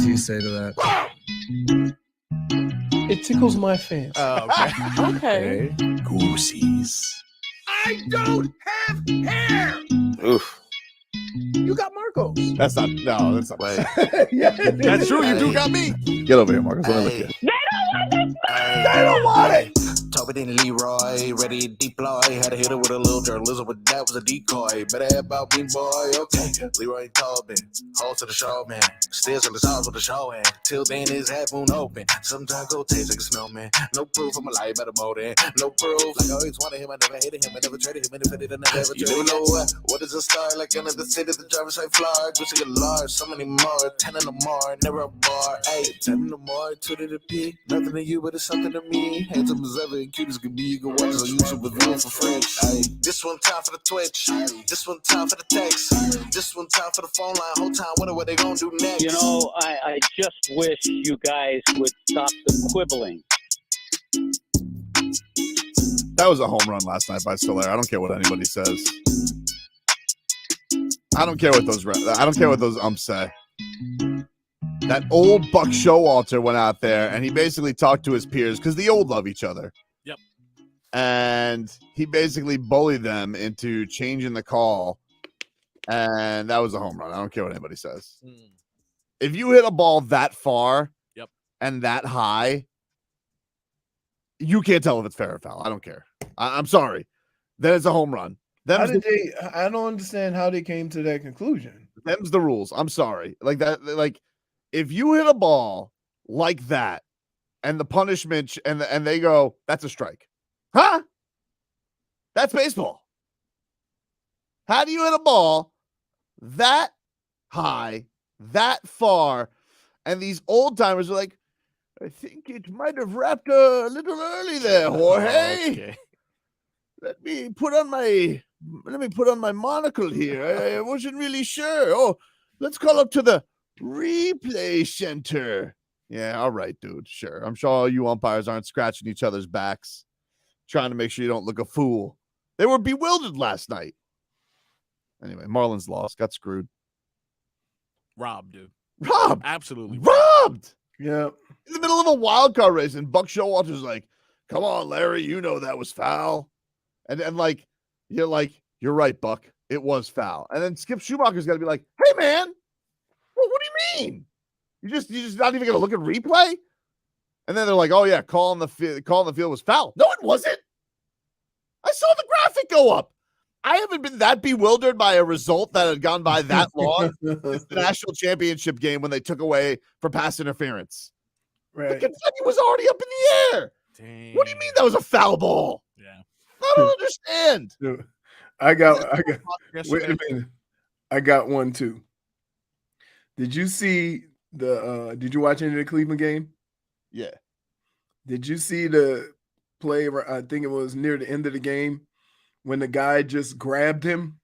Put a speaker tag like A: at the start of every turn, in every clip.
A: does he say to that?
B: It tickles my fancy.
C: Oh, okay.
D: Okay.
E: Goosies.
C: I don't have hair.
E: Oof.
C: You got Marcos.
E: That's not. No, that's not.
F: Wait.
B: Yeah.
C: That's true. You do got me.
E: Get over here, Marcus. Let me look at you.
F: They don't want it. Tobin and Leroy, ready to deploy. Had to hit her with a little journalism, but that was a decoy. Better have about me, boy. Okay. Leroy and Tobin, hold to the show, man. Stairs on the stars with the show, and till then his half moon open. Sometimes go taste like a snowman. No proof of my life, better more than no proof. Like I always wanted him, I never hated him, I never traded him, and if I did, I never traded him. You don't know what is a star? Like another city, the driver's side floor. Just a large, so many more, 10 in the more, never a bar. Hey, 10 in the more, 2 to the P. Nothing to you, but it's something to me. Handsome as ever, and cute as could be. You can watch us on YouTube with room for French. Ay. This one time for the Twitch. This one time for the text. This one time for the phone line. Whole time wondering what they gonna do next.
G: You know, I just wish you guys would stop the quibbling.
E: That was a home run last night by Sieler. I don't care what anybody says. I don't care what those umps say. That old Buck Showalter went out there and he basically talked to his peers because the old love each other.
C: Yep.
E: And he basically bullied them into changing the call. And that was a home run. I don't care what anybody says. If you hit a ball that far and that high, you can't tell if it's fair or foul. I don't care. I'm sorry. Then it's a home run.
B: I don't understand how they came to that conclusion.
E: Them's the rules. I'm sorry. Like that. Like if you hit a ball like that, and the punishment, and they go, that's a strike, huh? That's baseball. How do you hit a ball that high, that far, and these old timers are like, I think it might have wrapped a little early there, Jorge.
C: Okay.
E: Let me put on my monocle here. I wasn't really sure. Oh, let's call up to the replay center. Yeah, all right, dude. Sure. I'm sure all you umpires aren't scratching each other's backs, trying to make sure you don't look a fool. They were bewildered last night. Anyway, Marlins lost. Got screwed.
C: Robbed, dude.
E: Robbed.
C: Absolutely
E: Robbed.
B: Yeah.
E: In the middle of a wild card race, and Buck Showalter's like, come on, Larry, you know that was foul. And like, you're right, Buck. It was foul. And then Skip Schumacher's got to be like, hey, man, well, what do you mean? You just not even going to look at replay? And then they're like, oh, yeah, call on the field was foul. No, it wasn't. I saw the graphic go up. I haven't been that bewildered by a result that had gone by that long since the national championship game when they took away for pass interference.
B: Right.
E: The confetti was already up in the air.
C: Dang.
E: What do you mean that was a foul ball?
C: Yeah.
E: I don't understand.
B: Dude, I got wait a minute. I got one too. Did you see did you watch any of the Cleveland game?
E: Yeah. Did
B: you see the play? I think it was near the end of the game when the guy just grabbed him.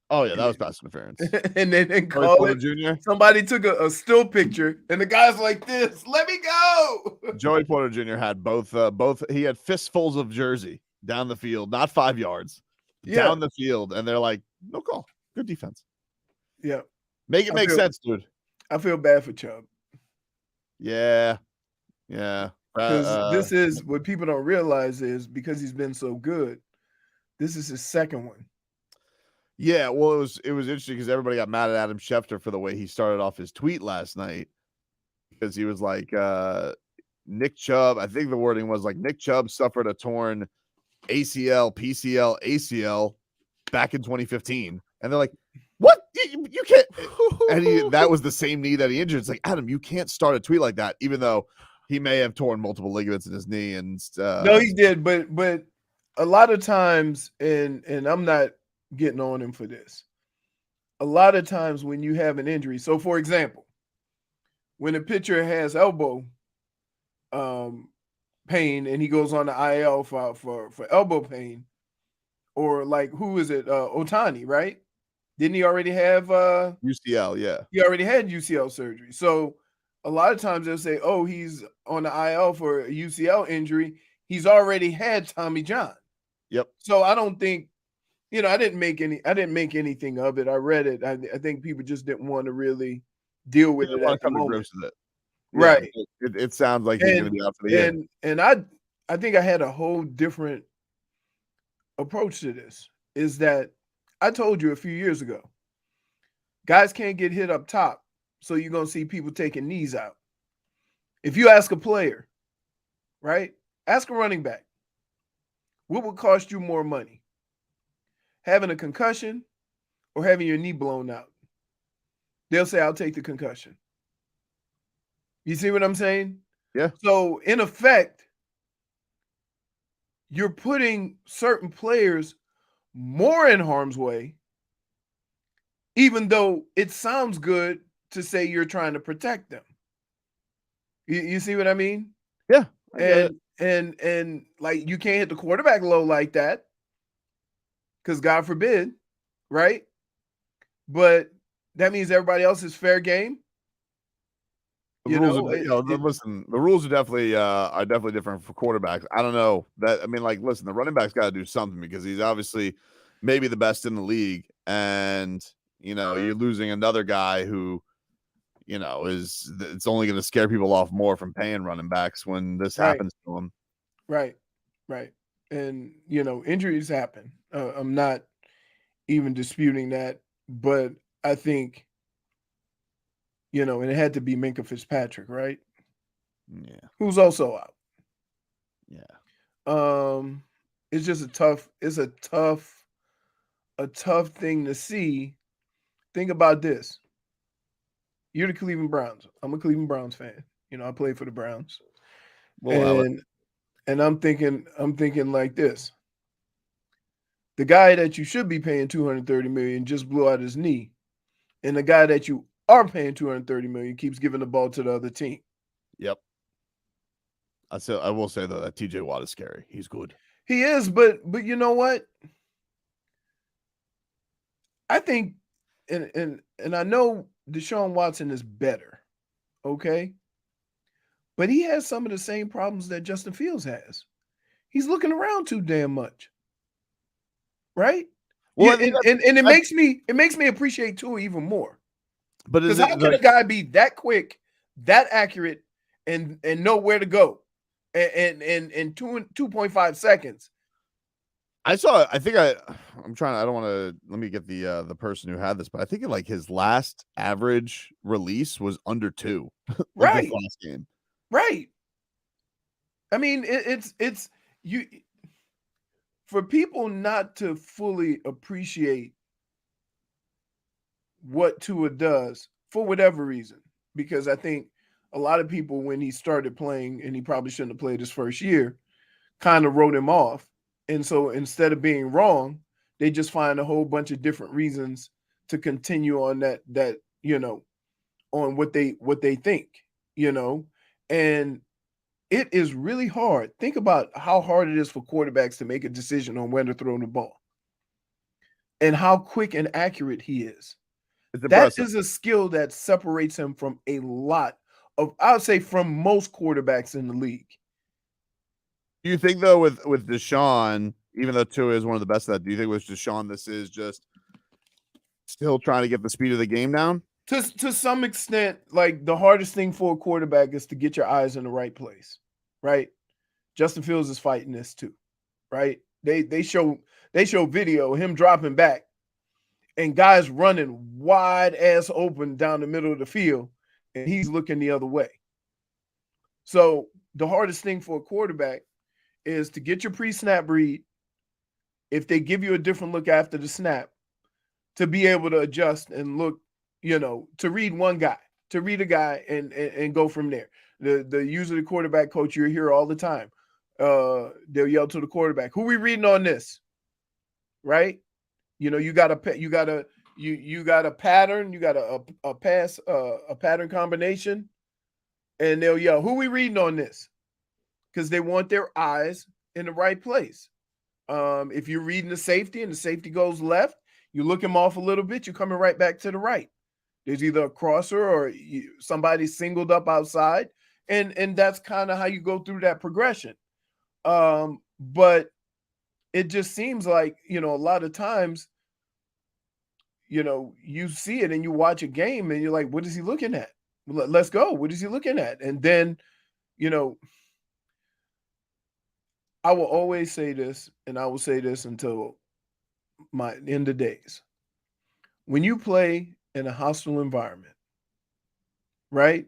E: Oh yeah, that was pass interference.
B: And then called it.
E: Jr.
B: Somebody took a still picture, and the guy's like this. Let me go.
E: Joey Porter Jr. had both. He had fistfuls of jersey down the field, not 5 yards, down the field, and they're like, no call, good defense.
B: Yeah,
E: make it make sense, dude.
B: I feel bad for Chubb.
E: Yeah.
B: Because this is what people don't realize is because he's been so good, this is his second one.
E: Yeah, well, it was interesting because everybody got mad at Adam Schefter for the way he started off his tweet last night because he was like, Nick Chubb, I think the wording was like Nick Chubb suffered a torn ACL, PCL, ACL back in 2015. And they're like, what? You can't. And that was the same knee that he injured. It's like, Adam, you can't start a tweet like that, even though he may have torn multiple ligaments in his knee. And
B: no, he did. But a lot of times, and I'm not getting on him for this. A lot of times when you have an injury, so for example, when a pitcher has elbow pain and he goes on the IL for elbow pain, or like who is it? Ohtani, right? Didn't he already have
E: UCL? Yeah,
B: he already had UCL surgery. So a lot of times they'll say, "Oh, he's on the IL for a UCL injury. He's already had Tommy John."
E: Yep.
B: So I don't think. I didn't make anything of it. I read it. I think people just didn't want to really deal with it at the moment. Right.
E: It sounds like he's going to be out for the year.
B: And I think I had a whole different approach to this. Is that I told you a few years ago, guys can't get hit up top, so you're going to see people taking knees out. If you ask a player, right? Ask a running back, what would cost you more money? Having a concussion or having your knee blown out? They'll say, I'll take the concussion. You see what I'm saying?
E: Yeah.
B: So, in effect, you're putting certain players more in harm's way, even though it sounds good to say you're trying to protect them. You see what I mean?
E: Yeah.
B: And like, you can't hit the quarterback low like that, because God forbid, right? But that means everybody else is fair game.
E: Listen, the rules are definitely different for quarterbacks. I don't know that. I mean, like, listen, the running back's got to do something because he's obviously maybe the best in the league, and you're losing another guy who, it's only going to scare people off more from paying running backs when this happens to them. Right.
B: And injuries happen. I'm not even disputing that, but I think. And it had to be Minkah Fitzpatrick, right?
E: Yeah.
B: Who's also out.
E: Yeah.
B: It's just a tough thing to see. Think about this. You're the Cleveland Browns. I'm a Cleveland Browns fan. I play for the Browns.
E: Well,
B: and I'm thinking like this. The guy that you should be paying $230 million just blew out his knee. And the guy that you are paying $230 million keeps giving the ball to the other team.
E: Yep. I will say though that TJ Watt is scary. He's good.
B: He is, but you know what? I think, and I know Deshaun Watson is better, okay? But he has some of the same problems that Justin Fields has. He's looking around too damn much, right? Well, and it makes me appreciate Tua even more.
E: But
B: because how can a guy be that quick, that accurate, and know where to go, and 2.5 seconds?
E: I don't want to. Let me get the person who had this, but I think like his last average release was under 2.
B: Right.
E: This last game.
B: Right. I mean, it's you. For people not to fully appreciate what Tua does for whatever reason, because I think a lot of people, when he started playing, and he probably shouldn't have played his first year, kind of wrote him off. And so instead of being wrong, they just find a whole bunch of different reasons to continue on that on what they think, and it is really hard. Think about how hard it is for quarterbacks to make a decision on when to throw the ball and how quick and accurate he is. That is a skill that separates him from a lot of, I would say, from most quarterbacks in the league.
E: Do you think, though, with Deshaun, even though Tua is one of the best at that, do you think with Deshaun this is just still trying to get the speed of the game down?
B: To some extent, like, the hardest thing for a quarterback is to get your eyes in the right place, right? Justin Fields is fighting this too, right? They show video of him dropping back and guys running wide ass open down the middle of the field, and he's looking the other way. So the hardest thing for a quarterback is to get your pre-snap read. If they give you a different look after the snap, to be able to adjust and look, to read a guy and go from there. Usually the quarterback coach, you hear all the time. They'll yell to the quarterback, "Who we reading on this?" Right? You got a pattern, you got a pass, a pattern combination, and they'll yell, "Who we reading on this?" Because they want their eyes in the right place. If you're reading the safety and the safety goes left, you look him off a little bit, you're coming right back to the right. There's either a crosser or somebody singled up outside, and that's kind of how you go through that progression. But it just seems like, a lot of times, you see it and you watch a game and you're like, what is he looking at? Let's go. What is he looking at? And then, you know, I will always say this, and I will say this until my end of days. When you play in a hostile environment, right?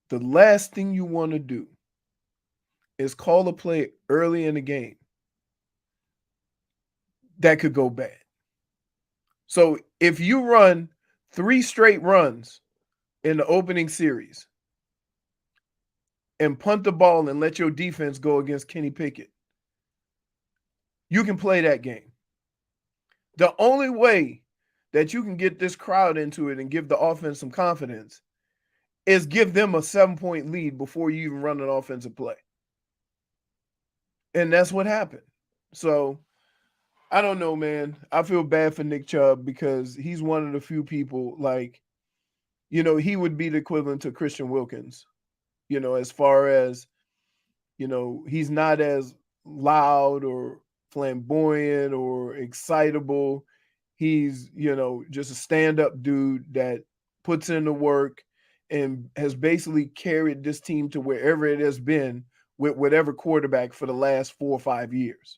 B: The last thing you want to do is call a play early in the game that could go bad. So if you run 3 straight runs in the opening series and punt the ball and let your defense go against Kenny Pickett, you can play that game. The only way that you can get this crowd into it and give the offense some confidence is give them a 7-point lead before you even run an offensive play. And that's what happened. So I don't know, man. I feel bad for Nick Chubb because he's one of the few people, like, you know, he would be the equivalent to Christian Wilkins, you know, as far as, you know, he's not as loud or flamboyant or excitable. He's, you know, just a stand-up dude that puts in the work and has basically carried this team to wherever it has been with whatever quarterback for the last 4 or 5 years.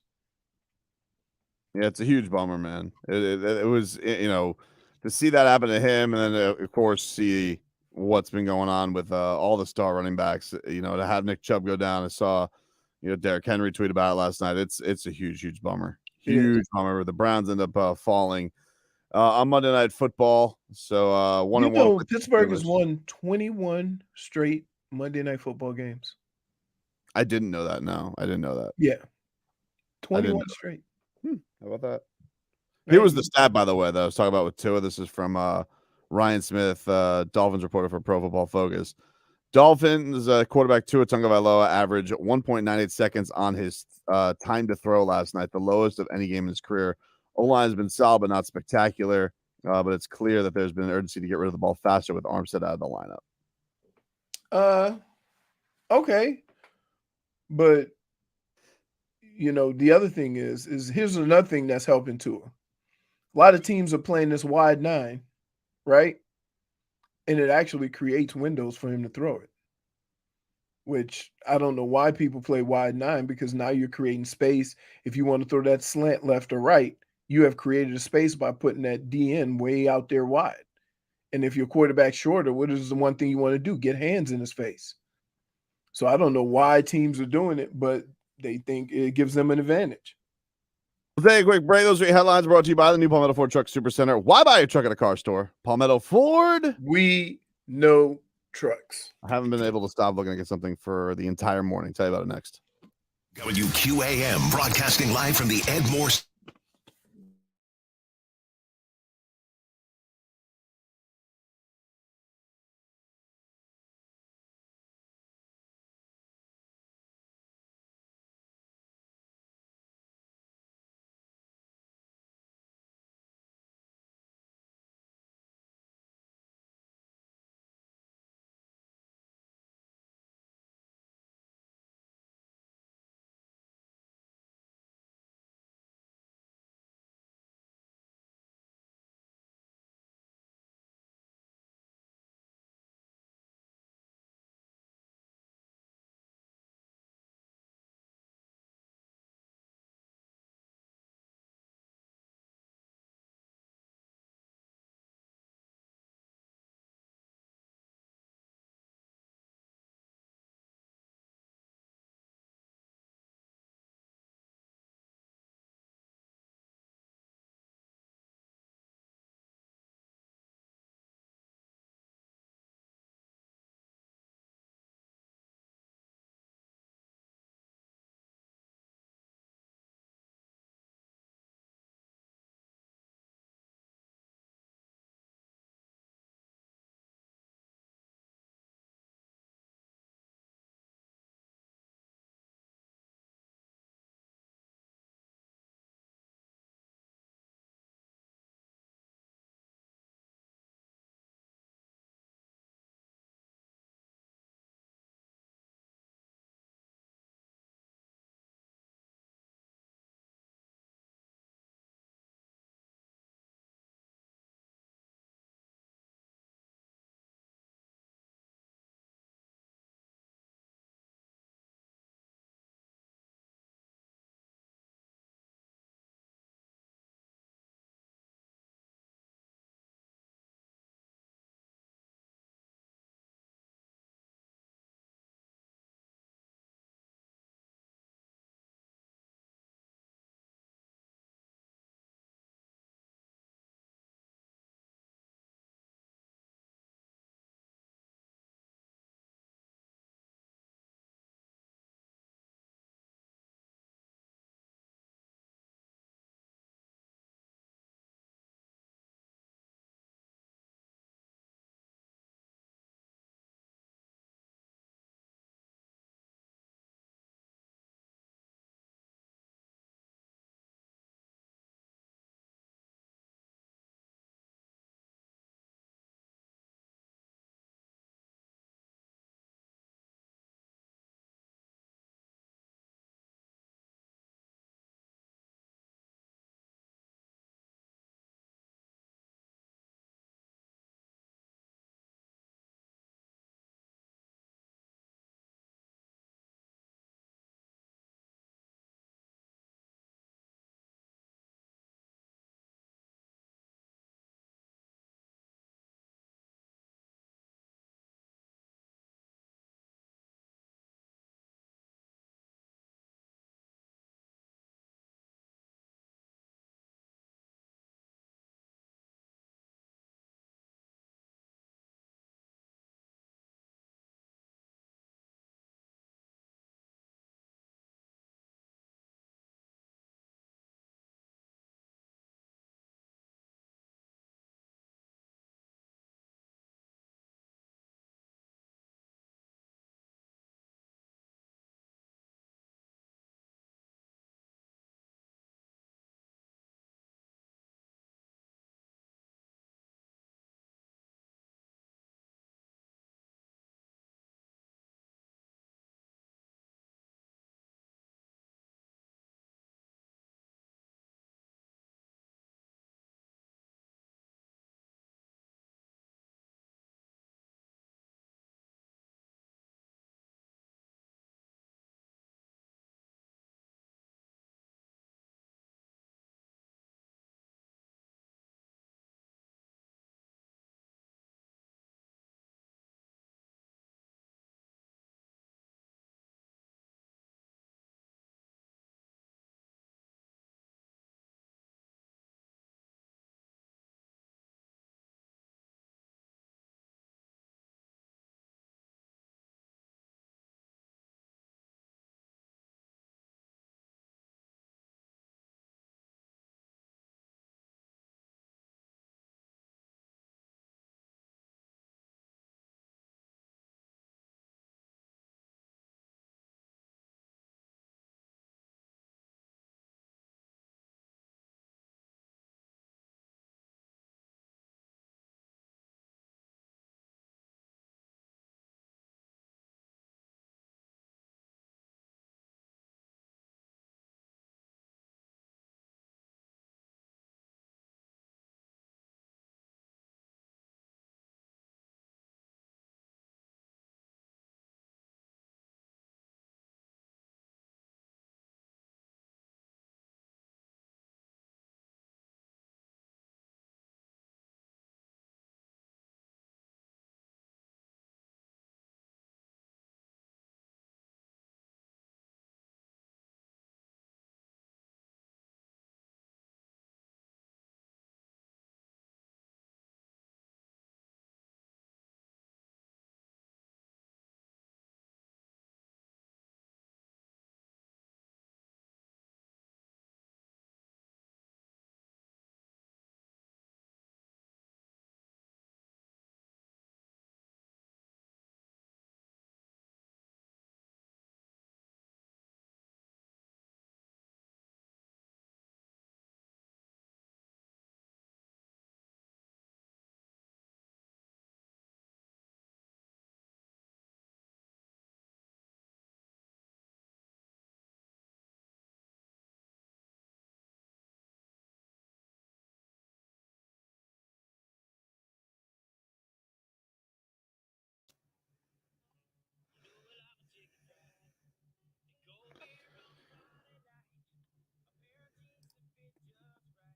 E: Yeah, it's a huge bummer, man. It was, you know, to see that happen to him, and then of course see what's been going on with all the star running backs. You know, to have Nick Chubb go down. I saw, you know, Derrick Henry tweet about it last night. It's a huge bummer. Huge bummer. The Browns end up falling on Monday Night Football. So 1-1.
B: Pittsburgh has won 21 straight Monday Night Football games.
E: I didn't know that. No, I didn't know that.
B: Yeah, 21 straight.
E: How about that? Here was the stat, by the way, that I was talking about with Tua. This is from Ryan Smith, Dolphins reporter for Pro Football Focus. Dolphins quarterback Tua Tagovailoa averaged 1.98 seconds on his time to throw last night, the lowest of any game in his career. O-line has been solid, but not spectacular. But it's clear that there's been an urgency to get rid of the ball faster with Armstead out of the lineup.
B: Okay. But, you know, the other thing is here's another thing that's helping Tua. A lot of teams are playing this wide 9, right? And it actually creates windows for him to throw it, which I don't know why people play wide 9, because now you're creating space. If you want to throw that slant left or right, you have created a space by putting that DN way out there wide. And if your quarterback's shorter, what is the one thing you want to do? Get hands in his face. So I don't know why teams are doing it, but they think it gives them an advantage.
E: We'll take a quick break. Those are your headlines brought to you by the new Palmetto Ford Truck Super Center. Why buy a truck at a car store? Palmetto Ford.
B: We know trucks.
E: I haven't been able to stop looking at something for the entire morning. Tell you about it next.
A: WQAM broadcasting live from the Ed Morse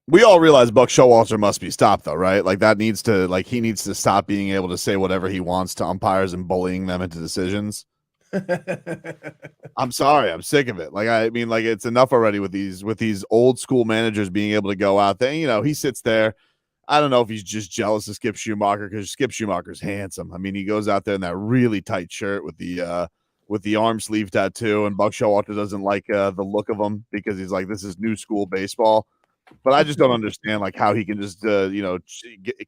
E: We all realize Buck Showalter must be stopped, though, right? Like he needs to stop being able to say whatever he wants to umpires and bullying them into decisions. I'm sorry, I'm sick of it. It's enough already with these old school managers being able to go out there. He sits there. I don't know if he's just jealous of Skip Schumacher because Skip Schumacher's handsome. I mean, he goes out there in that really tight shirt with the arm sleeve tattoo, and Buck Showalter doesn't like the look of him because he's like, this is new school baseball. But I just don't understand how he can just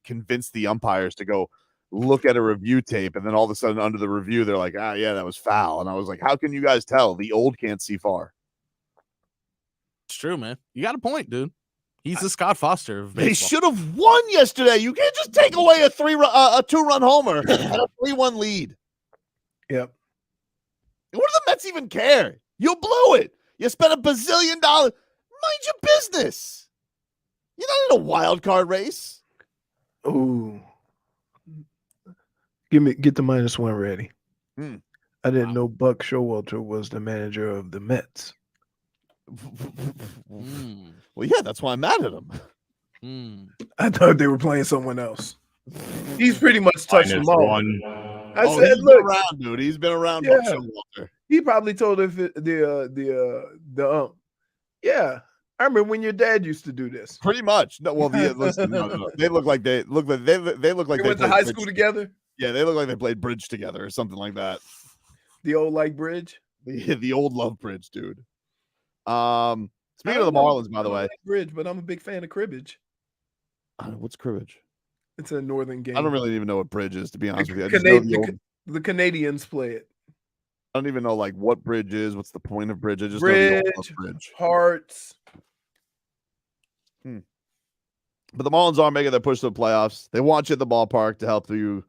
E: convince the umpires to go look at a review tape, and then all of a sudden under the review they're like, yeah, that was foul. And I was like, how can you guys tell? The old can't see far.
C: It's true, man. You got a point, dude. He's the Scott Foster of baseball.
E: They should have won yesterday. You can't just take away a 2-run homer and a 3-1 lead.
B: Yep.
E: What do the Mets even care? You blew it. You spent $1 bazillion. Mind your business. You're not in a wild card race.
B: Ooh. Get the -1 ready. I didn't know Buck Showalter was the manager of the Mets.
E: Well, yeah, that's why I'm mad at him.
B: I thought they were playing someone else. He's pretty much touched them all. I said,
E: he's
B: look,
E: been around, dude. He's been around.
B: Yeah.
E: Buck Showalter.
B: He probably told the yeah. I remember when your dad used to do this.
E: Pretty much. No, well, listen, no. They look like they look like they
B: went to high school together.
E: Yeah, they look like they played bridge together or something like that.
B: The old bridge.
E: The old love bridge, dude. Speaking of the Marlins, by the way,
B: bridge, but I'm a big fan of cribbage.
E: What's cribbage?
B: It's a northern game.
E: I don't really even know what bridge is, to be honest with you. I just know
B: the Canadians play it.
E: I don't even know what bridge is. What's the point of bridge? I just
B: bridge,
E: know the old bridge.
B: Hearts.
E: But the Marlins are making their push to the playoffs. They want you at the ballpark to help you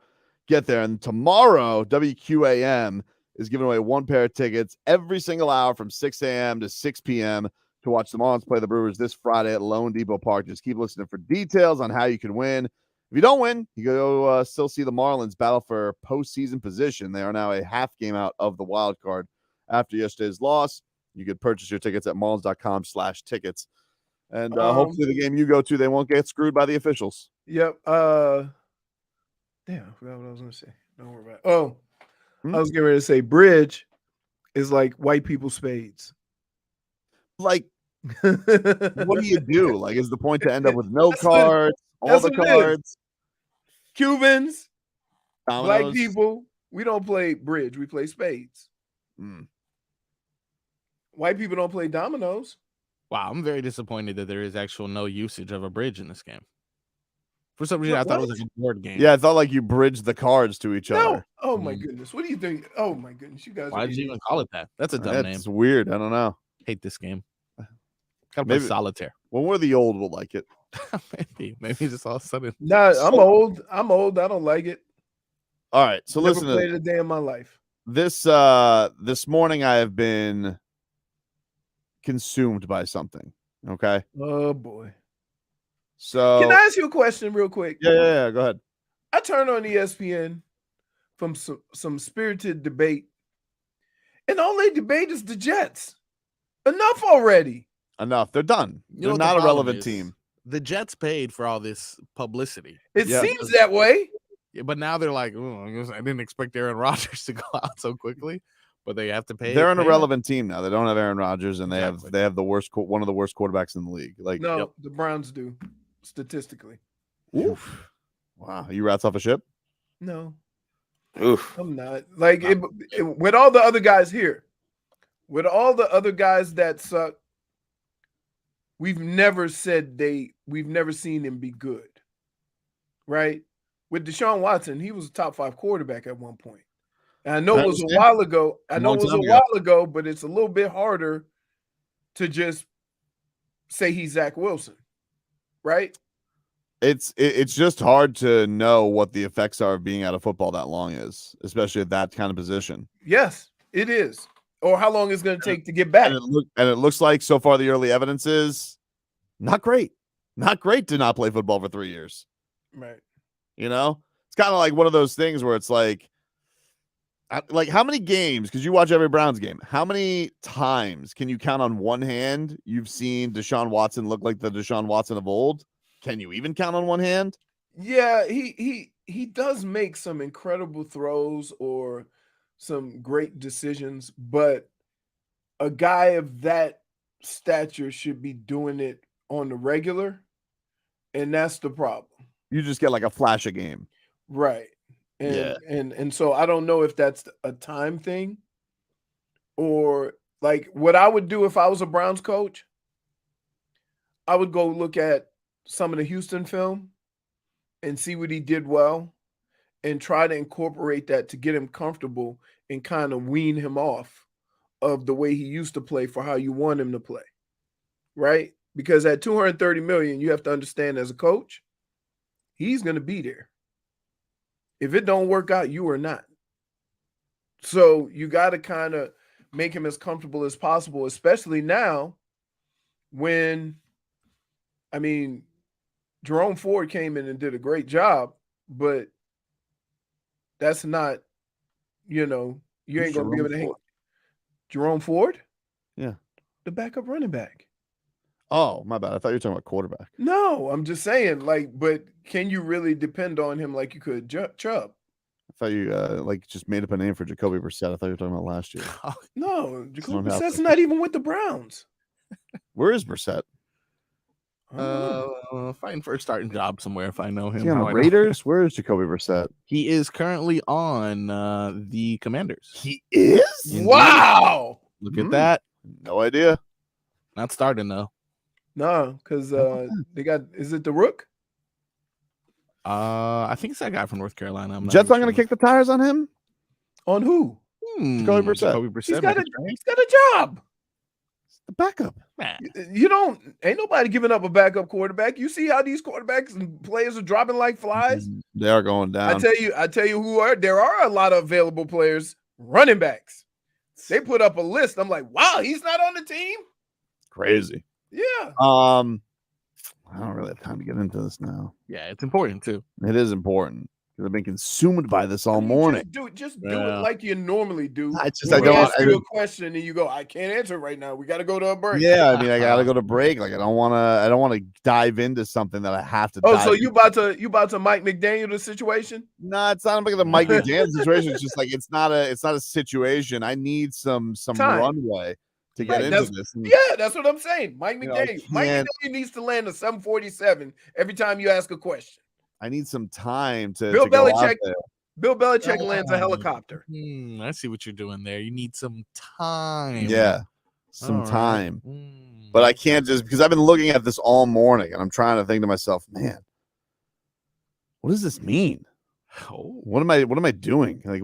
E: get there. And tomorrow, WQAM is giving away 1 pair of tickets every single hour from 6 a.m. to 6 p.m. to watch the Marlins play the Brewers this Friday at Lone Depot Park. Just keep listening for details on how you can win. If you don't win, you go still see the Marlins battle for postseason position. They are now a half game out of the wild card after yesterday's loss. You could purchase your tickets at marlins.com/tickets. And hopefully the game you go to, they won't get screwed by the officials.
B: Yep. Damn, I forgot what I was going to say. Don't worry about it. Oh, I was getting ready to say bridge is like white people spades.
E: Like, what do you do? Like, is the point to end up with no cards, all the cards?
B: Cubans,
E: Dominoes.
B: Black people, we don't play bridge. We play spades. White people don't play dominoes.
C: Wow, I'm very disappointed that there is actual no usage of a bridge in this game. For some reason, I thought it was like a board game.
E: Yeah, I thought like you bridged the cards to each other.
B: Oh my goodness. What do you think? Oh my goodness. You guys.
C: Why did you even call it that? That's a dumb name.
E: It's weird. I don't know.
C: Hate this game. Gotta play solitaire.
E: When we're the old, we'll like it.
C: Maybe just all of a sudden.
B: Nah, I'm old. I don't like it.
E: All right. So
B: Never
E: listen
B: played a day in my life.
E: This morning I have been consumed by something. Okay.
B: Oh boy.
E: So
B: can I ask you a question real quick?
E: Yeah. Go ahead.
B: I turned on ESPN from some spirited debate, and all they debate is the Jets. Enough already.
E: Enough. They're done. They're
C: The
E: not a
C: problem
E: relevant
C: is,
E: team.
C: The Jets paid for all this publicity.
B: It seems that way.
C: Yeah, but now they're like, oh, I didn't expect Aaron Rodgers to go out so quickly, but they have to pay.
E: They're an irrelevant team now. They don't have Aaron Rodgers, and they have the worst one of the worst quarterbacks in the league. Like
B: the Browns do statistically.
E: Oof. Wow, you rats off a ship?
B: No.
E: Oof.
B: I'm not. Like with all the other guys here, with all the other guys that suck, we've never seen him be good. Right? With Deshaun Watson, he was a top 5 quarterback at one point. And I know it was a while ago. But it's a little bit harder to just say he's Zach Wilson. Right?
E: It's just hard to know what the effects are of being out of football that long is, especially at that kind of position.
B: Yes, it is. Or how long it's going to take to get back.
E: And it looks like so far the early evidence is not great. Not great to not play football for 3 years.
B: Right.
E: You know? It's kind of like one of those things where it's like, like how many games, because you watch every Browns game, how many times can you count on one hand you've seen Deshaun Watson look like the Deshaun Watson of old? Can you even count on one hand?
B: Yeah, he does make some incredible throws or some great decisions, but a guy of that stature should be doing it on the regular, and that's the problem.
E: You just get like a flash a game.
B: Right.
E: Yeah.
B: And so I don't know if that's a time thing or like what I would do if I was a Browns coach, I would go look at some of the Houston film and see what he did well and try to incorporate that to get him comfortable and kind of wean him off of the way he used to play for how you want him to play. Right? Because at 230 million, you have to understand as a coach, he's going to be there. If it don't work out, you are not. So you got to kind of make him as comfortable as possible, especially now when, I mean, Jerome Ford came in and did a great job, but that's not, you ain't going to be able to hang. Jerome Ford?
E: Yeah.
B: The backup running back.
E: Oh, my bad. I thought you were talking about quarterback.
B: No, I'm just saying, but can you really depend on him like you could Chubb?
E: I thought you just made up a name for Jacoby Brissett. I thought you were talking about last year.
B: No, Jacoby Brissett's not even with the Browns.
E: Where is Brissett?
C: Fighting for a starting job somewhere if I know him.
E: Is he on the Raiders? Where is Jacoby Brissett?
C: He is currently on the Commanders.
E: He is?
C: Indeed.
B: Wow.
C: Look at that.
E: No idea.
C: Not starting though.
B: No, because they got, is it the Rook?
C: I think it's that guy from North Carolina. I'm
E: Jets not going to kick the tires on him?
B: On who?
E: Jacoby Brissett.
B: He's got a job.
E: The backup.
B: Ain't nobody giving up a backup quarterback. You see how these quarterbacks and players are dropping like flies?
E: They are going down.
B: I tell you there are a lot of available players, running backs. They put up a list. I'm like, wow, he's not on the team.
E: Crazy.
B: Yeah.
E: I don't really have time to get into this now.
C: Yeah, it's important too.
E: It is important because I've been consumed by this all morning.
B: Just do it like you normally do.
E: I
B: don't ask you a question and you go, I can't answer it right now. We got to go to a break.
E: Yeah, I mean, I got to go to break. Like, I don't want to dive into something that I have to.
B: Oh, so you about to Mike McDaniel the situation?
E: No, it's not like the Mike McDaniel situation. It's just like it's not a situation. I need some runway to get into this.
B: Yeah, that's what I'm saying. Mike McDaniel. Mike McDaniel needs to land a 747 every time you ask a question.
E: I need some time to
B: Bill
E: go
B: Belichick.
E: out there.
B: Bill Belichick lands a helicopter.
C: I see what you're doing there. You need some time.
E: Yeah, some time. But I can't just because I've been looking at this all morning and I'm trying to think to myself, man, what does this mean? What am I doing? Like,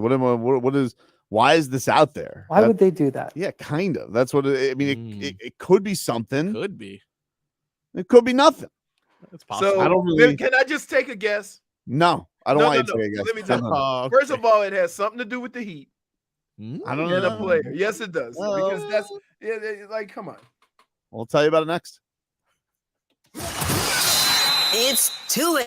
E: why is this out there?
D: Why would they do that?
E: Yeah, kind of. That's what I mean. It could be something.
C: Could be.
E: It could be nothing.
C: It's possible.
B: So
E: I don't really.
B: Can I just take a guess?
E: No, I don't want you to take a guess.
B: Let me tell you. First of all, it has something to do with the Heat.
E: I don't
B: And
E: know.
B: a player. Yes, it does. Because that's like, come on.
E: We'll tell you about it next.
H: It's 2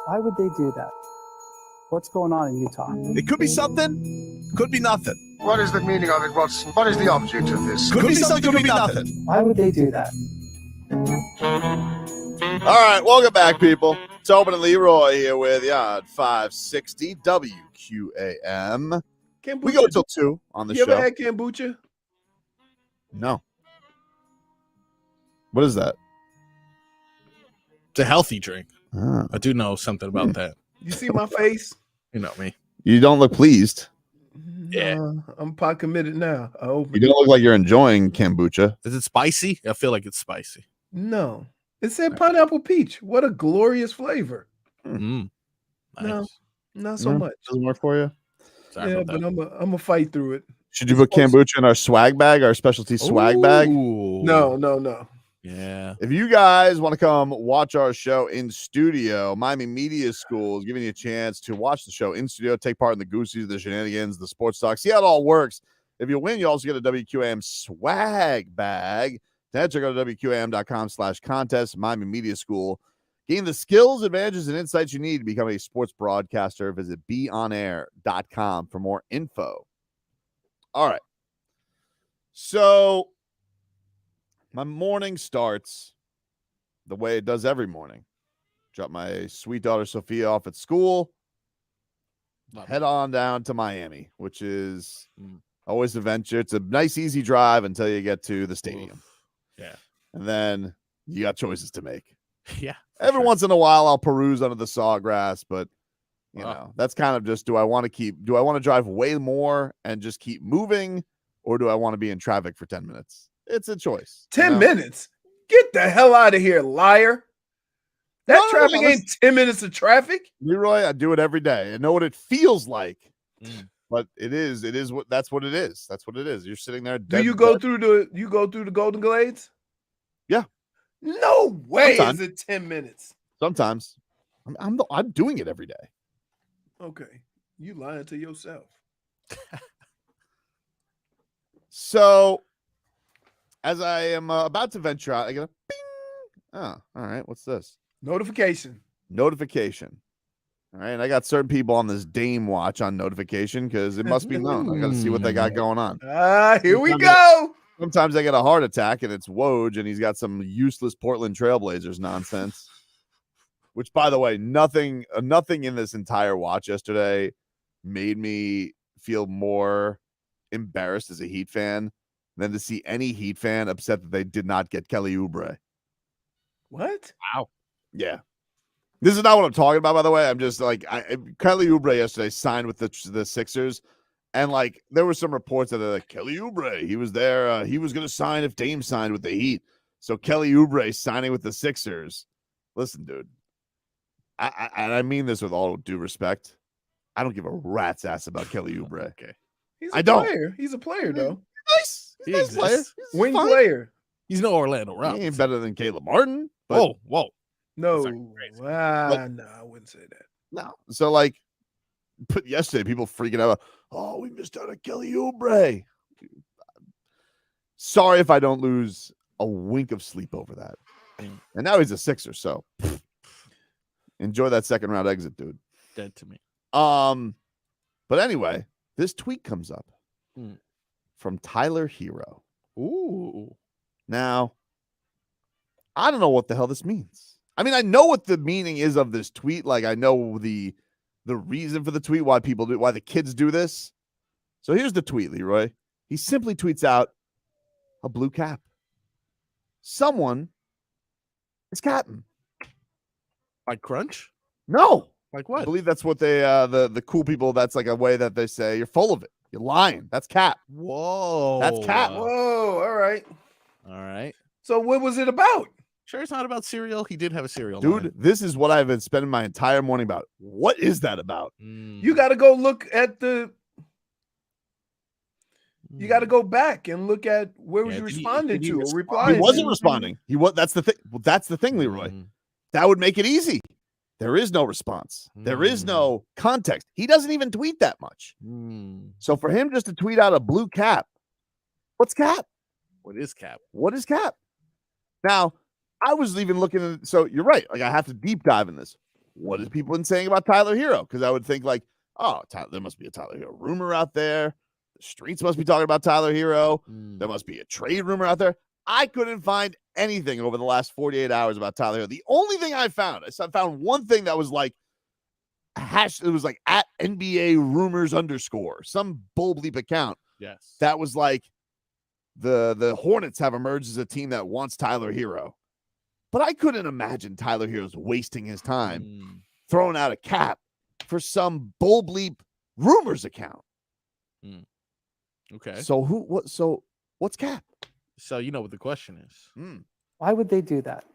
D: Why would they do that? What's going on in Utah?
E: It could be something, could be nothing.
I: What is the meaning of it, Watson? What is the object of this?
E: Could be something, could be nothing.
D: Why would they do that?
E: All right, welcome back, people. Tobin and Leroy here with you on 560 WQAM.
B: Kombucha.
E: We go till 2 on the
B: You
E: show.
B: ever had kombucha?
E: No. What is that?
C: It's a healthy drink.
E: Ah.
C: I do know something about that.
B: You see my face?
C: You know me.
E: You don't look pleased.
C: Yeah.
B: I'm pot committed now. I open
E: You don't look like you're enjoying kombucha.
C: Is it spicy? I feel like it's spicy.
B: No. It said pineapple peach. What a glorious flavor.
C: Mm. Nice.
B: No, not so
E: No?
B: much.
E: Doesn't work for you?
C: Sorry
B: Yeah,
C: about
B: but
C: that.
B: I'm a fight through it.
E: Should you put kombucha in our swag bag, our specialty swag bag?
C: Ooh.
B: No.
C: Yeah.
E: If you guys want to come watch our show in studio, Miami Media School is giving you a chance to watch the show in studio, take part in the Goosies, the shenanigans, the sports talk, see how it all works. If you win, you also get a WQAM swag bag. To enter, go to WQAM.com/contest, Miami Media School. Gain the skills, advantages, and insights you need to become a sports broadcaster. Visit beonair.com for more info. All right. So my morning starts the way it does every morning. Drop my sweet daughter Sophia off at school. Head on down to Miami, which is always a venture. It's a nice, easy drive until you get to the stadium.
C: Oof. Yeah.
E: And then you got choices to make.
C: Yeah.
E: Every once in a while, I'll peruse under the sawgrass, but you know, that's kind of just, do I want to drive way more and just keep moving, or do I want to be in traffic for 10 minutes? It's a choice.
B: 10 minutes? Get the hell out of here, liar. That traffic ain't 10 minutes of traffic.
E: Leroy, I do it every day. I know what it feels like. But that's what it is. That's what it is. You're sitting there.
B: Do you go through the Golden Glades?
E: Yeah.
B: No way.
E: Sometimes.
B: Is it 10 minutes?
E: Sometimes. I'm doing it every day.
B: Okay. You lying to yourself.
E: So as I am about to venture out, I get a bing. Oh, all right. What's this?
B: Notification.
E: All right. And I got certain people on this Dame watch on notification because it must be known. I got to see what they got going on.
B: Here we go.
E: Sometimes I get a heart attack and it's Woj and he's got some useless Portland Trailblazers nonsense. Which, by the way, nothing in this entire watch yesterday made me feel more embarrassed as a Heat fan than to see any Heat fan upset that they did not get Kelly Oubre.
B: What?
C: Wow.
E: Yeah. This is not what I'm talking about, by the way. I'm just like, Kelly Oubre yesterday signed with the Sixers, and like there were some reports that they're like, Kelly Oubre, he was there, he was going to sign if Dame signed with the Heat. So Kelly Oubre signing with the Sixers. Listen, dude, I mean this with all due respect. I don't give a rat's ass about Kelly Oubre.
C: Okay.
B: He's a player. He's a player, though.
E: Nice. He's a nice player. He's
B: Wing
E: fine.
B: player.
C: He's no Orlando Rob.
E: He ain't better than Caleb Martin. But
C: Whoa.
B: No.
C: No,
B: I wouldn't say that.
E: no. So like, but yesterday people freaking out. Oh, we missed out on Kelly Oubre. Sorry if I don't lose a wink of sleep over that. And now he's a Sixer, so enjoy that second round exit, dude.
C: Dead to me.
E: But anyway, this tweet comes up from Tyler Herro.
C: Ooh.
E: Now, I don't know what the hell this means. I mean, I know what the meaning is of this tweet. Like, I know the reason for the tweet, why the kids do this. So here's the tweet, Leroy. He simply tweets out a blue cap. Someone is capping.
C: Like Crunch?
E: No.
C: Like what?
E: I believe that's what they the cool people, that's like a way that they say you're full of it. You're lying. That's cap.
C: Whoa.
E: That's cap.
B: Whoa. All right.
C: All right.
B: So what was it about?
C: Sure, it's not about cereal. He did have a cereal.
E: Dude,
C: line.
E: this is what I've been spending my entire morning about. What is that about?
B: You got to go look at you got to go back and look at where was you responding to or replying.
E: He wasn't
B: to.
E: responding. That's the thing. Well, that's the thing, Leroy. That would make it easy. There is no response. There is no context. He doesn't even tweet that much. So for him just to tweet out a blue cap, what's cap?
C: What is cap?
E: What is cap? Now, I was even looking at, so you're right. Like, I have to deep dive in this. what have people been saying about Tyler Herro? Because I would think like, oh, there must be a Tyler Herro rumor out there. The streets must be talking about Tyler Herro. There must be a trade rumor out there. I couldn't find anything over the last 48 hours about Tyler Herro. The only thing I found one thing that was like, it was like at NBA rumors _ some bull bleep account.
C: Yes.
E: That was like the Hornets have emerged as a team that wants Tyler Herro. But I couldn't imagine Tyler Herro's wasting his time throwing out a cap for some bull bleep rumors account.
C: Okay.
E: So what's cap?
C: So you know what the question is.
D: Why would they do that?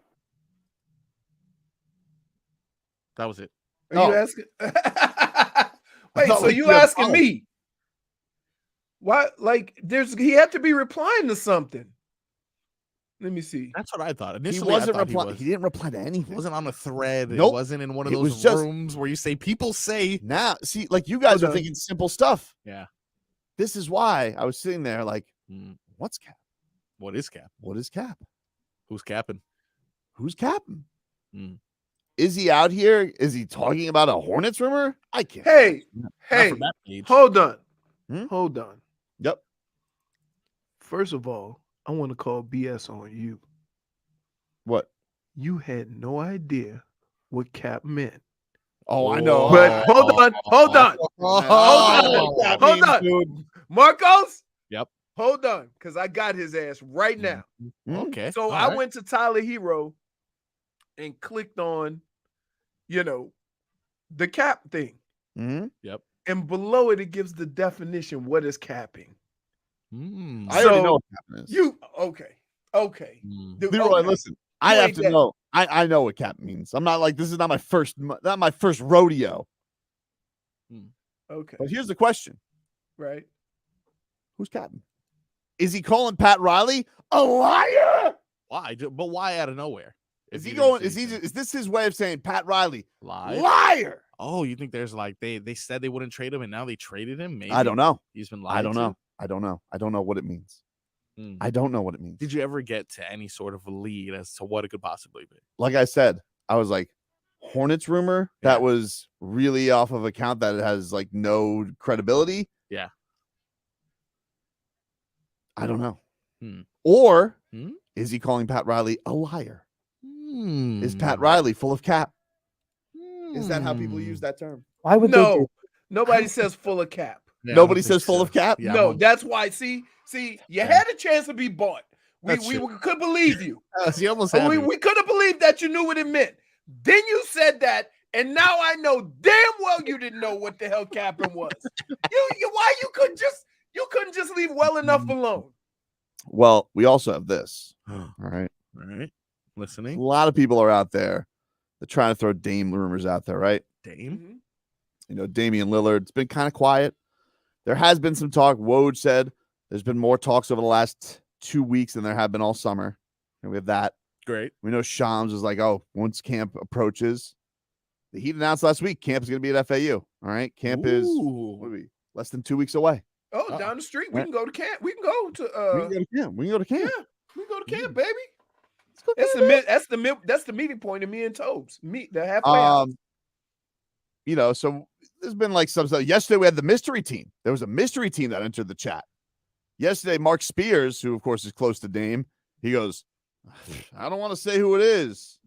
C: That was it.
B: Are you asking? Wait, so you asking me? Why? Like, he had to be replying to something. Let me see.
C: That's what I thought.
E: He
C: Initially,
E: wasn't
C: I thought
E: replying. He didn't reply to anything.
C: It wasn't on a thread.
E: Nope.
C: It wasn't in one of
E: It was
C: those
E: just-
C: rooms where you say people say.
E: Now, see, like you guys are thinking simple stuff.
C: Yeah.
E: This is why I was sitting there like, what's cap?
C: What is cap?
E: What is cap?
C: Who's capping?
E: Who's capping? Is he out here? Is he talking about a Hornets rumor? I can't.
B: Hey,
C: from that page.
B: hold on. Hold on.
E: Yep.
B: First of all, I want to call BS on you.
E: What?
B: You had no idea what cap meant.
E: Oh, I know.
B: But hold on.
E: Dude.
B: Marcos?
C: Yep.
B: Hold on, because I got his ass right now.
C: Okay.
B: So I went to Tyler Herro and clicked on, the cap thing.
C: Yep.
B: And below it gives the definition. What is capping?
E: I already know what capping is.
B: Okay.
E: Leroy, listen. I have to know. I know what cap means. I'm not like, this is not my first rodeo.
B: Okay.
E: But here's the question.
B: Right.
E: Who's capping? Is he calling Pat Riley a liar?
C: Why? But why out of nowhere?
E: Is he going? Is this his way of saying Pat Riley
C: liar? Oh, you think there's like they said they wouldn't trade him and now they traded him? Maybe.
E: I don't know.
C: He's been lied
E: I don't
C: to?
E: know. I don't know what it means. I don't know what it means.
C: Did you ever get to any sort of lead as to what it could possibly be?
E: Like I said, I was like, Hornets rumor that was really off of account that it has like no credibility.
C: Yeah.
E: I don't know. Or is he calling Pat Riley a liar? Is Pat Riley full of cap? Is that how people use that term?
D: Why would they do
B: Nobody says full of cap.
E: Yeah, nobody says full of cap?
B: Yeah, no, that's why. See, you had a chance to be bought. We could believe you.
C: He almost had
B: we could have believed that you knew what it meant. Then you said that, and now I know damn well you didn't know what the hell capping was. Why you couldn't just leave well enough alone?
E: Well, we also have this. All right.
C: Listening.
E: A lot of people are out there. They're trying to throw Dame rumors out there, right?
C: Dame?
E: Damian Lillard. It's been kind of quiet. There has been some talk. Woj said there's been more talks over the last 2 weeks than there have been all summer. And we have that.
C: Great.
E: We know Shams is like, oh, once camp approaches, the Heat announced last week camp is going to be at FAU. All right. Camp is less than 2 weeks away.
B: Oh, down the street. We can go to camp. We can go to
E: camp. We can go to camp.
B: Yeah, we can go to camp, baby. That's the meeting point of me and Tobes. The halfway house.
E: So there's been like some stuff. Yesterday we had the mystery team. There was a mystery team that entered the chat. Yesterday, Marc Spears, who of course is close to Dame, he goes, I don't want to say who it is.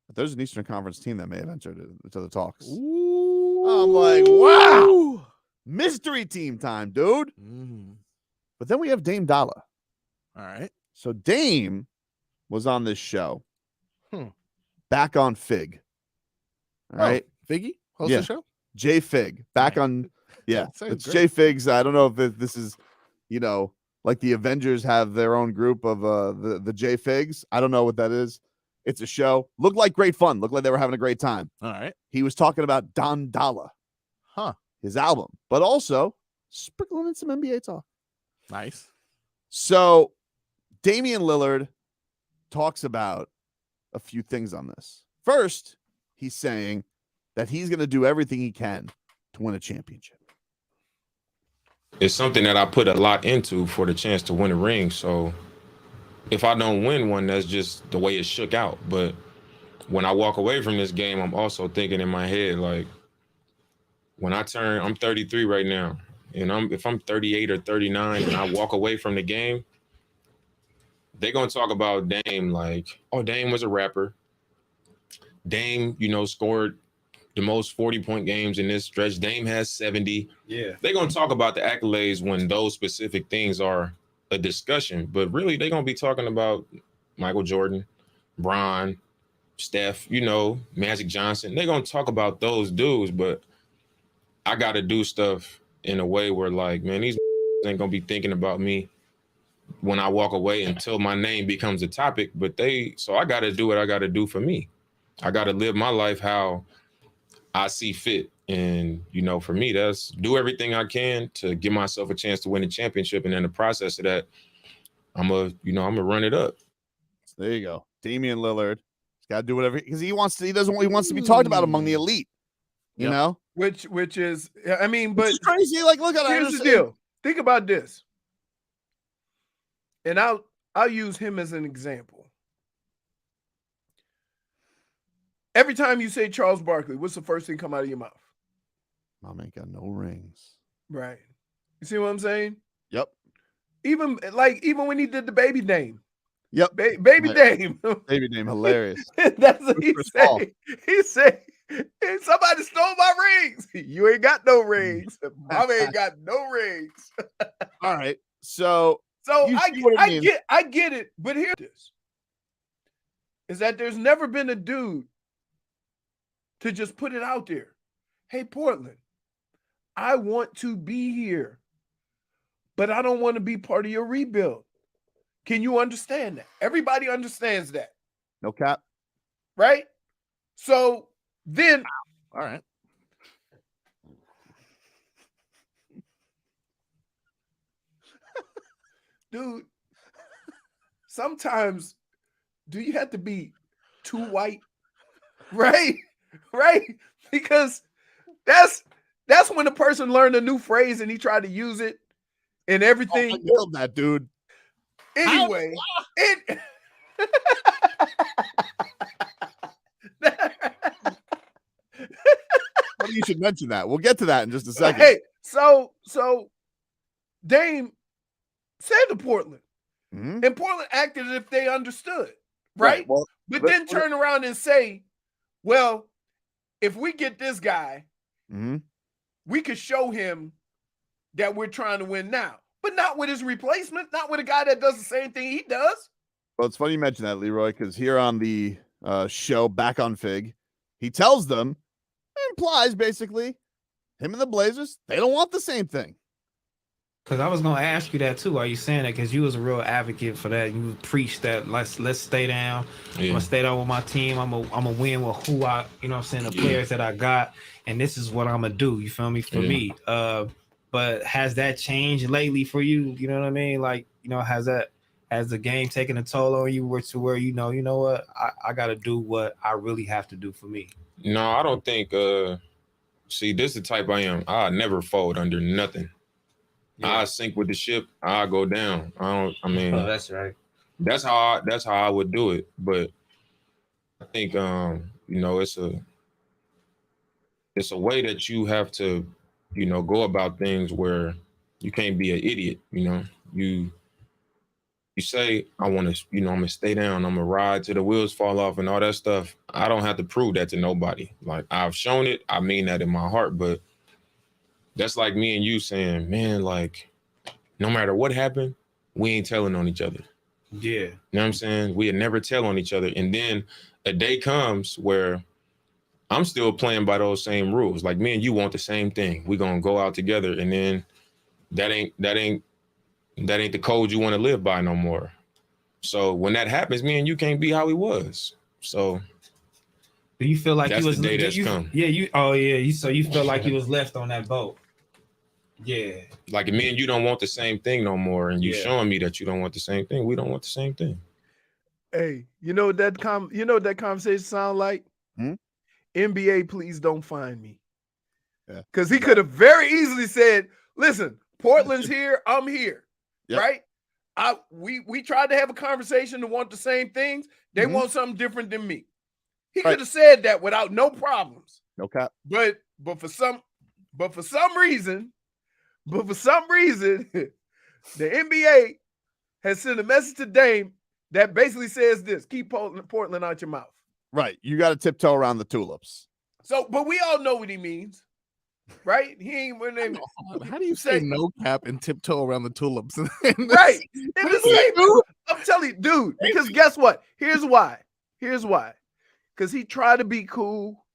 E: But there's an Eastern Conference team that may have entered into the talks.
C: Ooh.
E: I'm like, wow. Mystery team time, dude. But then we have Dame Dalla.
C: All right.
E: So Dame was on this show. Back on Fig. All right.
C: Figgy? Host the show?
E: JFig. Back on. Yeah. It's JFig's. I don't know if this is, like the Avengers have their own group of the JFigs. I don't know what that is. It's a show. Looked like great fun. Looked like they were having a great time.
C: All right.
E: He was talking about Don Dalla. His album, but also sprinkling in some NBA talk.
C: Nice.
E: So Damian Lillard talks about a few things on this. First, he's saying that he's going to do everything he can to win a championship.
J: It's something that I put a lot into for the chance to win a ring. So if I don't win one, that's just the way it shook out. But when I walk away from this game, I'm also thinking in my head, like, when I'm 33 right now, and if I'm 38 or 39 and I walk away from the game, they're going to talk about Dame like, oh, Dame was a rapper. Dame, scored the most 40-point games in this stretch. Dame has 70.
K: Yeah.
J: They're going to talk about the accolades when those specific things are a discussion. But really, they're going to be talking about Michael Jordan, Bron, Steph, Magic Johnson. They're going to talk about those dudes, but I got to do stuff in a way where, like, man, these ain't going to be thinking about me when I walk away until my name becomes a topic. So I got to do what I got to do for me. I got to live my life how I see fit. And, for me, that's do everything I can to give myself a chance to win a championship. And in the process of that, I'm going to run it up.
E: So there you go. Damian Lillard. He's got to do whatever, because he wants to be talked about among the elite, you know?
B: Which is, but
E: it's crazy. Like, look at it.
B: Here's the deal. Think about this. And I'll use him as an example. Every time you say Charles Barkley, what's the first thing come out of your mouth?
E: Mom ain't got no rings.
B: Right. You see what I'm saying?
E: Yep.
B: Even when he did the baby name.
E: Yep.
B: Baby Dame.
E: Baby Dame, hilarious.
B: That's what he said. He said, somebody stole my rings. You ain't got no rings. Mom ain't got no rings.
E: All right. So
B: I get it, but here's this. Is that there's never been a dude to just put it out there. Hey, Portland, I want to be here, but I don't want to be part of your rebuild. Can you understand that? Everybody understands that.
E: No cap.
B: Right? So then.
E: All right.
B: Dude, sometimes do you have to be too white? Right? Right? Because that's when a person learned a new phrase and he tried to use it and everything.
E: I nailed that, dude.
B: Anyway,
E: You should mention that. We'll get to that in just a second.
B: Hey, so Dame said to Portland, and Portland acted as if they understood, right?
E: Well,
B: but then turn around and say, well, if we get this guy, we could show him that we're trying to win now, but not with his replacement, not with a guy that does the same thing he does.
E: Well, it's funny you mention that, Leroy, because here on the show, Back on Fig, he tells them, implies basically, him and the Blazers, they don't want the same thing.
K: Because I was gonna ask you that too. Are you saying that because you was a real advocate for that? You preached that let's stay down. Yeah. I'm gonna stay down with my team. I'm gonna win with who I, the players that I got, and this is what I'm gonna do. You feel me? For me. But has that changed lately for you? You know what I mean? Like, has the game taken a toll on you where you know what? I gotta do what I really have to do for me.
J: No, I don't think see, this is the type I am. I never fold under nothing. Yeah. I sink with the ship. I go down. Oh,
K: that's right.
J: That's how I would do it. But I think it's a way that you have to, go about things where you can't be an idiot. You say, I want to, I'm gonna stay down. I'm gonna ride till the wheels fall off and all that stuff. I don't have to prove that to nobody. Like, I've shown it. I mean that in my heart, but that's like me and you saying, man, like, no matter what happened, we ain't telling on each other.
K: Yeah.
J: You know what I'm saying? We'd never tell on each other. And then a day comes where I'm still playing by those same rules. Like, me and you want the same thing. We're gonna go out together, and then that ain't the code you want to live by no more. So when that happens, me and you can't be how we was. So
K: do you feel like
J: that's
K: you was
J: the day that's come?
K: Yeah, so you feel like you was left on that boat. Yeah.
J: Like, me and you don't want the same thing no more, and you showing me that you don't want the same thing. We don't want the same thing.
B: Hey, you know what that conversation sound like? NBA, please don't find me.
E: Yeah.
B: Because he could have very easily said, listen, Portland's here, I'm here. Yep. Right? We tried to have a conversation to want the same things. They want something different than me. He could have said that without no problems.
E: No cap.
B: But for some reason, the NBA has sent a message to Dame that basically says this: keep Portland out your mouth.
E: Right. You got to tiptoe around the tulips.
B: So, but we all know what he means, right? He ain't.
C: How do you say no cap and tiptoe around the tulips?
B: Right. I'm telling you, dude. Because guess what? Here's why. Because he tried to be cool,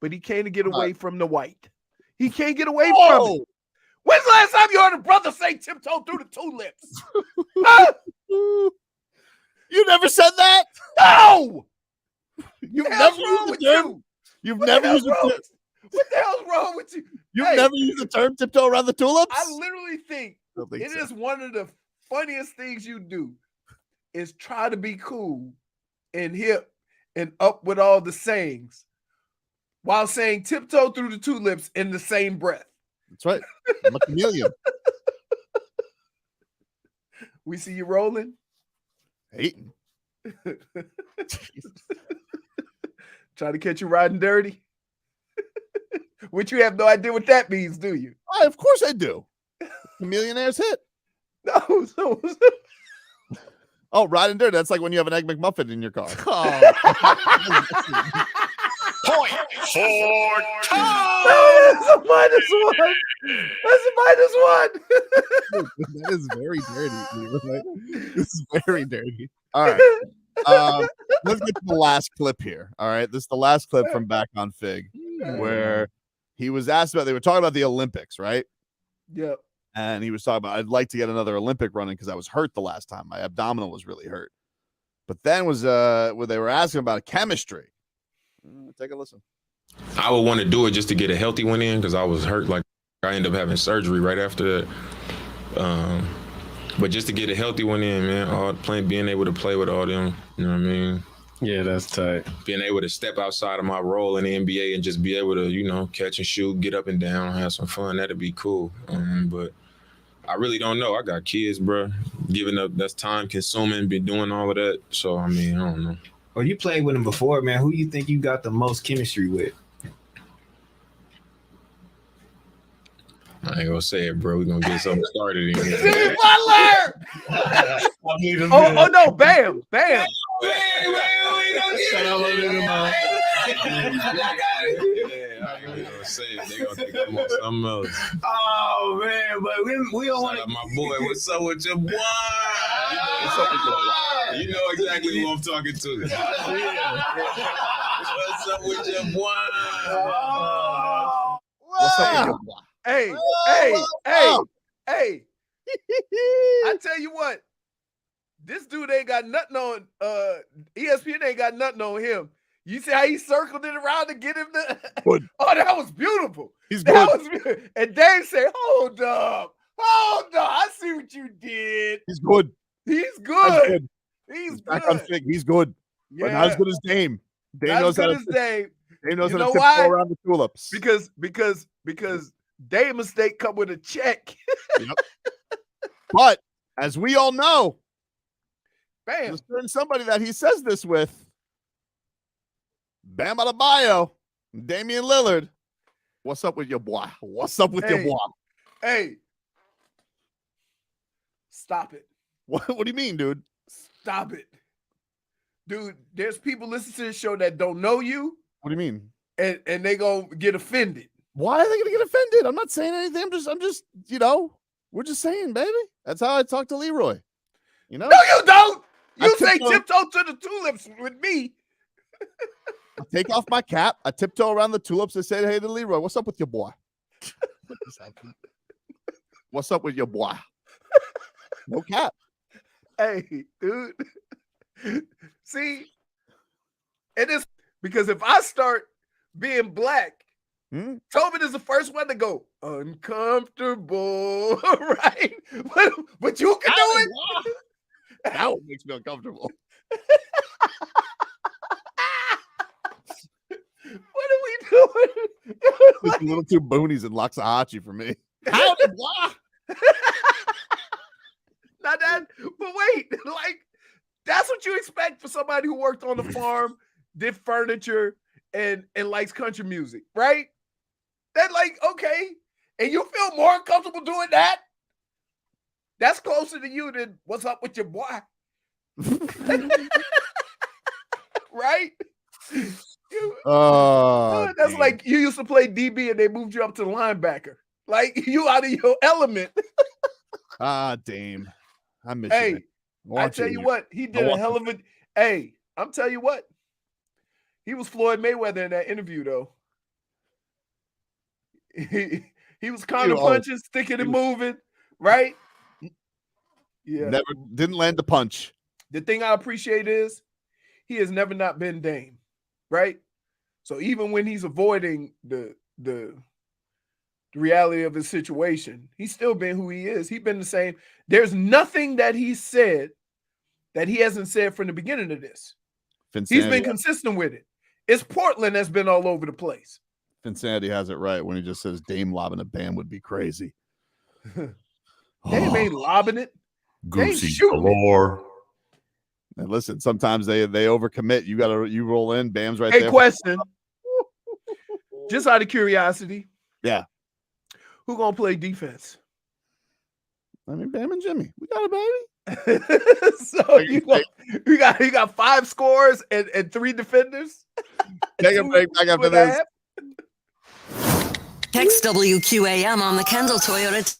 B: but he can't get away from the white. He can't get away from it. When's the last time you heard a brother say tiptoe through the tulips? Huh?
E: You never said that?
B: No.
E: You've never used the term. You've never used the term.
B: What the hell's wrong with you?
E: You've never used the term tiptoe around the tulips?
B: I literally think it is one of the funniest things you do is try to be cool and hip and up with all the sayings while saying tiptoe through the tulips in the same breath.
E: That's right. I'm a chameleon.
B: We see you rolling.
E: Hating.
B: Try to catch you riding dirty. Which you have no idea what that means, do you?
E: Of course I do. Chameleonaires hit.
B: No.
E: Oh, riding dirty. That's like when you have an Egg McMuffin in your car.
A: Point for Tom.
B: That's a -1. That's a -1.
C: That is very dirty. This is very dirty.
E: All right. Let's get to the last clip here. All right. This is the last clip from Back on Fig where he was asked about, they were talking about the Olympics, right?
B: Yep.
E: And he was talking about, I'd like to get another Olympic running because I was hurt the last time. My abdominal was really hurt. But then was where they were asking about chemistry. Take a listen.
J: I would want to do it just to get a healthy one in because I was hurt. Like I ended up having surgery right after that. But just to get a healthy one in, man, being able to play with all them, you know what I mean?
L: Yeah, that's tight.
J: Being able to step outside of my role in the NBA and just be able to, catch and shoot, get up and down, have some fun, that'd be cool. But I really don't know. I got kids, bro. Giving up, that's time consuming, been doing all of that. So, I don't know.
K: Well, you played with him before, man. Who you think you got the most chemistry with?
J: I ain't gonna say it, bro. We're gonna get something started in here.
B: Jimmy Butler! oh no, bam.
J: Wait,
L: Shut up,
J: they gonna say it. They gonna think I'm on something else.
K: Oh man, but we don't want to.
J: My boy, what's up with your boy? You know exactly who I'm talking to. What's up with your boy?
E: What's up with your boy?
B: Hey. I tell you what, this dude ain't got nothing on ESPN ain't got nothing on him. You see how he circled it around to get him to Oh, that was beautiful.
E: He's good.
B: And Dave said, hold up. I see what you did.
E: He's good.
B: He's good.
E: He's back on Fig. He's good.
B: Yeah.
E: But not as good as Dame. Dame knows how to
B: Dame.
E: Dame knows how to tiptoe around the tulips.
B: Because Dame mistake come with a check.
E: Yep. But as we all know,
B: bam,
E: there's certain somebody that he says this with. Bam Adebayo, Damian Lillard. What's up with your boy? What's up with your boy?
B: Hey, stop it.
E: What do you mean, dude?
B: Stop it. Dude, there's people listening to this show that don't know you.
E: What do you mean?
B: And they gonna get offended.
E: Why are they gonna get offended? I'm not saying anything. I'm just, we're just saying, baby. That's how I talk to Leroy.
B: No, you don't. You say tiptoe to the tulips with me.
E: I take off my cap. I tiptoe around the tulips and say, hey to Leroy, what's up with your boy? What's up with your boy? No cap.
B: Hey, dude. See, it is because if I start being black, Tobin is the first one to go uncomfortable, right? But you can do it.
E: That one makes me uncomfortable.
B: What are we doing?
E: It's a little too boonies and Loxahatchee for me. Howdy, boy.
B: Not that, but wait, like that's what you expect for somebody who worked on the farm, did furniture and likes country music, right? That like, okay. And you feel more comfortable doing that? That's closer to you than what's up with your boy. Right? That's
E: damn.
B: like you used to play DB and they moved you up to linebacker. Like you out of your element.
E: Dame. I miss
B: Hey,
E: you.
B: I tell you what, he did a hell of a. Hey, I'm tell you what, he was Floyd Mayweather in that interview though. He was counter punching, sticking and moving, right? Yeah.
E: Never didn't land the punch.
B: The thing I appreciate is he has never not been Dame, right? So even when he's avoiding the reality of his situation, he's still been who he is. He's been the same. There's nothing that he said that he hasn't said from the beginning of this. He's been consistent with it. It's Portland that's been all over the place.
E: Cincinnati has it right when he just says Dame lobbing a Bam would be crazy.
B: Dame ain't lobbing it.
M: Goosey galore.
E: And listen, sometimes they overcommit. You roll in, Bam's right
B: there.
E: Hey,
B: question. Just out of curiosity.
E: Yeah.
B: Who gonna play defense?
E: I mean, Bam and Jimmy. We got a baby.
B: So you got 5 scores and 3 defenders.
E: Take a break back after this.
H: Text WQAM on the Kendall Toyota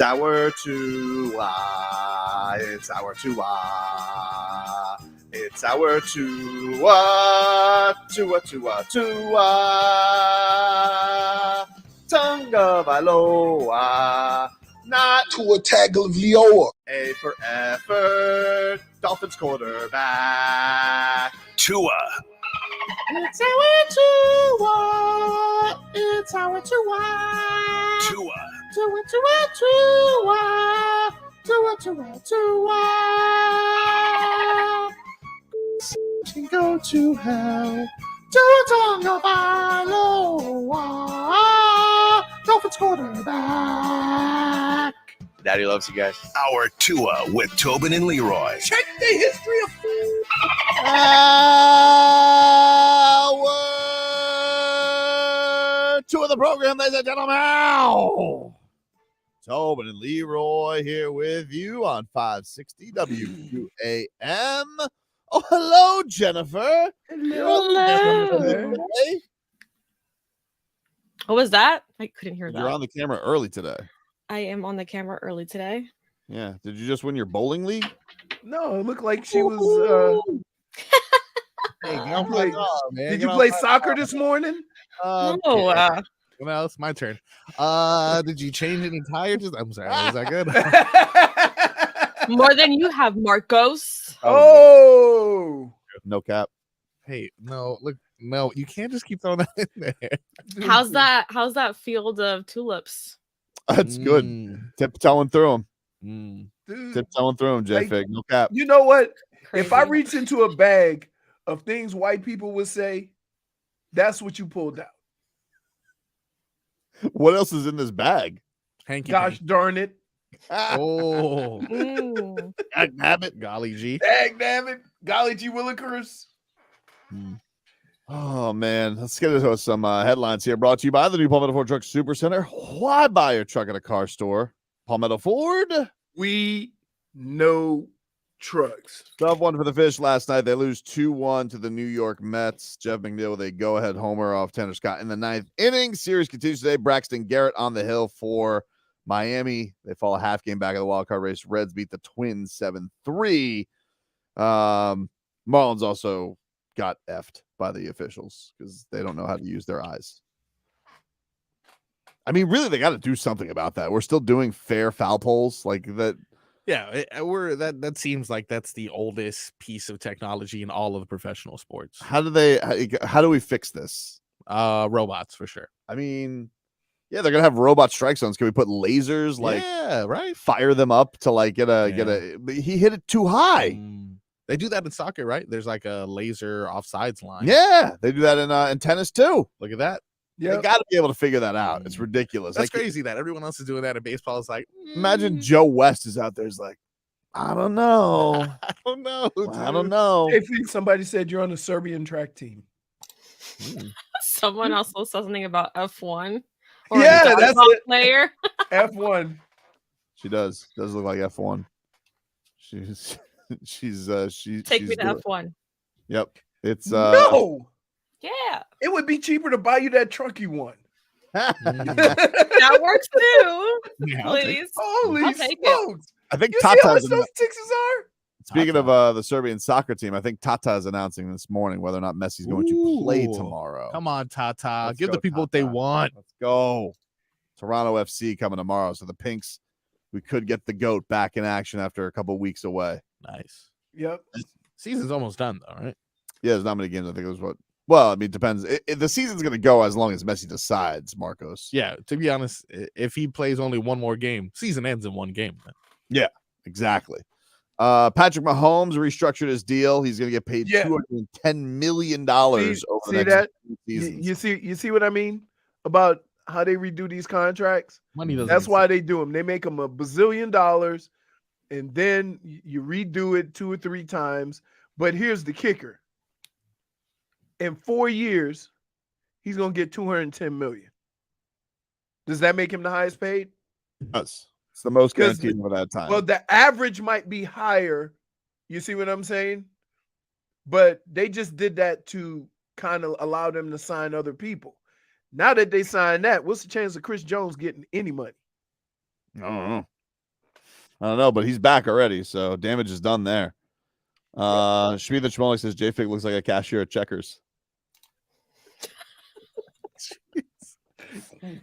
E: Hour two, it's hour two, it's hour two, Tonga Vailoa, not
I: To a tackle of Leoa.
E: A for effort, Dolphins quarterback.
A: Tua.
E: It's our Tua, it's our Tua.
A: Tua.
E: Tua. Can go to hell. Tonga Vailoa, Dolphins quarterback. Daddy loves you guys.
A: Our Tua with Tobin and Leroy.
B: Check the history of food.
E: Hour two of the program, ladies and gentlemen. Tobin and Leroy here with you on 560 WQAM. Oh, hello, Jennifer.
N: Hello. What was that? I couldn't hear that.
E: You're on the camera early today.
N: I am on the camera early today.
E: Yeah. Did you just win your bowling league?
B: No, it looked like she was.
C: Hey,
B: Did you play soccer this morning?
N: No.
C: Well, it's my turn. Did you change any tires? I'm sorry. Was that good?
N: More than you have, Marcos.
B: Oh.
E: No cap.
C: Hey, no, look, no, you can't just keep throwing that in there.
N: How's that field of tulips?
E: That's good. Tiptoeing through them.
B: Dude,
E: Tiptoeing through them, JFig. No cap.
B: you know what?
N: Crazy.
B: If I reach into a bag of things white people would say, that's what you pulled out.
E: What else is in this bag?
C: Hanky
B: Gosh darn it.
C: Oh,
E: Dag nabbit.
C: golly gee.
B: Dag damn it. Golly gee willikers.
E: Oh, man. Let's get into some headlines here. Brought to you by the new Palmetto Ford Truck Super Center. Why buy your truck at a car store? Palmetto Ford.
B: We know trucks.
E: Tough one for the Fish last night. They lose 2-1 to the New York Mets. Jeff McNeil with a go-ahead homer off Tanner Scott in the ninth inning. Series continues today. Braxton Garrett on the hill for Miami. They fall a half game back of the wild card race. Reds beat the Twins 7-3. Marlins also got effed by the officials because they don't know how to use their eyes. I mean, really, they got to do something about that. We're still doing fair foul polls like that.
C: Yeah, that seems like that's the oldest piece of technology in all of the professional sports.
E: How do we fix this?
C: Robots for sure.
E: I mean, yeah, they're gonna have robot strike zones. Can we put lasers
C: right?
E: Fire them up to get a he hit it too high.
C: They do that in soccer, right? There's like a laser offsides line.
E: Yeah, they do that in tennis too.
C: Look at that.
E: Yeah, they got to be able to figure that out. It's ridiculous.
C: That's crazy that everyone else is doing that in baseball. It's like,
E: imagine Joe West is out there. He's like, I don't know.
C: I don't know. Dude.
E: I don't know.
B: If somebody said you're on a Serbian track team.
N: Someone also said something about F1. Or
B: Yeah, that's it.
N: Player.
B: F1.
E: She does look like F1. She's
N: Take me to F1.
E: Yep. It's
B: no.
N: Yeah.
B: It would be cheaper to buy you that truck you want.
N: That works too.
C: Yeah,
N: Please.
B: Holy
N: I'll take
B: smokes.
E: I think
B: You see how much
E: Tata's
B: those Texas are?
E: speaking of the Serbian soccer team, I think Tata is announcing this morning whether or not Messi's going to play tomorrow.
C: Come on, Tata.
E: Let's
C: Give
E: go,
C: the people what they
E: Tata.
C: want.
E: Let's go. Toronto FC coming tomorrow. So the Pinks, we could get the GOAT back in action after a couple weeks away.
C: Nice.
B: Yep.
C: Season's almost done though, right?
E: Yeah, there's not many games. I think it was well, I mean, it depends. The season's going to go as long as Messi decides, Marcos.
C: Yeah, to be honest, if he plays only one more game, season ends in one game.
E: Yeah, exactly. Patrick Mahomes restructured his deal. He's going to get paid $210 million over the next seasons.
B: You see what I mean about how they redo these contracts?
C: Money doesn't.
B: That's why they do them. They make them $1 bazillion, and then you redo it 2 or 3 times. But here's the kicker. In 4 years, he's going to get $210 million. Does that make him the highest paid?
E: Yes. It's the most guaranteed over that time.
B: Well, the average might be higher. You see what I'm saying? But they just did that to kind of allow them to sign other people. Now that they signed that, what's the chance of Chris Jones getting any money?
E: I don't know. I don't know, but he's back already, so damage is done there. Shmee the Chmolik says JFig looks like a cashier at Checkers.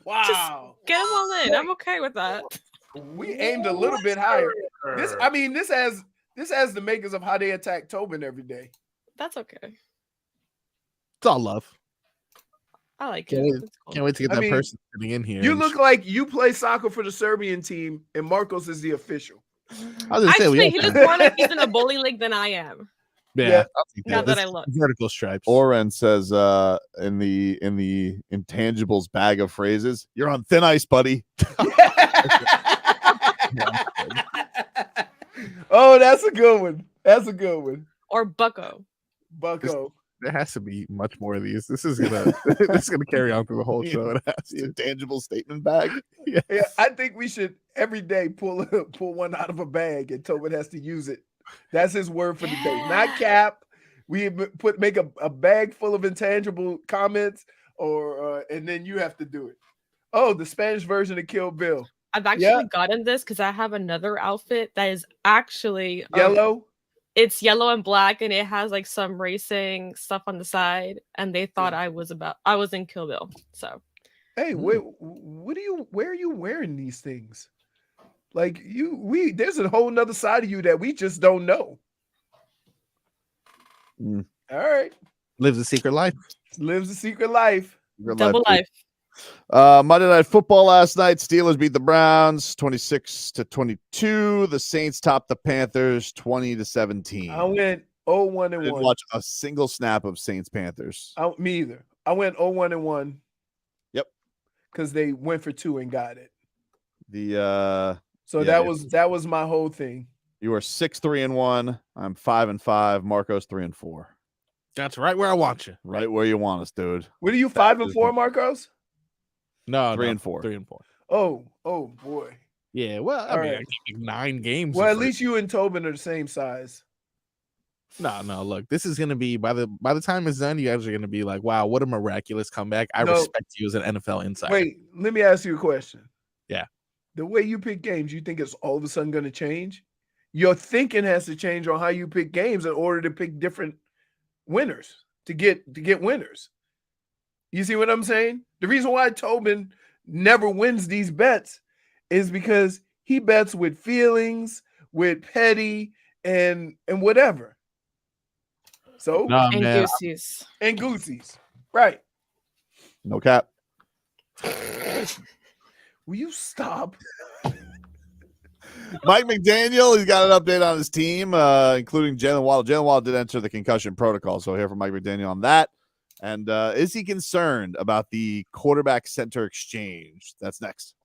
B: Wow.
N: Just get them all in. I'm okay with that.
B: We aimed a little bit higher. This has the makers of how they attack Tobin every day.
N: That's okay.
C: It's all love.
N: I like
C: Can't
N: it.
C: wait,
N: It's cool.
C: can't wait to get that person sitting in here.
B: You look like you play soccer for the Serbian team, and Marcos is the official.
C: I was gonna say,
N: Actually, he looks more like he's in a bowling league than I am.
C: Yeah.
N: Now that I look.
C: Vertical stripes.
E: Oren says in the intangibles bag of phrases, you're on thin ice, buddy.
B: Oh, that's a good one. That's a good one.
N: Or Bucko.
B: Bucko.
C: There has to be much more of these. This is gonna carry on through the whole show. It has
E: the intangible statement bag.
B: Yeah, I think we should every day pull one out of a bag, and Tobin has to use it. That's his word for the day. Not cap. We make a bag full of intangible comments, or and then you have to do it. Oh, the Spanish version of Kill Bill.
N: I've actually gotten this because I have another outfit that is actually
B: yellow.
N: It's yellow and black, and it has like some racing stuff on the side. And they thought I was in Kill Bill. So,
B: hey, where are you wearing these things? Like there's a whole nother side of you that we just don't know. All right,
C: lives a secret life.
B: Lives a secret life.
N: Double life.
E: Monday Night Football last night. Steelers beat the Browns 26-22. The Saints topped the Panthers 20-17.
B: I went 0-1-1.
E: I didn't watch a single snap of Saints Panthers.
B: Me either. I went 0-1-1.
E: Yep.
B: Because they went for 2 and got it.
E: So
B: that was my whole thing.
E: You are 6-3-1. I'm 5-5. Marcos 3-4.
C: That's right where I want you.
E: Right where you want us, dude.
B: What are you 5-4, Marcos?
C: No,
E: 3-4.
C: 3-4.
B: Oh boy.
C: Yeah, well, I mean, I think 9 games.
B: Well, at least you and Tobin are the same size.
C: No. Look, this is gonna be by the time it's done, you guys are gonna be like, "Wow, what a miraculous comeback!" I respect you as an NFL insider.
B: Wait, let me ask you a question.
C: Yeah,
B: the way you pick games, you think it's all of a sudden going to change? Your thinking has to change on how you pick games in order to pick different winners to get winners. You see what I'm saying? The reason why Tobin never wins these bets is because he bets with feelings, with petty, and whatever. So
N: and goosies.
B: And goosies. Right.
E: No cap.
B: Will you stop?
E: Mike McDaniel, he's got an update on his team, including Jaylen Waddle. Jaylen Waddle did enter the concussion protocol, so we'll hear from Mike McDaniel on that. And is he concerned about the quarterback center exchange? That's next.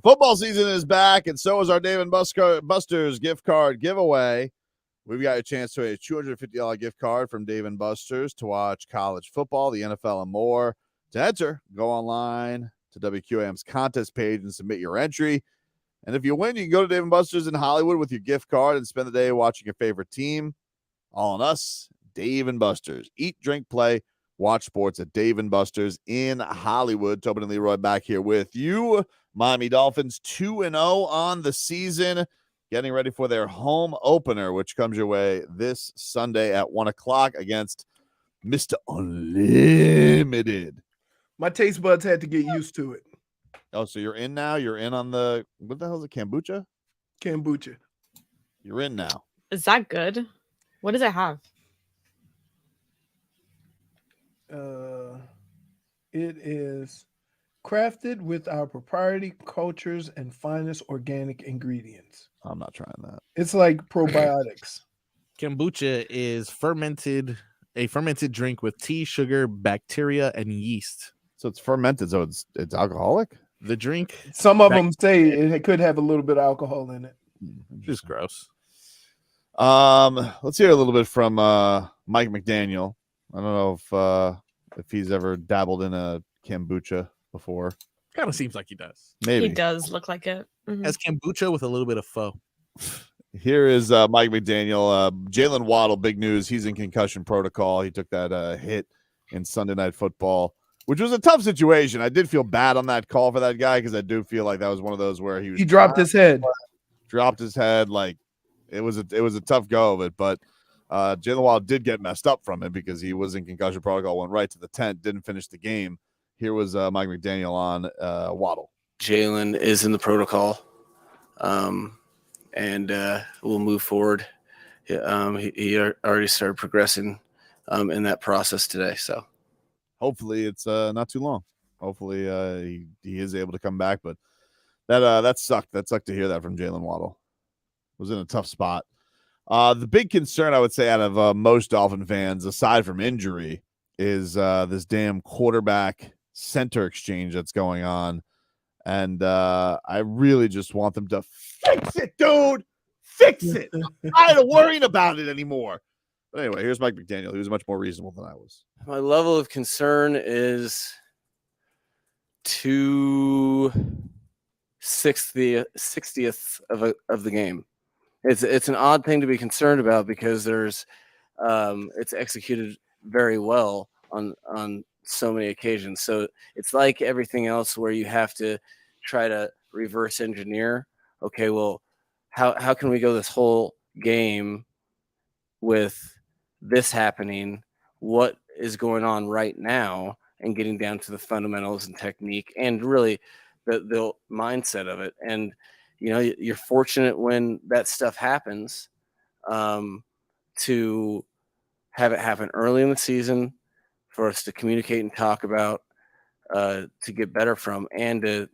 E: Football season is back, and so is our Dave & Buster's gift card giveaway. We've got a chance to a $250 gift card from Dave & Buster's to watch college football, the NFL, and more. To enter, go online to WQAM's contest page and submit your entry. And if you win, you can go to Dave & Buster's in Hollywood with your gift card and spend the day watching your favorite team. All on us, Dave & Buster's. Eat, drink, play, watch sports at Dave & Buster's in Hollywood. Tobin and Leroy back here with you. Miami Dolphins 2-0 on the season, getting ready for their home opener, which comes your way this Sunday at 1 o'clock against Mr. Unlimited.
B: My taste buds had to get used to it.
E: Oh, so you're in now? You're in on the, what the hell is it, kombucha?
B: Kombucha.
E: You're in now.
N: Is that good? What does it have?
B: It is crafted with our proprietary cultures and finest organic ingredients.
E: I'm not trying that.
B: It's like probiotics.
C: Kombucha is a fermented drink with tea, sugar, bacteria, and yeast.
E: So it's fermented, so it's alcoholic?
C: The drink.
B: Some of them say it could have a little bit of alcohol in it.
C: Just gross.
E: Let's hear a little bit from Mike McDaniel. I don't know if he's ever dabbled in a kombucha before.
C: Kind of seems like he does.
E: Maybe
N: He does look like it. Mhm.
C: As kombucha with a little bit of pho.
E: Here is Mike McDaniel. Jaylen Waddle, big news. He's in concussion protocol. He took that hit in Sunday Night Football, which was a tough situation. I did feel bad on that call for that guy because I do feel like that was one of those where he
B: dropped his head.
E: Dropped his head. Like it was a tough go of it, but Jaylen Waddle did get messed up from it because he was in concussion protocol, went right to the tent, didn't finish the game. Here was Mike McDaniel on Waddle.
O: Jaylen is in the protocol, and we'll move forward. He already started progressing in that process today. So
E: hopefully it's not too long. Hopefully he is able to come back. But that sucked. That sucked to hear that from Jaylen Waddle. Was in a tough spot. The big concern I would say out of most Dolphin fans, aside from injury, is this damn quarterback center exchange that's going on. And I really just want them to fix it, dude. Fix it. I'm tired of worrying about it anymore. But anyway, here's Mike McDaniel. He was much more reasonable than I was.
O: my level of concern is 2/60th of the game. It's an odd thing to be concerned about because there's it's executed very well on so many occasions. So it's like everything else where you have to try to reverse engineer. Okay, well, how can we go this whole game with this happening? What is going on right now? And getting down to the fundamentals and technique and really the mindset of it. And, you know, you're fortunate when that stuff happens to have it happen early in the season for us to communicate and talk about, to get better from, and to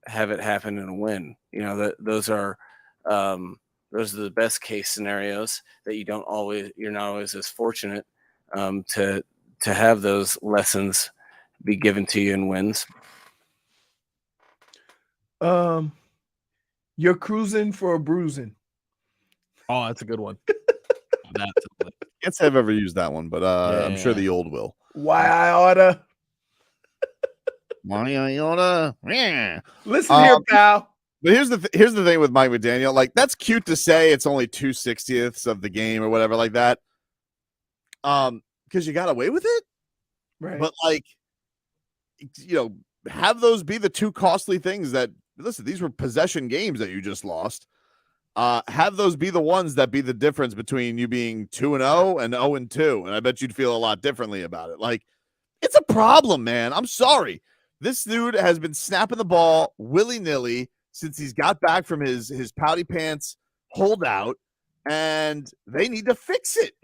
O: have it happen in a win. You know, those are the best case scenarios that you're not always as fortunate to have those lessons be given to you in wins.
B: You're cruising for a bruising.
C: Oh, that's a good one.
E: Can't say I've ever used that one, but I'm sure the old will.
B: Why I oughta.
E: Why I oughta. Yeah.
B: Listen here, pal.
E: But here's the thing with Mike McDaniel. Like, that's cute to say it's only 2/60ths of the game or whatever like that. Because you got away with it.
B: Right.
E: But like, you know, have those be the two costly things that, listen, these were possession games that you just lost. Have those be the ones that be the difference between you being 2-0 and 0-2. And I bet you'd feel a lot differently about it. Like, it's a problem, man. I'm sorry. This dude has been snapping the ball willy-nilly since he's got back from his pouty pants holdout, and they need to fix it.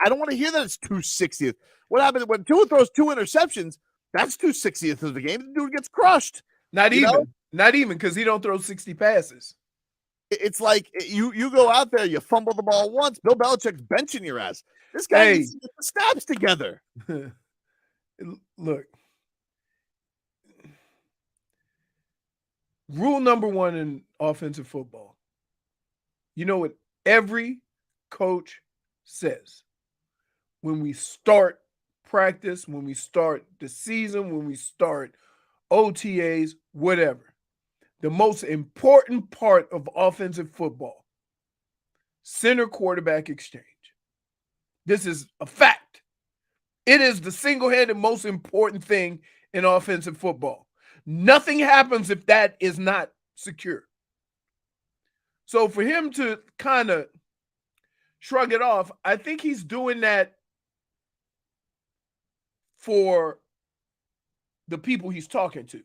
E: I don't want to hear that it's 2/60th. What happened when Tua throws 2 interceptions? That's 2/60th of the game. The dude gets crushed.
B: Not even because he don't throw 60 passes.
E: It's like you go out there, you fumble the ball once. Bill Belichick's benching your ass. This guy needs to get the snaps together.
B: Look, Rule number one in offensive football. You know what every coach says when we start practice, when we start the season, when we start OTAs, whatever. The most important part of offensive football, center quarterback exchange. This is a fact. It is the single-handed most important thing in offensive football. Nothing happens if that is not secure. So for him to kind of shrug it off, I think he's doing that for the people he's talking to.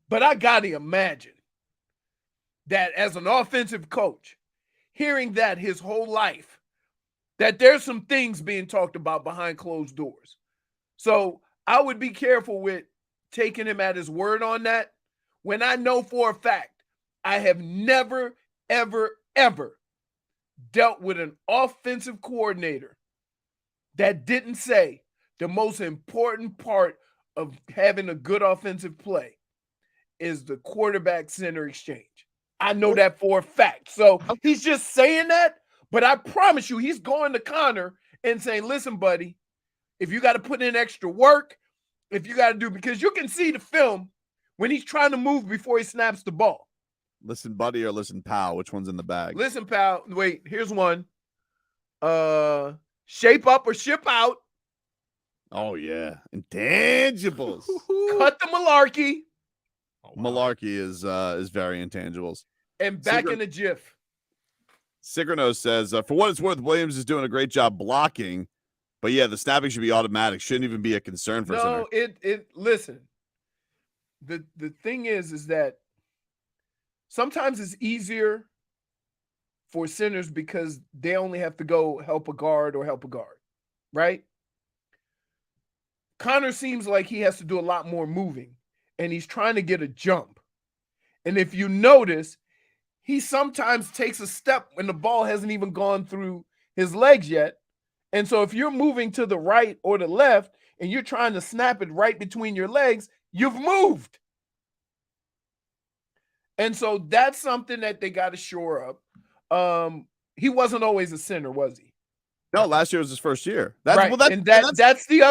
B: But I got to imagine that as an offensive coach, hearing that his whole life, that there's some things being talked about behind closed doors. So I would be careful with taking him at his word on that when I know for a fact I have never, ever, ever dealt with an offensive coordinator that didn't say the most important part of having a good offensive play is the quarterback center exchange. I know that for a fact. So he's just saying that, but I promise you he's going to Connor and saying, listen, buddy, if you got to put in extra work, if you got to do, because you can see the film when he's trying to move before he snaps the ball.
E: Listen, buddy, or listen, pal. Which one's in the bag?
B: Listen, pal. Wait, here's one. Shape up or ship out.
E: Oh, yeah. Intangibles.
B: Cut the malarkey.
E: Malarkey is very intangibles.
B: And back in the GIF.
E: Sigrano says, for what it's worth, Williams is doing a great job blocking. But yeah, the snapping should be automatic. Shouldn't even be a concern for center.
B: No, listen. The thing is that sometimes it's easier for centers because they only have to go help a guard, right? Connor seems like he has to do a lot more moving, and he's trying to get a jump. And if you notice, he sometimes takes a step when the ball hasn't even gone through his legs yet. And so if you're moving to the right or the left and you're trying to snap it right between your legs, you've moved. And so that's something that they got to shore up. He wasn't always a center, was he?
E: No, last year was his first year. That's
B: right.
E: Well,
B: that's the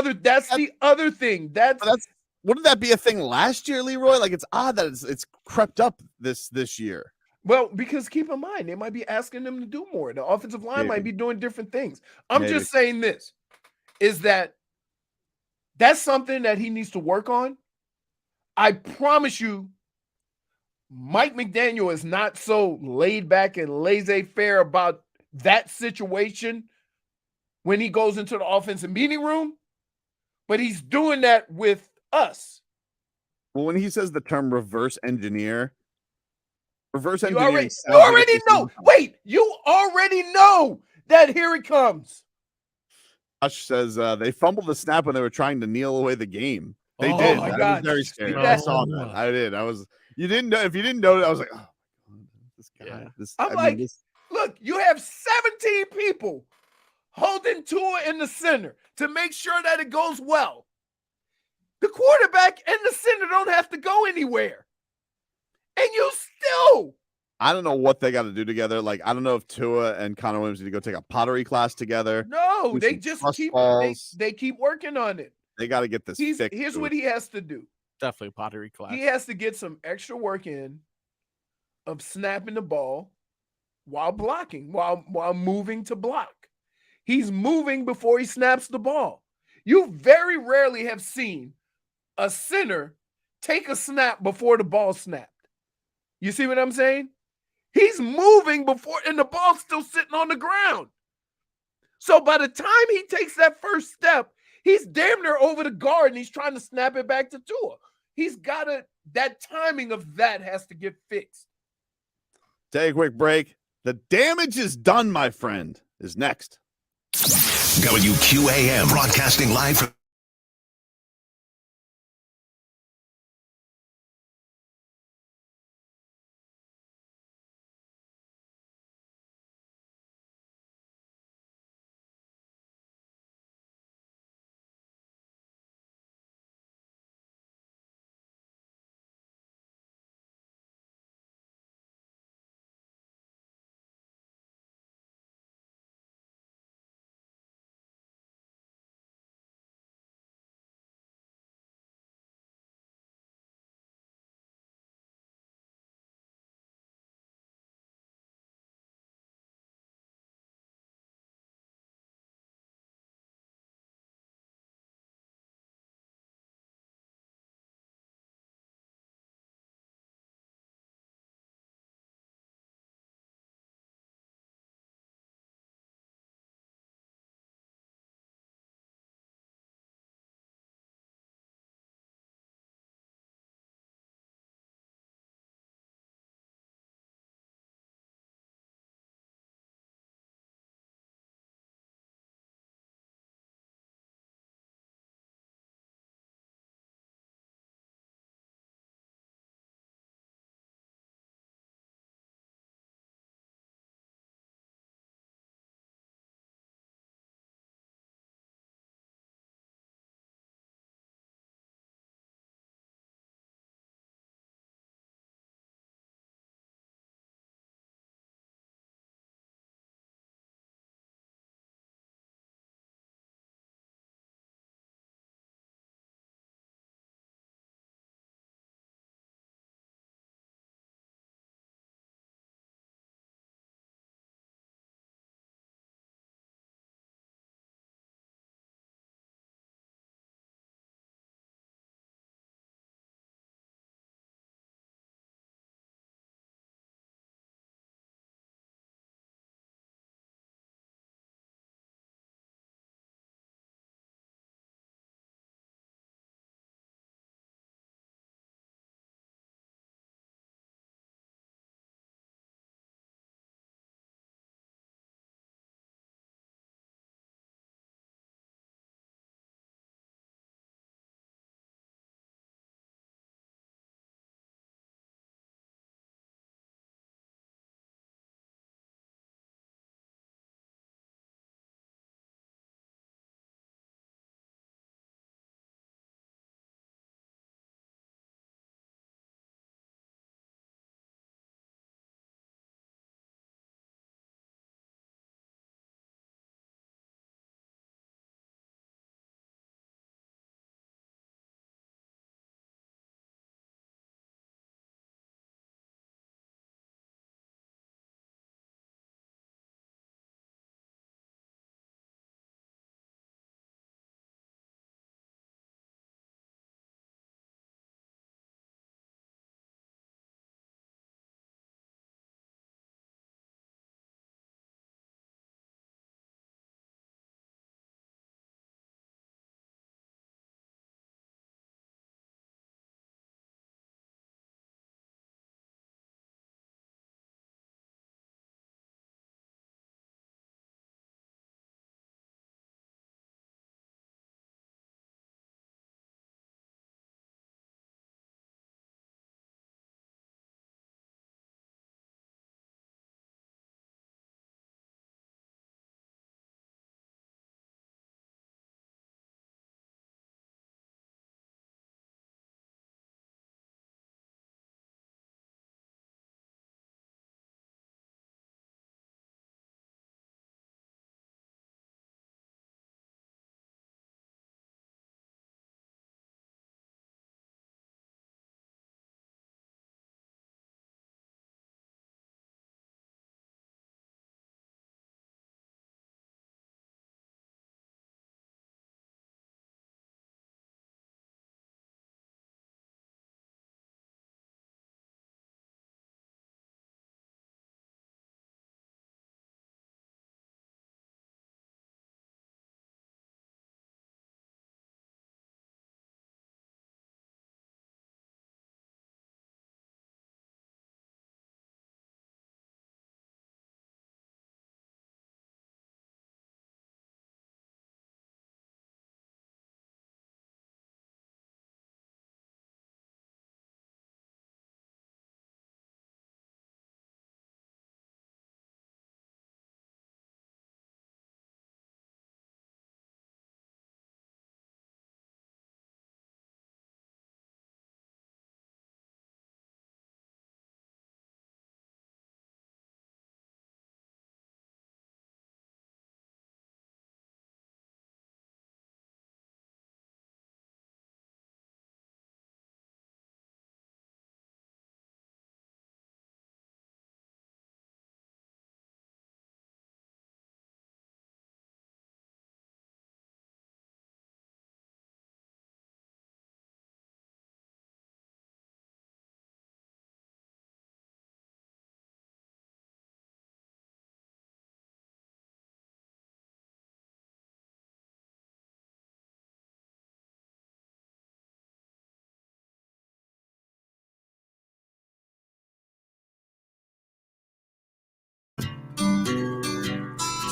B: other thing. That's
E: wouldn't that be a thing last year, Leroy? Like, it's odd that it's crept up this year.
B: Well, because keep in mind, they might be asking them to do more. The offensive line might be doing different things. I'm just saying this, is that's something that he needs to work on. I promise you, Mike McDaniel is not so laid back and laissez-faire about that situation when he goes into the offensive meeting room, but he's doing that with us.
E: Well, when he says the term reverse engineer,
B: you already know. Wait, you already know that here it comes.
E: Josh says they fumbled the snap when they were trying to kneel away the game. They did.
B: My
E: that
B: God.
E: was very scary. I saw that. I did. You didn't know. If you didn't know it, I was like, oh my God, this guy.
B: Yeah. Look, you have 17 people holding Tua in the center to make sure that it goes well. The quarterback and the center don't have to go anywhere. And you still.
E: I don't know what they got to do together. Like, I don't know if Tua and Connor Williams need to go take a pottery class together.
B: No, they just keep they keep working on it.
E: They got to get this fixed.
B: Here's what he has to do.
C: Definitely pottery class.
B: He has to get some extra work in of snapping the ball while blocking, while moving to block. He's moving before he snaps the ball. You very rarely have seen a center take a snap before the ball snapped. You see what I'm saying? He's moving before, and the ball's still sitting on the ground. So by the time he takes that first step, he's damn near over the guard and he's trying to snap it back to Tua. He's got to, that timing of that has to get fixed.
E: Take a quick break. The damage is done, my friend, is next.
A: WQAM broadcasting live from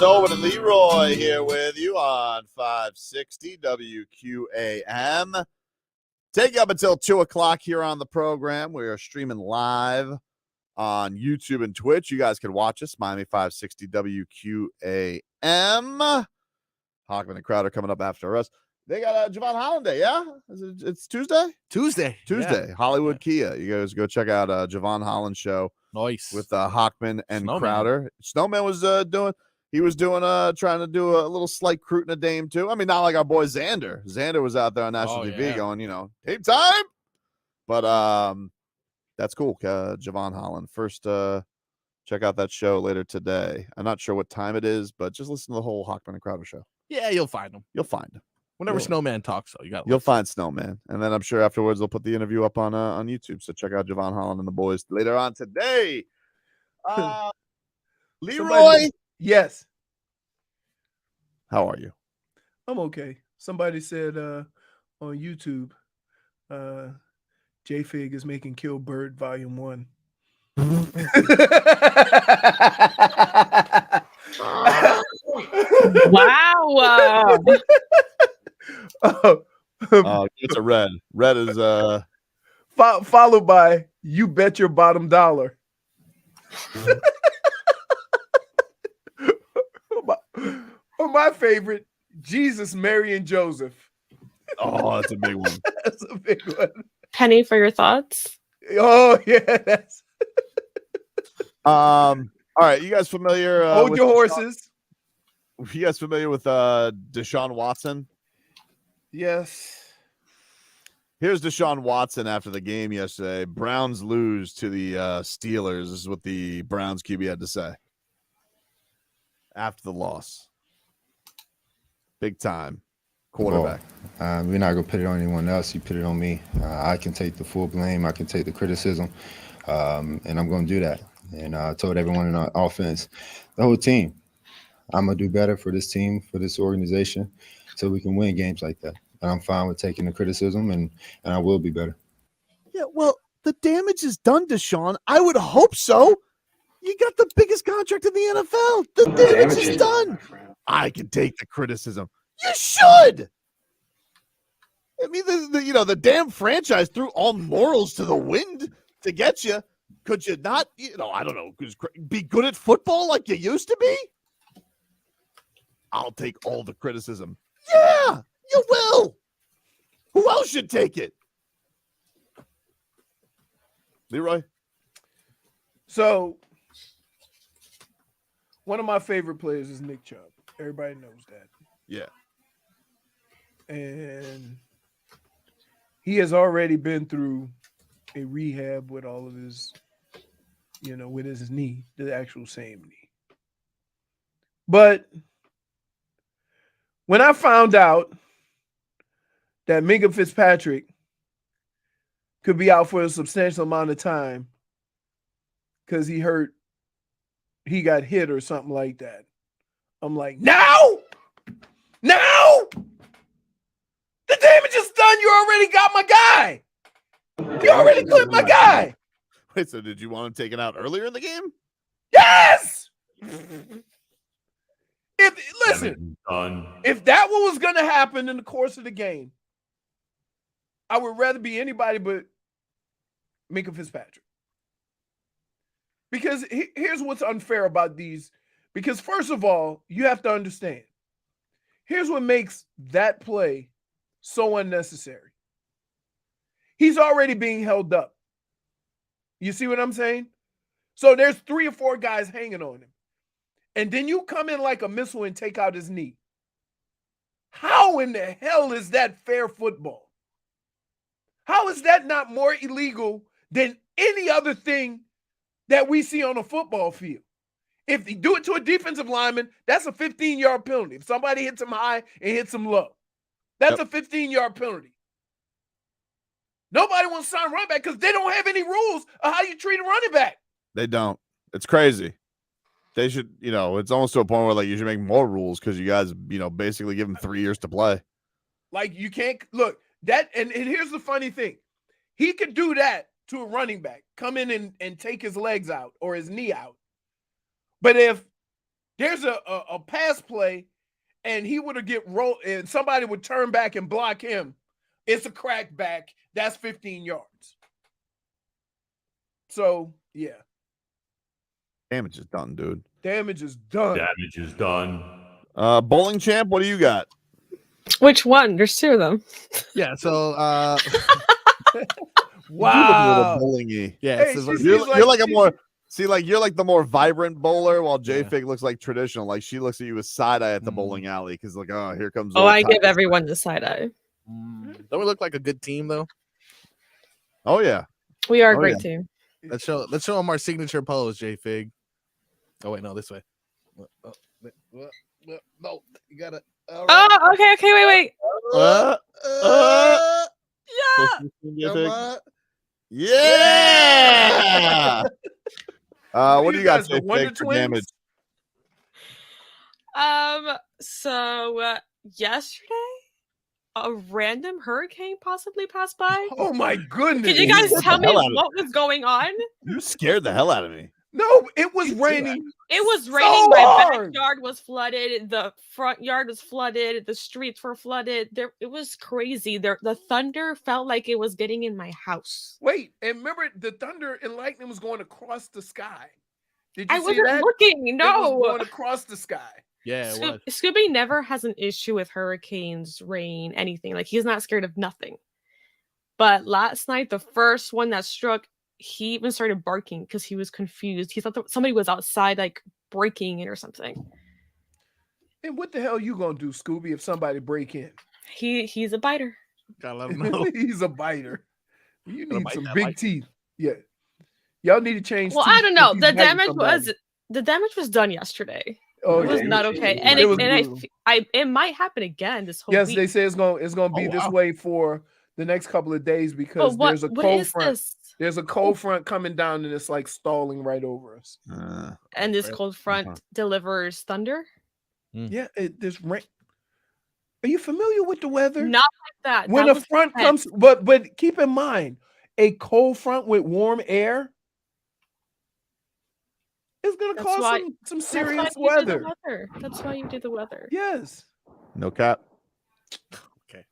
E: Tobin and Leroy here with you on 560 WQAM. Take you up until 2 o'clock here on the program. We are streaming live on YouTube and Twitch. You guys can watch us, Miami 560 WQAM. Hockman and Crowder coming up after us. They got Javon Holland Day, yeah? It's Tuesday?
C: Tuesday.
E: Yeah. Hollywood Kia. You guys go check out Javon Holland show.
C: Nice.
E: With Hockman and
C: Snowman.
E: Crowder. Snowman was trying to do a little slight croot and a dame too. I mean, not like our boy Xander. Xander was out there on national TV going, tape time. But that's cool. Javon Holland. First, check out that show later today. I'm not sure what time it is, but just listen to the whole Hockman and Crowder show.
C: Yeah, you'll find him.
E: You'll find him.
C: Whenever Snowman talks, though,
E: you'll find Snowman. And then I'm sure afterwards they'll put the interview up on YouTube. So check out Javon Holland and the boys later on today. Leroy.
B: Yes.
E: How are you?
B: I'm okay. Somebody said on YouTube, JFig is making Kill Bird Volume 1.
N: Wow.
E: It's a red. Red is
B: followed by You Bet Your Bottom Dollar. Or my favorite, Jesus, Mary, and Joseph.
E: Oh, that's a big one.
B: That's a big one.
N: Penny for your thoughts.
B: Oh, yeah. That's...
E: All right, you guys familiar?
B: Hold your horses.
E: You guys familiar with Deshaun Watson?
B: Yes.
E: Here's Deshaun Watson after the game yesterday. Browns lose to the Steelers. This is what the Browns QB had to say after the loss. Big time quarterback.
P: Well, we're not going to put it on anyone else. You put it on me. I can take the full blame. I can take the criticism, and I'm going to do that. And I told everyone in our offense, the whole team, I'm going to do better for this team, for this organization, so we can win games like that. And I'm fine with taking the criticism, and I will be better.
E: Yeah, well, the damage is done, Deshaun. I would hope so. You got the biggest contract in the NFL. The damage is done. I can take the criticism. You should. I mean, the damn franchise threw all morals to the wind to get you. Could you not, I don't know, be good at football like you used to be? I'll take all the criticism. Yeah, you will. Who else should take it? Leroy?
B: So, one of my favorite players is Nick Chubb. Everybody knows that.
E: Yeah.
B: And he has already been through a rehab with all of his, with his knee, the actual same knee. But when I found out that Minka Fitzpatrick could be out for a substantial amount of time because he got hit or something like that, I'm like, now? The damage is done. You already got my guy. You already clipped my guy.
E: Wait, so did you want him taken out earlier in the game?
B: Yes. If that was going to happen in the course of the game, I would rather be anybody but Minka Fitzpatrick. Because here's what's unfair about these. Because first of all, you have to understand. Here's what makes that play so unnecessary. He's already being held up. You see what I'm saying? So there's 3 or 4 guys hanging on him. And then you come in like a missile and take out his knee. How in the hell is that fair football? How is that not more illegal than any other thing that we see on a football field? If you do it to a defensive lineman, that's a 15-yard penalty. If somebody hits him high and hits him low, that's a 15-yard penalty. Nobody wants to sign running back because they don't have any rules of how you treat a running back.
E: They don't. It's crazy. They should, it's almost to a point where you should make more rules because you guys, basically give them 3 years to play.
B: Like you can't look that. And here's the funny thing. He could do that to a running back, come in and take his legs out or his knee out. But if There's a pass play, and he would have get rolled, and somebody would turn back and block him. It's a crackback. That's 15 yards. So yeah,
E: Damage is done, dude.
B: damage is done.
M: Damage is done.
E: Bowling champ, what do you got?
N: Which one? There's two of them.
C: Yeah, so
B: Wow.
E: Bowling-y.
C: yeah,
B: Hey,
C: so
E: You're like a more you're like the more vibrant bowler, while JFig looks like traditional. Like she looks at you with side eye at the bowling alley because like, oh, here comes.
N: Oh,
E: old
N: I give
E: Tata.
N: everyone the side eye.
C: don't we look like a good team though?
E: Oh yeah.
N: We are a
E: Oh,
N: great
E: yeah.
N: team.
C: Let's show them our signature pose, JFig. Oh wait, no, this way. No, you gotta.
N: Oh, okay, wait. Yeah.
C: Come on.
E: Yeah. What do you got,
B: guys, the Wonder
E: JFig, for damage?
B: Twins?
N: So yesterday, a random hurricane possibly passed by.
B: Oh my goodness!
N: Could you guys
E: Scared
N: tell
E: the
N: me
E: hell out of
N: what was going on?
E: You scared the hell out of me.
B: No, it was raining.
N: It was
B: So
N: raining. My
B: hard.
N: backyard was flooded. The front yard was flooded. The streets were flooded. It was crazy. The thunder felt like it was getting in my house.
B: Wait, and remember the thunder and lightning was going across the sky. Did you
N: I
B: see
N: wasn't
B: that?
N: looking.
B: It
N: No.
B: was going across the sky.
C: Yeah, it was.
N: Scooby never has an issue with hurricanes, rain, anything. Like he's not scared of nothing. But last night, the first one that struck, he even started barking because he was confused. He thought that somebody was outside, like breaking it or something.
B: And what the hell you gonna do, Scooby, if somebody break in?
N: He's a biter.
C: Gotta let them know.
B: He's a biter. You
C: Gotta
B: need
C: bite
B: some
C: that
B: big
C: bite.
B: teeth. Yeah. Y'all need to change.
N: Well,
B: teeth
N: I don't know.
B: if he's
N: The
B: biting
N: damage was done yesterday.
B: Oh,
N: It was
B: yeah.
N: not okay. And
B: It was
N: I
B: brutal.
N: it might happen again this whole
B: Yes,
N: week.
B: they say it's gonna be this
C: wow.
B: way for the next couple of days because
N: But
B: there's a
N: what
B: cold
N: is
B: front.
N: this?
B: There's a cold front coming down and it's like stalling right over us.
N: And this cold front delivers thunder?
B: Yeah, this rain. Are you familiar with the weather?
N: Not like that.
B: When
N: That
B: a
N: was
B: front
N: intense.
B: comes, but keep in mind, a cold front with warm air is gonna
N: That's
B: cause
N: why-
B: some
N: that's why
B: serious
N: you do the
B: weather.
N: weather. That's why you do the weather.
B: Yes.
E: No cap.
C: Okay.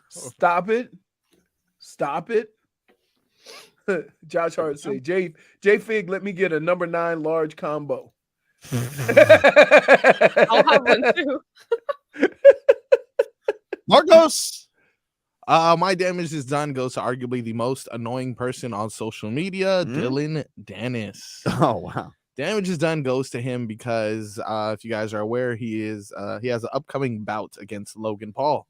B: Stop it. Stop it. Josh Hart say, JFig, let me get a number 9 large combo.
N: I'll have one too.
E: Marcos.
C: My damage is done goes to arguably the most annoying person on social media, Dillon Danis.
E: Oh wow.
C: Damage is done goes to him because if you guys are aware, he has an upcoming bout against Logan Paul.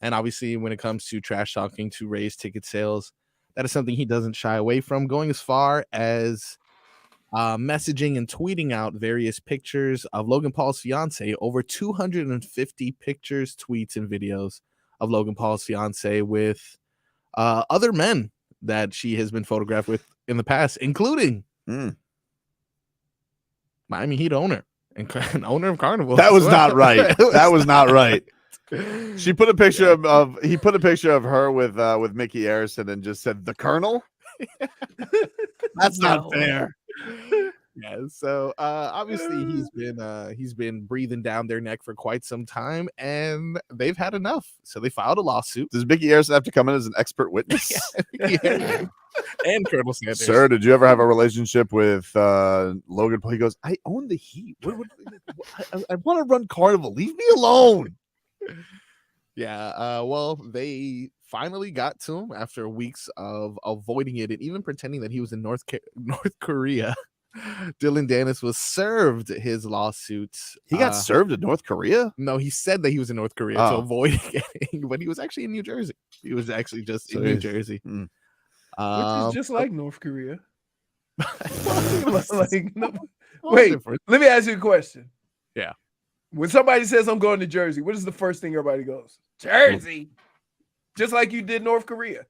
C: And obviously, when it comes to trash talking to raise ticket sales, that is something he doesn't shy away from, going as far as messaging and tweeting out various pictures of Logan Paul's fiance, over 250 pictures, tweets, and videos of Logan Paul's fiance with other men that she has been photographed with in the past, including Miami Heat owner and owner of Carnival.
E: That was not right. That was not right. She put a picture he put a picture of her with Mickey Harrison and just said the Colonel. That's not fair.
C: Yeah, so obviously he's been breathing down their neck for quite some time, and they've had enough. So they filed a lawsuit.
E: Does Mickey Harrison have to come in as an expert witness?
C: And Colonel Sanders.
E: Sir, did you ever have a relationship with Logan Paul? He goes, I own the Heat. I want to run Carnival. Leave me alone.
C: Yeah, well, they finally got to him after weeks of avoiding it and even pretending that he was in North Korea. Dillon Danis was served his lawsuit.
E: He got served in North Korea?
C: No, he said that he was in North Korea to avoid getting, but he was actually in New Jersey. He was actually just in New Jersey.
B: Which is just like North Korea. Wait, let me ask you a question.
C: Yeah.
B: When somebody says I'm going to Jersey, what is the first thing everybody goes? Jersey. Just like you did North Korea.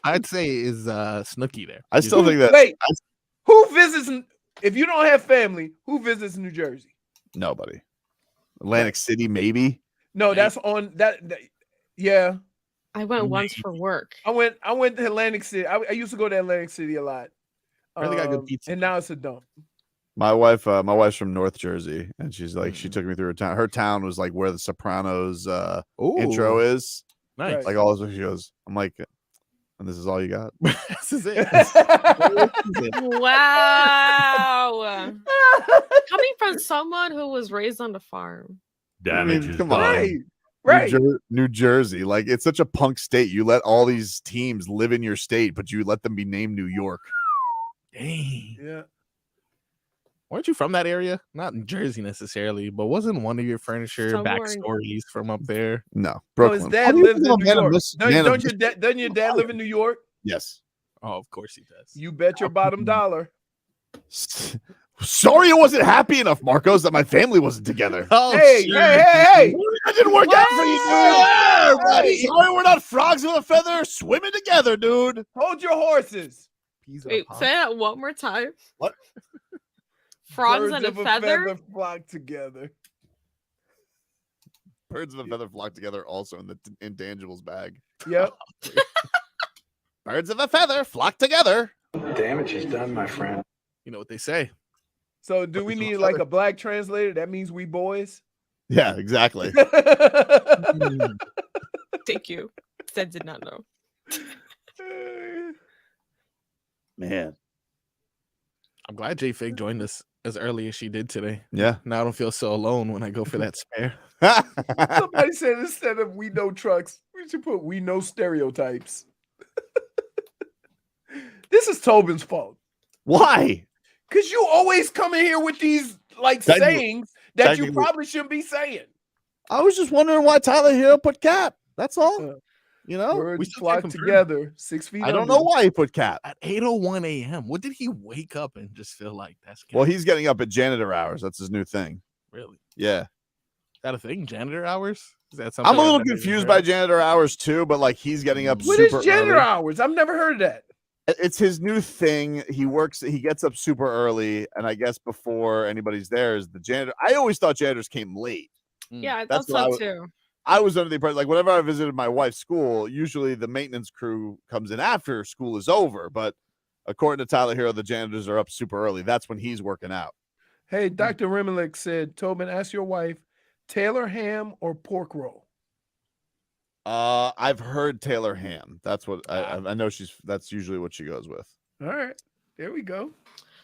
C: I'd say is Snooki there.
E: I still think that.
B: Wait, who visits? If you don't have family, who visits New Jersey?
E: Nobody. Atlantic City, maybe.
B: No, that's on that. Yeah,
N: I went once for work.
B: I went to Atlantic City. I used to go to Atlantic City a lot.
C: Really got good pizza.
B: And now it's a dump.
E: My wife's from North Jersey, and she's like, she took me through her town. Her town was like where the Sopranos intro is.
C: Nice.
E: Like all this, she goes, I'm like, and this is all you got?
C: This is it.
N: Wow. Coming from someone who was raised on the farm.
M: Damage is
E: come
M: done.
E: on. New Jersey, like it's such a punk state. You let all these teams live in your state, but you let them be named New York.
C: Dang.
B: Yeah.
C: Weren't you from that area? Not in Jersey necessarily, but wasn't one of your furniture backstories from up there?
E: No,
B: No,
E: Brooklyn.
B: his dad lives in New York.
E: Man,
B: Doesn't your dad live in New York?
E: Yes.
C: Oh, of course he does.
B: You bet your bottom dollar.
E: Sorry, I wasn't happy enough, Marcos, that my family wasn't together.
C: Oh,
B: hey!
E: That didn't work out for you, dude.
B: Yeah,
E: Right. Sorry, we're not frogs with a feather swimming together, dude.
B: Hold your horses.
N: Wait, say that one more time.
E: What?
N: Frogs
B: Birds
N: and a
B: of
N: feather?
B: flock together.
E: Birds of a feather flock together, also in the intangibles bag.
B: Yep.
E: Birds of a feather flock together.
L: Damage is done, my friend.
C: You know what they say.
B: So do we need like a black translator? That means we boys?
E: Yeah, exactly.
N: Thank you. Said did not know.
E: Man.
C: I'm glad JFig joined us as early as she did today.
E: Yeah.
C: Now I don't feel so alone when I go for that spare.
B: Somebody said instead of we know trucks, we should put we know stereotypes. This is Tobin's fault.
E: Why?
B: Because you always come in here with these like sayings that you probably shouldn't be saying.
E: I was just wondering why Tyler Herro put cap. That's all. You know,
B: Birds flock together 6 feet.
E: I don't know why he put cap
C: at 8:01 a.m. What did he wake up and just feel like that's cap?
E: Well, he's getting up at janitor hours. That's his new thing.
C: Really?
E: Yeah.
C: Is that a thing? Janitor hours? Is that something?
E: I'm a little confused by janitor hours too, but like he's getting up
B: What
E: super
B: is janitor
E: early.
B: hours? I've never heard of that.
E: It's his new thing. He gets up super early, and I guess before anybody's there is the janitor. I always thought janitors came late.
N: Yeah, I thought
E: That's what
N: so too.
E: I was under the impression, like, whenever I visited my wife's school, usually the maintenance crew comes in after school is over. But according to Tyler Herro, the janitors are up super early. That's when he's working out.
B: Hey, Dr. Remelick said, Tobin, ask your wife, Taylor ham or pork roll?
E: I've heard Taylor ham. That's what I know. That's usually what she goes with.
B: All right, there we go.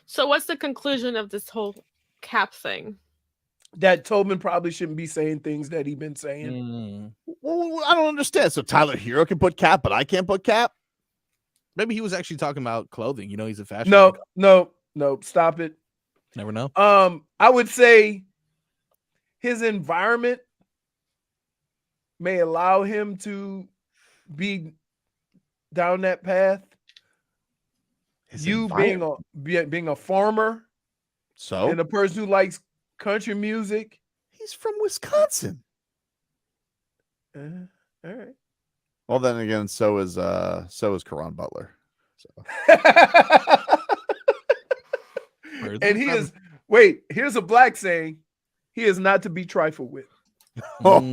N: So what's the conclusion of this whole cap thing?
B: That Tobin probably shouldn't be saying things that he's been saying.
E: Well, I don't understand. So Tyler Herro can put cap, but I can't put cap?
C: Maybe he was actually talking about clothing. You know, he's a fashion.
B: No. Stop it.
C: Never know.
B: I would say his environment may allow him to be down that path. You being a farmer, and a person who likes country music.
E: He's from Wisconsin.
B: All right.
E: Well, then again, so is Karan Butler. So.
B: And he is. Wait, here's a black saying: he is not to be trifled with. Yeah.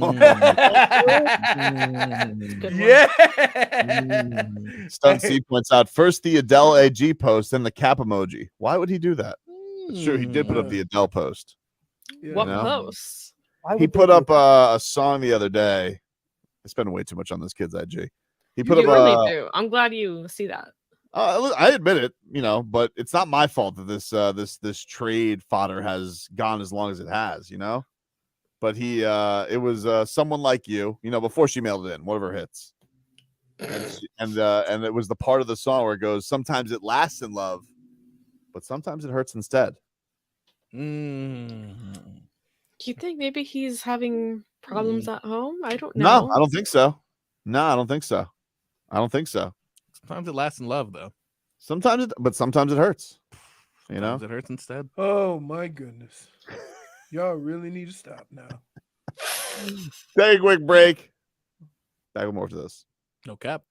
E: Stun C points out first the Adele AG post, then the cap emoji. Why would he do that? It's true. He did put up the Adele post.
N: What post?
E: He put up a song the other day. I spend way too much on this kid's IG. He put
N: You
E: up
N: really do. I'm glad you see that.
E: I admit it, but it's not my fault that this trade fodder has gone as long as it has, But it was Someone Like You, before she mailed it in, one of her hits, and it was the part of the song where it goes, sometimes it lasts in love, but sometimes it hurts instead.
N: Do you think maybe he's having problems at home? I don't know.
E: No, I don't think so. I don't think so.
C: Sometimes it lasts in love, though.
E: Sometimes it hurts.
C: Sometimes it hurts instead.
B: Oh my goodness. Y'all really need to stop now.
E: Take a quick break. Back with more to this.
C: No cap.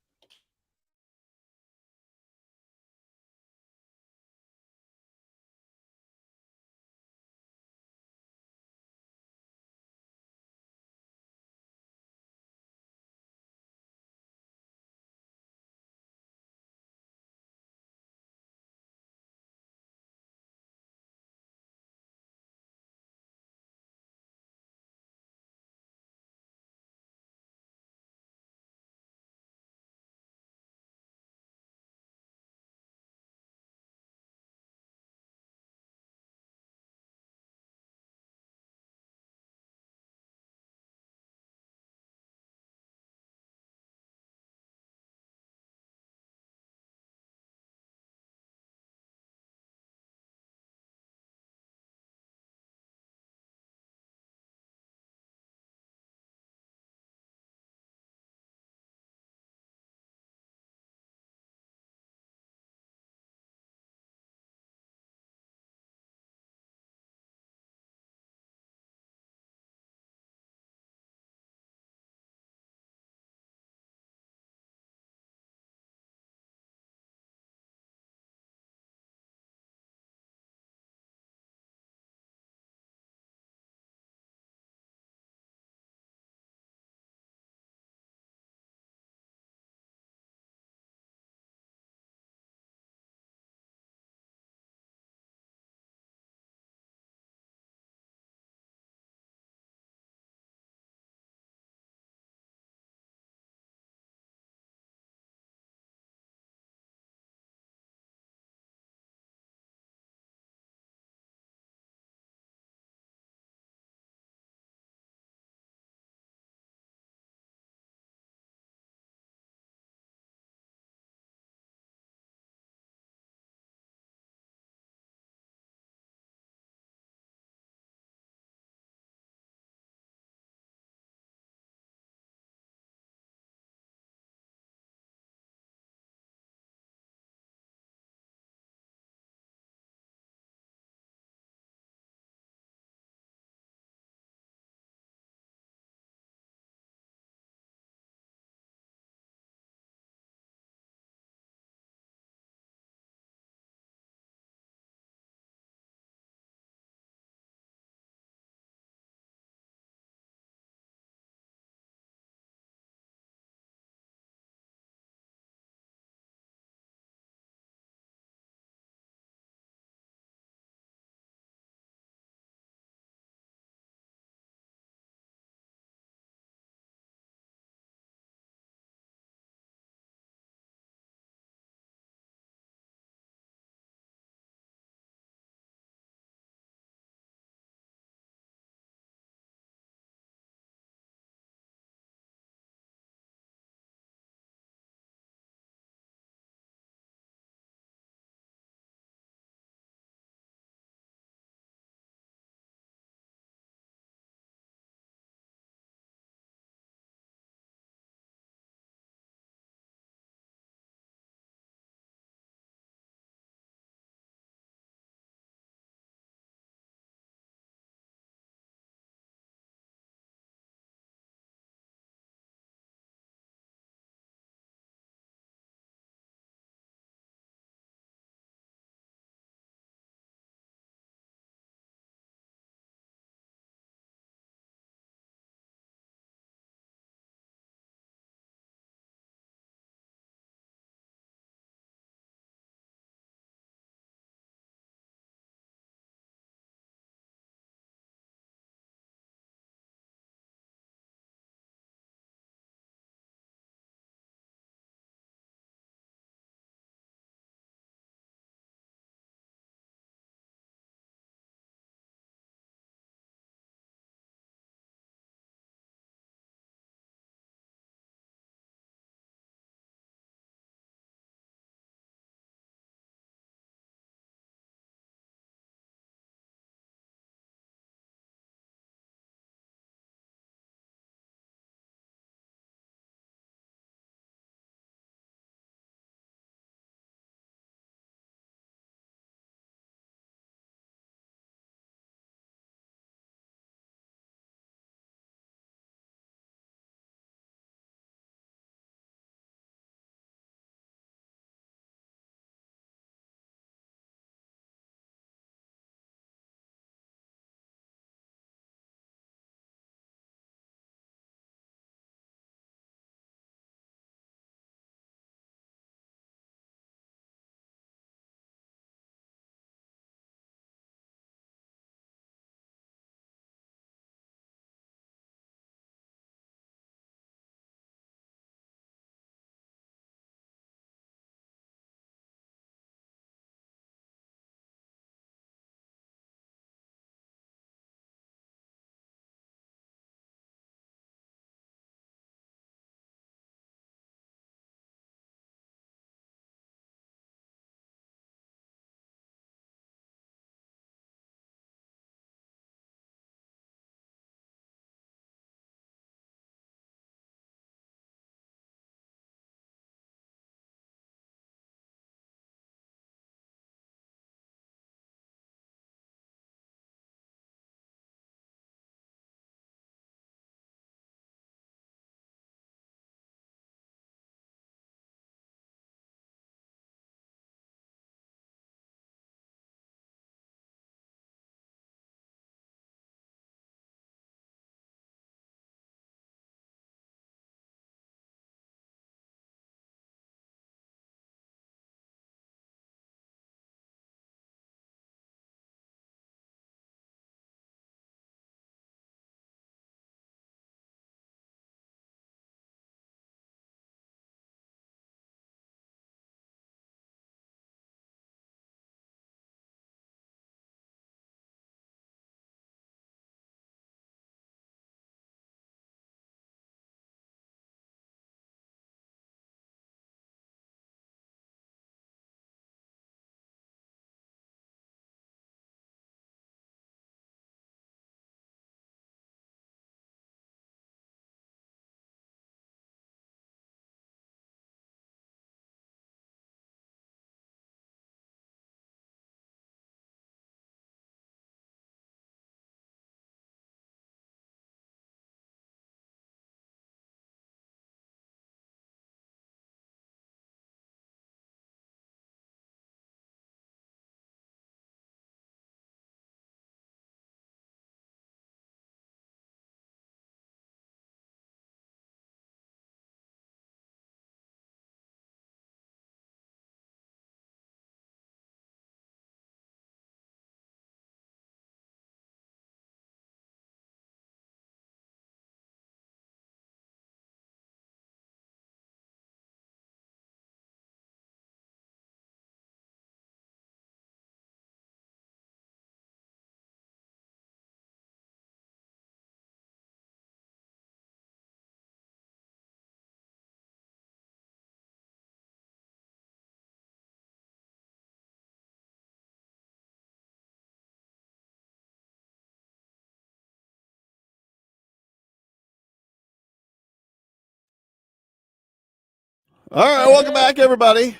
E: All right, welcome back, everybody.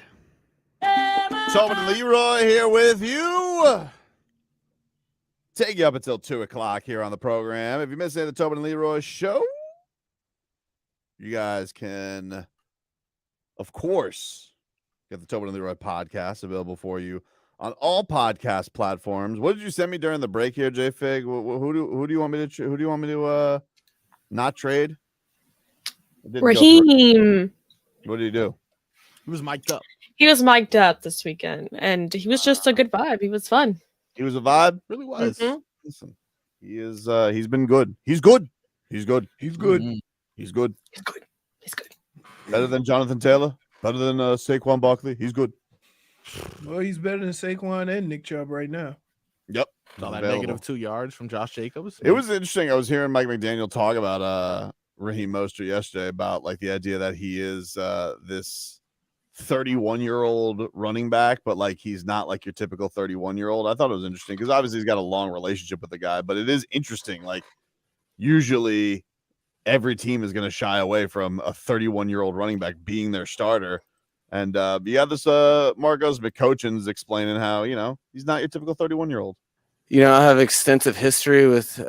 E: Tobin and Leroy here with you. Take you up until 2 o'clock here on the program. If you missed any of the Tobin and Leroy show, you guys can, of course, get the Tobin and Leroy podcast available for you on all podcast platforms. What did you send me during the break here, JFig? Who do you want me to not trade?
N: Raheem.
E: What did he do?
C: He was mic'd up.
N: He was mic'd up this weekend, and he was just a good vibe. He was fun.
E: He was a vibe.
C: Really was.
N: Mhm.
E: Listen, he is. He's been good. He's good. He's good.
B: He's good.
E: He's good.
N: He's good. He's good.
E: Better than Jonathan Taylor. Better than Saquon Barkley. He's good.
B: Well, he's better than Saquon and Nick Chubb right now.
E: Yep.
C: Saw that
E: Available.
C: negative 2 yards from Josh Jacobs.
E: It was interesting. I was hearing Mike McDaniel talk about Raheem Mostert yesterday about like the idea that he is this 31-year-old running back, but like he's not like your typical 31-year-old. I thought it was interesting because obviously he's got a long relationship with the guy, but it is interesting. Like usually every team is going to shy away from a 31-year-old running back being their starter. And yeah, this Marcos McCochin's explaining how, you know, he's not your typical 31-year-old.
O: You know, I have extensive history with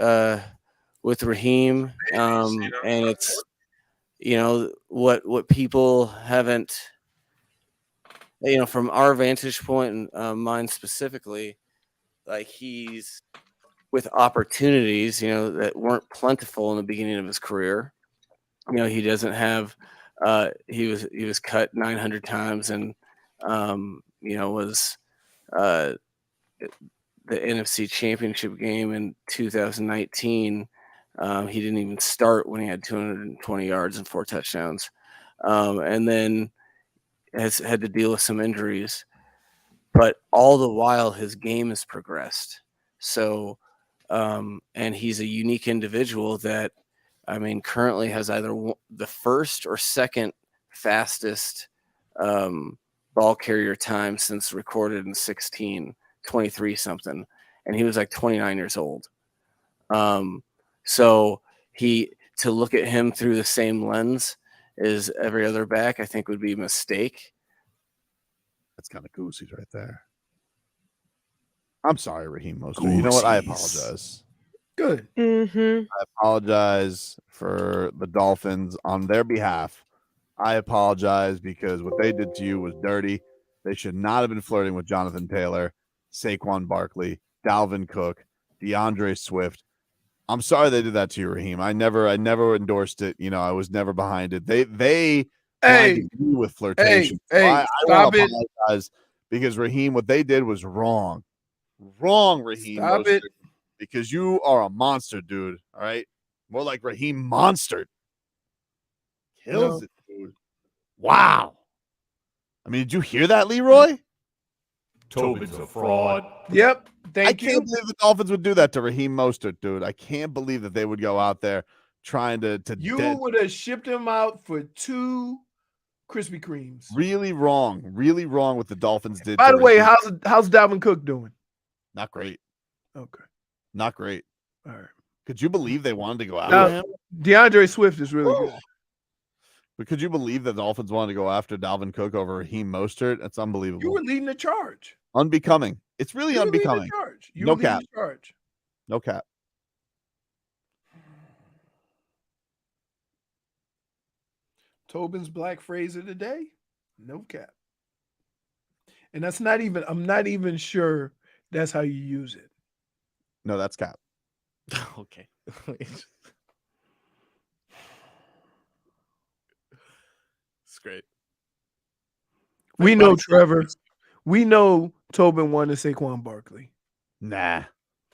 O: Raheem, and it's, you know, what people haven't, you know, from our vantage point and mine specifically, like he's with opportunities, you know, that weren't plentiful in the beginning of his career. You know, he doesn't have. He was cut 900 times, and you know, was the NFC Championship game in 2019. He didn't even start when he had 220 yards and 4 touchdowns, and then has had to deal with some injuries. But all the while, his game has progressed. So, and he's a unique individual that, I mean, currently has either the first or second fastest ball carrier time since recorded in 23 something. And he was like 29 years old. So to look at him through the same lens as every other back, I think would be a mistake.
E: That's kind of goosey right there. I'm sorry, Raheem Mostert. You know what? I apologize.
B: Good.
N: Mm-hmm.
E: I apologize for the Dolphins on their behalf. I apologize because what they did to you was dirty. They should not have been flirting with Jonathan Taylor, Saquon Barkley, Dalvin Cook, DeAndre Swift. I'm sorry they did that to you, Raheem. I never endorsed it. You know, I was never behind it. They blinded me with flirtation. I want to apologize because Raheem, what they did was wrong. Wrong, Raheem.
B: Stop it.
E: Because you are a monster, dude. All right. More like Raheem Mostert. Kills it, dude. Wow. I mean, did you hear that, Leroy?
M: Tobin's a fraud.
B: Yep.
E: I can't believe the Dolphins would do that to Raheem Mostert, dude. I can't believe that they would go out there trying to
B: You would have shipped him out for 2 Krispy Kremes.
E: Really wrong what the Dolphins did.
B: By
E: to
B: the way,
E: Raheem.
B: how's Dalvin Cook doing?
E: Not great.
B: Okay.
E: Not great.
B: All right.
E: Could you believe they wanted to go
B: Now,
E: after him?
B: DeAndre Swift is really good.
E: But could you believe that the Dolphins wanted to go after Dalvin Cook over Raheem Mostert? That's unbelievable.
B: You were leading the charge.
E: Unbecoming. It's really
B: You were leading the
E: unbecoming.
B: charge. You
E: No
B: were leading
E: cap.
B: the charge.
E: No cap.
B: Tobin's black phrase of the day, no cap. And that's not even, I'm not even sure that's how you use it.
E: No, that's cap.
C: Okay. It's great.
B: We know, Trevor. We know Tobin wanted Saquon Barkley.
E: Nah.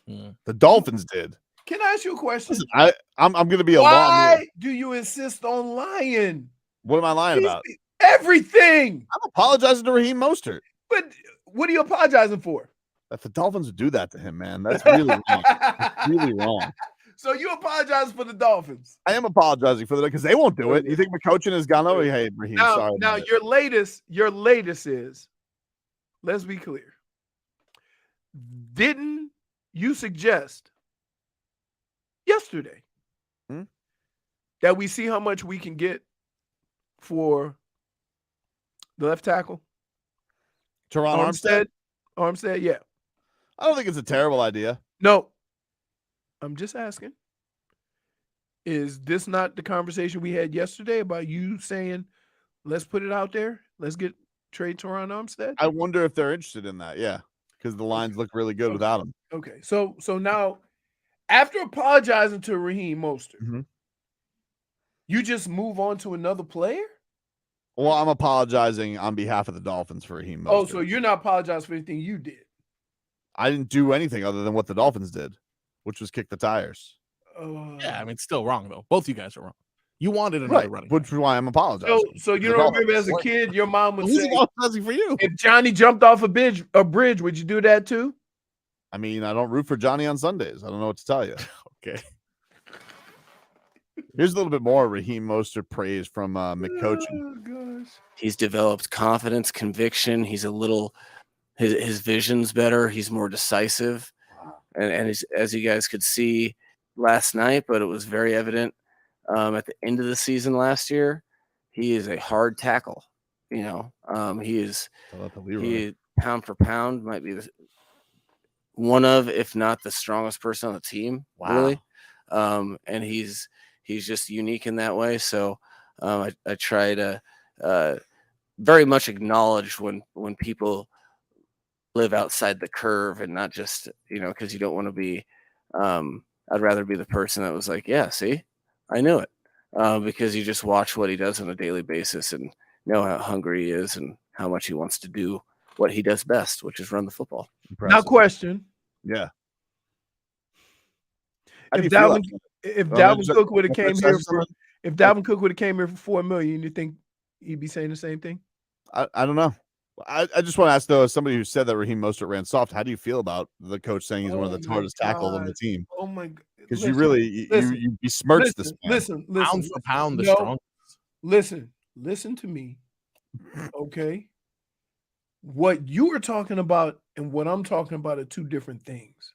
E: The Dolphins did.
B: Can I ask you a question?
E: Listen, I'm going to be a long.
B: Why do you insist on lying?
E: What am I lying about?
B: Everything.
E: I'm apologizing to Raheem Mostert.
B: But what are you apologizing for?
E: That the Dolphins would do that to him, man. That's really wrong. It's really wrong.
B: So you apologize for the Dolphins.
E: I am apologizing for that because they won't do it. You think McCochin has gone over? Hey, Raheem, sorry.
B: Now your latest is, let's be clear. Didn't you suggest yesterday that we see how much we can get for The left tackle.
E: Teron Armstead?
B: Armstead, yeah.
E: I don't think it's a terrible idea.
B: No. I'm just asking. Is this not the conversation we had yesterday about you saying, let's put it out there? Let's trade Teron Armstead?
E: I wonder if they're interested in that. Yeah. Because the lines look really good without him.
B: Okay. So now, after apologizing to Raheem Mostert, you just move on to another player?
E: Well, I'm apologizing on behalf of the Dolphins for Raheem Mostert.
B: Oh, so you're not apologizing for anything you did?
E: I didn't do anything other than what the Dolphins did, which was kick the tires.
C: Yeah, I mean, it's still wrong, though. Both of you guys are wrong. You wanted another running
E: which is why I'm apologizing.
B: So you don't remember as a kid, your mom would
E: Who's
B: say,
E: apologizing for you?
B: if Johnny jumped off a bridge, would you do that too?
E: I mean, I don't root for Johnny on Sundays. I don't know what to tell you.
C: Okay.
E: Here's a little bit more Raheem Mostert praise from McCoachin.
B: Oh, gosh.
O: He's developed confidence, conviction. He's a little, his vision's better. He's more decisive. And he's, as you guys could see last night, but it was very evident at the end of the season last year, he is a hard tackle. He is pound for pound might be one of, if not the strongest person on the team. Wow. Really. And he's just unique in that way. So I try to very much acknowledge when people live outside the curve and not just, because you don't want to be, I'd rather be the person that was like, yeah, see, I knew it. Because you just watch what he does on a daily basis and know how hungry he is and how much he wants to do what he does best, which is run the football.
B: Now, question.
E: Yeah.
B: If Dalvin Cook would have came here for $4 million, you think he'd be saying the same thing?
E: I don't know. I just want to ask, though, as somebody who said that Raheem Mostert ran soft, how do you feel about the coach saying he's one of the hardest tackles on the team?
B: Oh, my God.
E: Because you really besmirched this man.
B: Listen.
C: Pound for pound, the strongest.
B: Listen to me, okay? What you are talking about and what I'm talking about are two different things,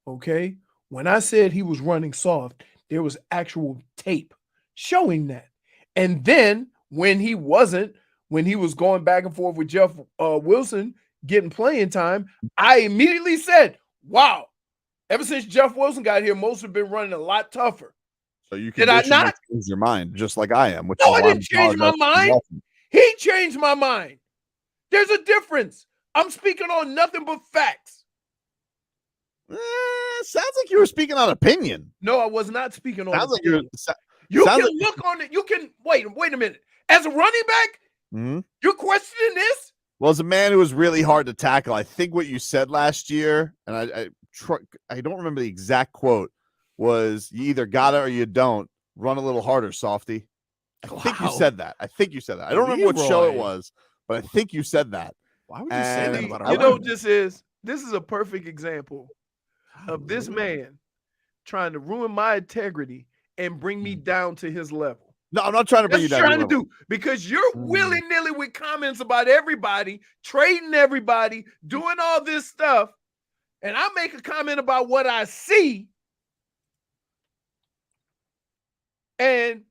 B: okay? When I said he was running soft, there was actual tape showing that. And then when he wasn't, when he was going back and forth with Jeff Wilson getting playing time, I immediately said, wow, ever since Jeff Wilson got here, most have been running a lot tougher.
E: So you can change your mind just like I am.
B: No, I didn't change my mind. He changed my mind. There's a difference. I'm speaking on nothing but facts.
E: Sounds like you were speaking on opinion.
B: No, I was not speaking on
E: opinion.
B: Like you can look on it. You can wait a minute. As a running back, you're questioning this?
E: Well, as a man who was really hard to tackle, I think what you said last year, and I don't remember the exact quote, was you either got it or you don't. Run a little harder, softy. I think you said that. I don't remember what show it was, but I think you said that.
C: Why would you say that about
B: you know, this is a perfect example of this man trying to ruin my integrity and bring me down to his level.
E: No, I'm not trying to bring you down.
B: Because you're willy-nilly with comments about everybody, trading everybody, doing all this stuff, and I make a comment about what I see, and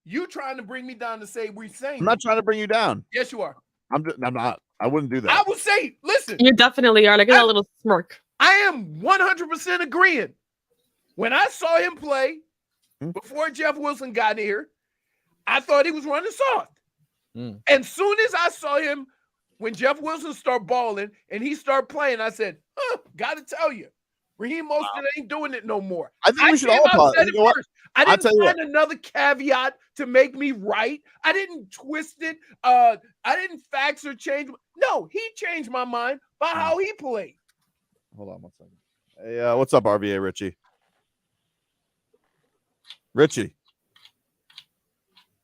B: you trying to bring me down to say we're saying.
E: I'm not trying to bring you down.
B: Yes, you are.
E: I'm not. I wouldn't do that.
B: I would say, listen.
N: You definitely are. Look at that little smirk.
B: I am 100% agreeing. When I saw him play before Jeff Wilson got here, I thought he was running soft. And soon as I saw him, when Jeff Wilson started balling and he started playing, I said, gotta tell you, Raheem Mostert ain't doing it no more.
E: I think we should all apologize.
B: I didn't find another caveat to make me right. I didn't twist it. I didn't fax or change. No, he changed my mind by how he played.
E: Hold on 1 second. Hey, what's up, RVA Richie? Richie.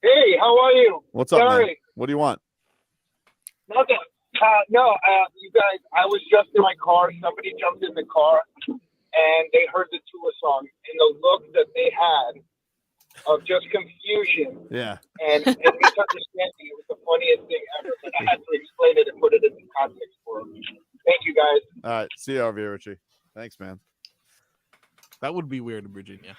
Q: Hey, how are you?
E: What's up, man? What do you want?
Q: Nothing. You guys, I was just in my car. Somebody jumped in the car, and they heard the Tua song, and the look that they had of just confusion and misunderstanding. It was the funniest thing ever, but I had to explain it and put it into context for them. Thank you, guys.
E: All right. See you, RVA Richie. Thanks, man.
C: That would be weird in Virginia.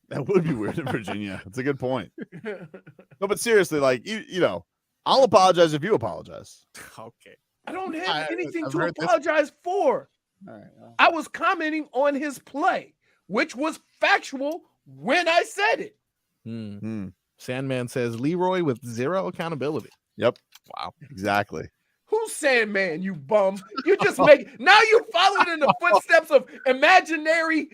E: That would be weird in Virginia. That's a good point. No, but seriously, like you know, I'll apologize if you apologize.
C: Okay.
B: I don't have anything
C: I've
B: to
C: heard this.
B: apologize for.
E: All right.
B: I was commenting on his play, which was factual when I said it.
C: Sandman says Leroy with zero accountability.
E: Yep.
C: Wow.
E: Exactly.
B: Who's Sandman, you bum? You just make now you followed in the footsteps of imaginary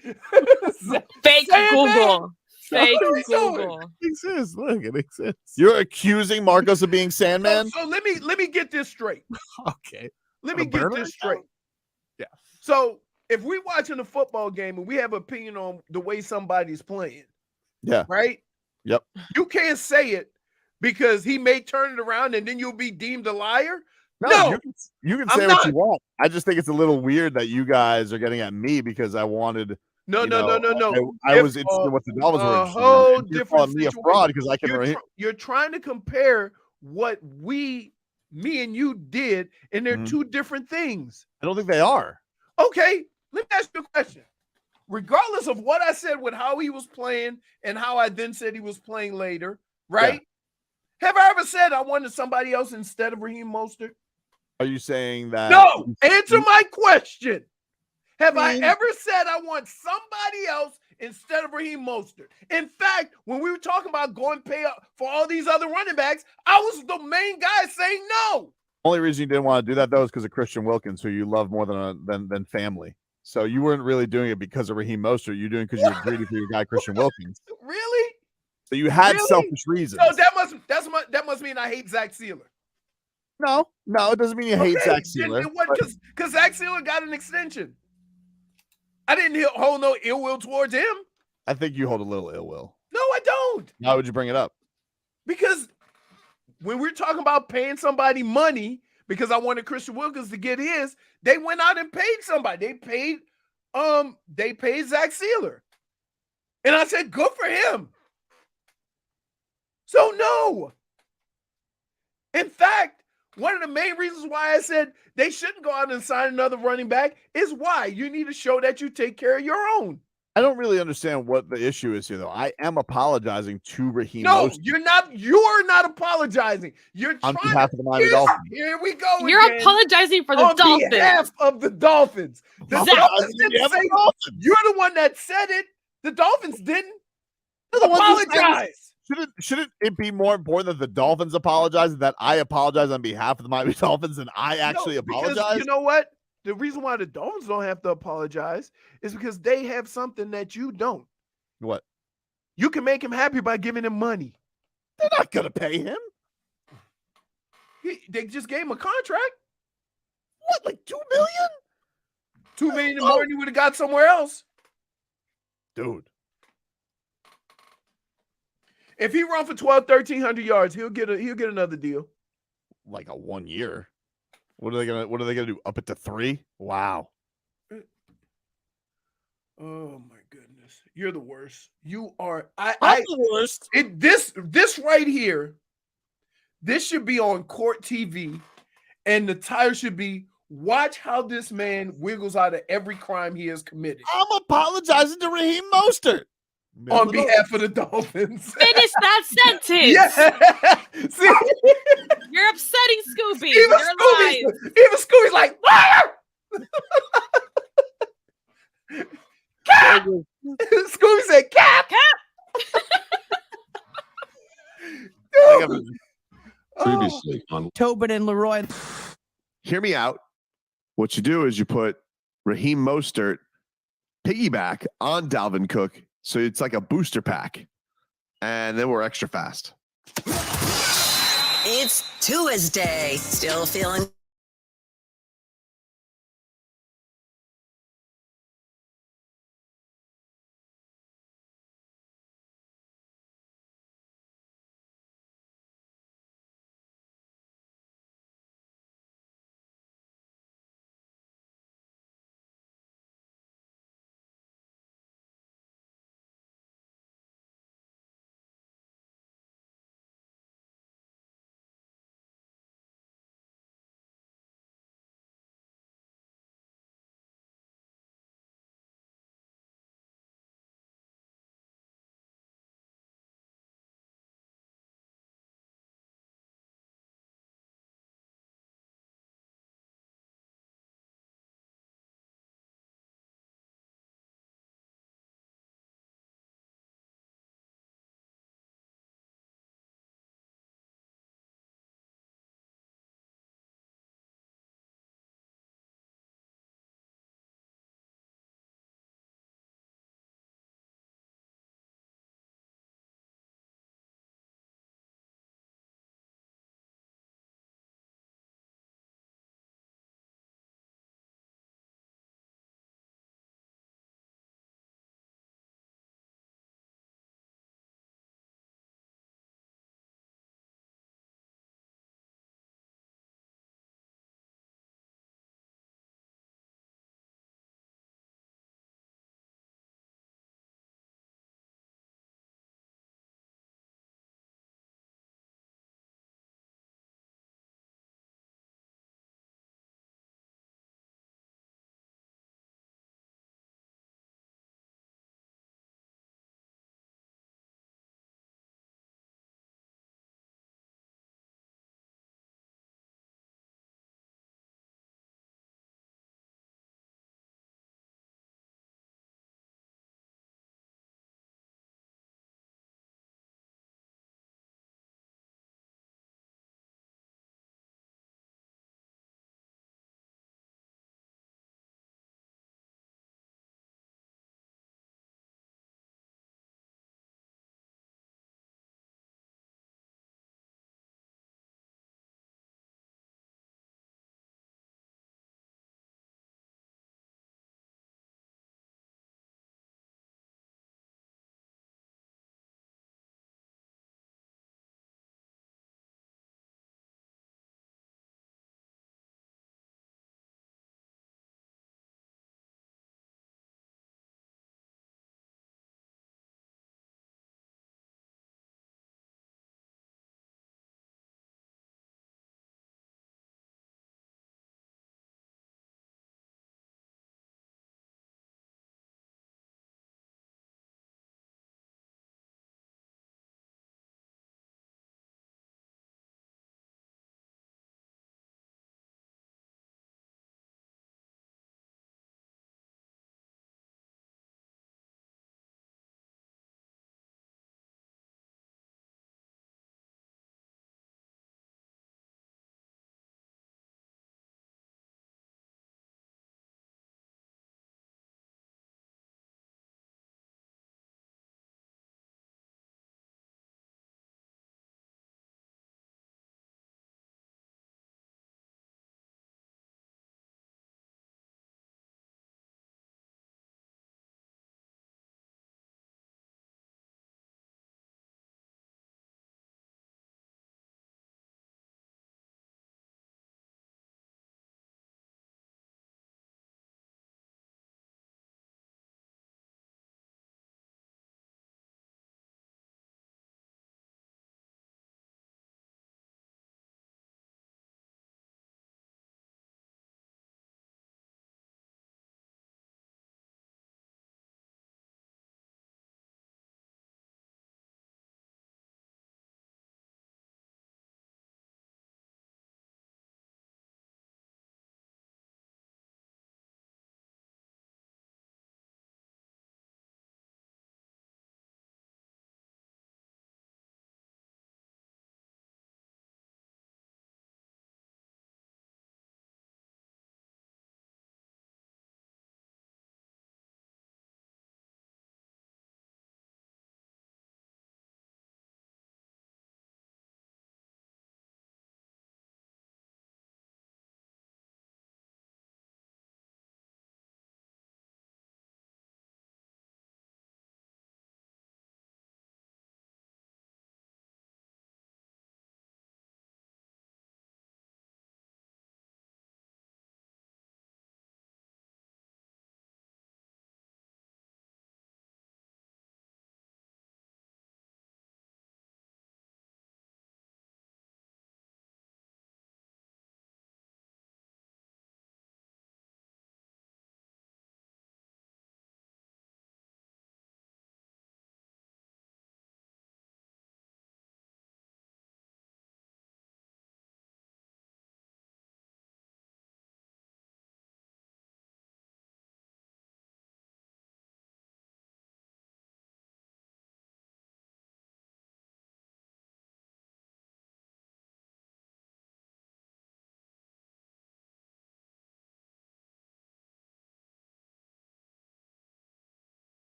N: fake
B: Sandman.
N: Google. Fake
B: What are we doing?
N: Google.
C: It exists. Look, it exists.
E: You're accusing Marcos of being Sandman?
B: So let me get this straight.
C: Okay.
B: Let me
C: A
B: get
C: burner
B: this straight.
C: Yeah.
B: So if we're watching a football game and we have opinion on the way somebody's playing,
E: Yeah.
B: right?
E: Yep.
B: You can't say it because he may turn it around and then you'll be deemed a liar.
E: No, you can say
B: I'm
E: what
B: not.
E: you want. I just think it's a little weird that you guys are getting at me because I wanted.
B: No.
E: I was interested in what the Dolphins were interested in.
B: Whole
E: And you're
B: different
E: calling me a
B: situation.
E: fraud because I can.
B: You're trying to compare what me and you did, and they're two different things.
E: I don't think they are.
B: Okay, let me ask you a question. Regardless of what I said with how he was playing and how I then said he was playing later, right? Yeah. Have I ever said I wanted somebody else instead of Raheem Mostert?
E: Are you saying that?
B: No. Answer my question. Have I ever said I want somebody else instead of Raheem Mostert? In fact, when we were talking about going pay up for all these other running backs, I was the main guy saying no.
E: Only reason you didn't want to do that though is because of Christian Wilkins, who you love more than family. So you weren't really doing it because of Raheem Mostert. You're doing it because you were greedy for your guy Christian Wilkins.
B: Really?
E: So you had selfish reasons.
B: So that must mean I hate Zach Sieler.
E: No, it doesn't mean you hate Zach Sieler.
B: Because Zach Sieler got an extension. I didn't hold no ill will towards him.
E: I think you hold a little ill will.
B: No, I don't.
E: Why would you bring it up?
B: Because when we're talking about paying somebody money, because I wanted Christian Wilkins to get his, they went out and paid somebody. They paid Zach Sieler. And I said, good for him. So no. In fact, one of the main reasons why I said they shouldn't go out and sign another running back is why you need to show that you take care of your own.
E: I don't really understand what the issue is here, though. I am apologizing to Raheem.
B: No,
E: Mostert.
B: you're not. You are not apologizing. You're
E: on
B: trying
E: behalf of the Miami Dolphins.
B: Here we go.
N: You're
B: again.
N: apologizing for the
B: on
N: Dolphins.
B: behalf of the Dolphins. The Dolphins didn't say, you're the one that said it. The Dolphins didn't. Apologize.
E: Shouldn't it be more important that the Dolphins apologize and that I apologize on behalf of the Miami Dolphins and I actually apologize?
B: You know what? The reason why the Dolphins don't have to apologize is because they have something that you don't.
E: What?
B: You can make him happy by giving him money.
E: They're not going to pay him.
B: They just gave him a contract.
E: What, like $2 million?
B: $2 million more than you would have got somewhere else.
E: Dude.
B: If he run for 1,300 yards, he'll get another deal.
E: Like a 1 year. What are they gonna do? Up it to 3? Wow.
B: Oh my goodness. You're the worst. You are
E: I'm the worst.
B: This right here, this should be on court TV, and the title should be watch how this man wiggles out of every crime he has committed.
E: I'm apologizing to Raheem Mostert.
B: On behalf of the Dolphins.
N: Finish that sentence.
B: Yeah. See?
N: You're upsetting Scooby.
B: Even Scooby's like, liar! Cap! Scooby said, Cap!
J: Previously on
R: Tobin and Leroy.
E: Hear me out. What you do is you put Raheem Mostert piggyback on Dalvin Cook. So it's like a booster pack. And then we're extra fast.
H: It's Tuesday. Still feeling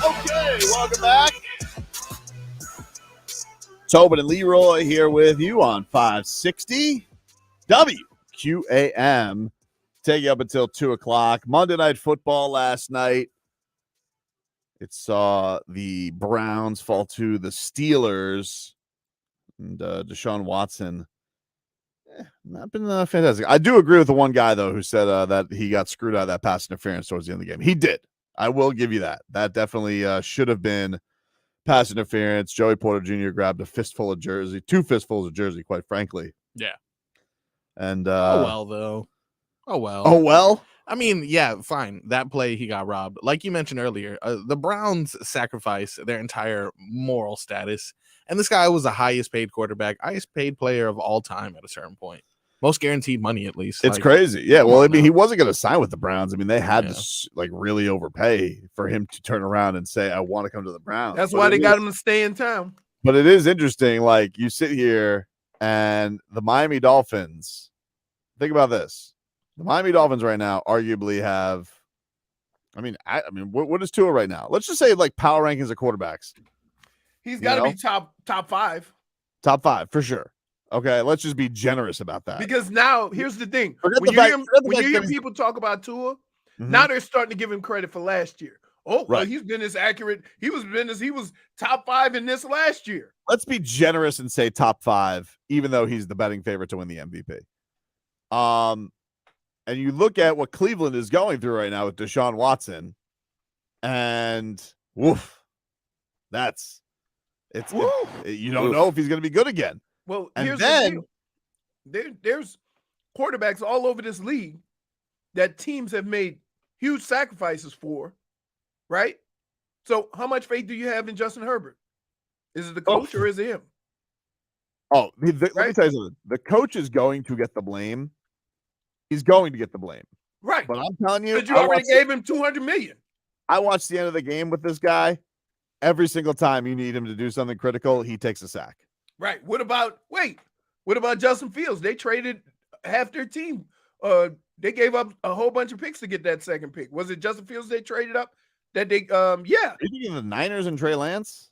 E: Okay, welcome back. Tobin and Leroy here with you on 560 WQAM. Take you up until 2 o'clock. Monday Night Football last night. It saw the Browns fall to the Steelers. And Deshaun Watson, not been fantastic. I do agree with the one guy, though, who said that he got screwed out of that pass interference towards the end of the game. He did. I will give you that. That definitely should have been pass interference. Joey Porter Jr. grabbed a fistful of jersey, 2 fistfuls of jersey, quite frankly.
C: Yeah.
E: And
C: oh well, though. Oh well.
E: Oh well.
C: I mean, yeah, fine. That play, he got robbed. Like you mentioned earlier, the Browns sacrifice their entire moral status. And this guy was the highest paid quarterback, highest paid player of all time at a certain point. Most guaranteed money, at least.
E: It's crazy. Yeah. Well, I mean, he wasn't going to sign with the Browns. I mean, they had to like really overpay for him to turn around and say, I want to come to the Browns.
B: That's why they got him to stay in town.
E: But it is interesting. Like, you sit here and the Miami Dolphins, think about this. The Miami Dolphins right now arguably have, I mean, what is Tua right now? Let's just say like power rankings of quarterbacks.
B: He's got to be top 5.
E: Top 5 for sure. Okay, let's just be generous about that.
B: Because now, here's the thing.
E: Forget
B: When
E: the
B: you hear people talk about Tua, now they're starting to give him credit for last year. Oh, well, he's been as accurate. He was top 5 in this last year.
E: Let's be generous and say top 5, even though he's the betting favorite to win the MVP. And you look at what Cleveland is going through right now with Deshaun Watson, and woof, you don't know if he's going to be good again.
B: Well,
E: and
B: here's
E: then
B: the deal. There's quarterbacks all over this league that teams have made huge sacrifices for, right? So how much faith do you have in Justin Herbert? Is it the coach or is it him?
E: Oh, let me tell you something. The coach is going to get the blame. He's going to get the blame.
B: Right.
E: But I'm telling you,
B: but you already gave him $200 million.
E: I watched the end of the game with this guy. Every single time you need him to do something critical, he takes a sack.
B: Right. What about Justin Fields? They traded half their team. They gave up a whole bunch of picks to get that second pick. Was it Justin Fields they traded up? That they yeah.
E: Did you give the Niners and Trey Lance?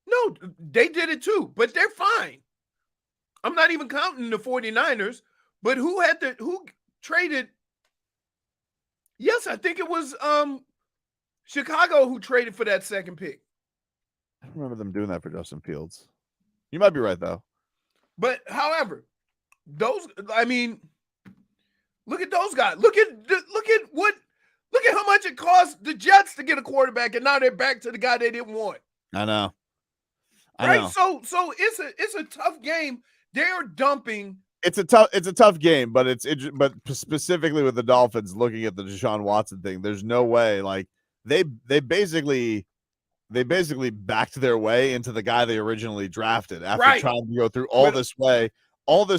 B: No, they did it too, but they're fine. I'm not even counting the 49ers, but who traded? Yes, I think it was Chicago who traded for that second pick.
E: I don't remember them doing that for Justin Fields. You might be right though.
B: But however, look at those guys. Look at how much it cost the Jets to get a quarterback, and now they're back to the guy they didn't want.
E: I know.
B: So it's a tough game. They're dumping.
E: It's a tough game, but but specifically with the Dolphins, looking at the Deshaun Watson thing, there's no way. Like they basically backed their way into the guy they originally drafted after trying to go through all this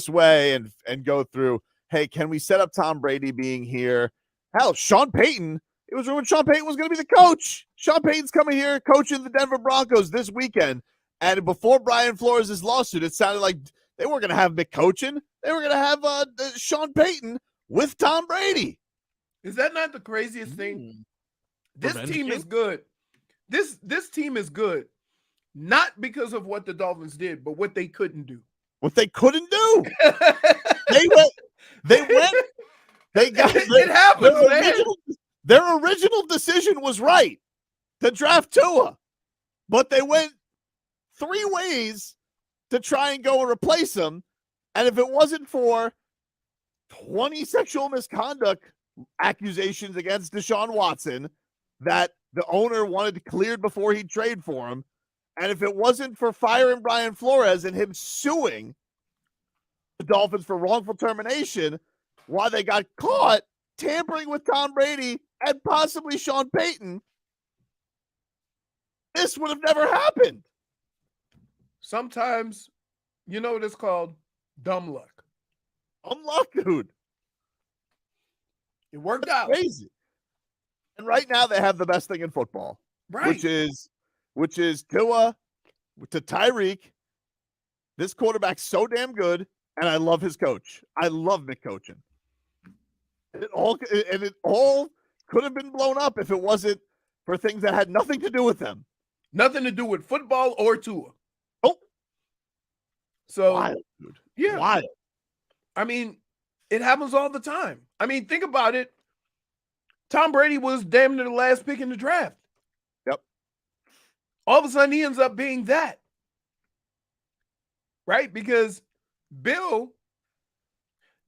E: way and go through. Hey, can we set up Tom Brady being here? Hell, Sean Payton. It was rumored Sean Payton was going to be the coach. Sean Payton's coming here coaching the Denver Broncos this weekend. And before Brian Flores' lawsuit, it sounded like they weren't going to have Mick coaching. They were going to have Sean Payton with Tom Brady.
B: Is that not the craziest thing? This team is good. This team is good, not because of what the Dolphins did, but what they couldn't do.
E: What they couldn't do. It happened. Their original decision was right to draft Tua, but they went 3 ways to try and go and replace him. And if it wasn't for 20 sexual misconduct accusations against Deshaun Watson that the owner wanted cleared before he'd trade for him, and if it wasn't for firing Brian Flores and him suing the Dolphins for wrongful termination, while they got caught tampering with Tom Brady and possibly Sean Payton, this would have never happened.
B: Sometimes, you know what it's called? Dumb luck.
E: Dumb luck, dude.
B: It worked out.
E: Crazy. And right now they have the best thing in football,
B: right?
E: Which is Tua to Tyreek. This quarterback's so damn good, and I love his coach. I love Mick coaching. It all could have been blown up if it wasn't for things that had nothing to do with them.
B: Nothing to do with football or Tua.
E: Oh.
B: So,
E: Wild, dude.
B: Yeah.
E: Wild.
B: I mean, it happens all the time. I mean, think about it. Tom Brady was damn near the last pick in the draft.
E: Yep.
B: All of a sudden, he ends up being that. Right? Because Bill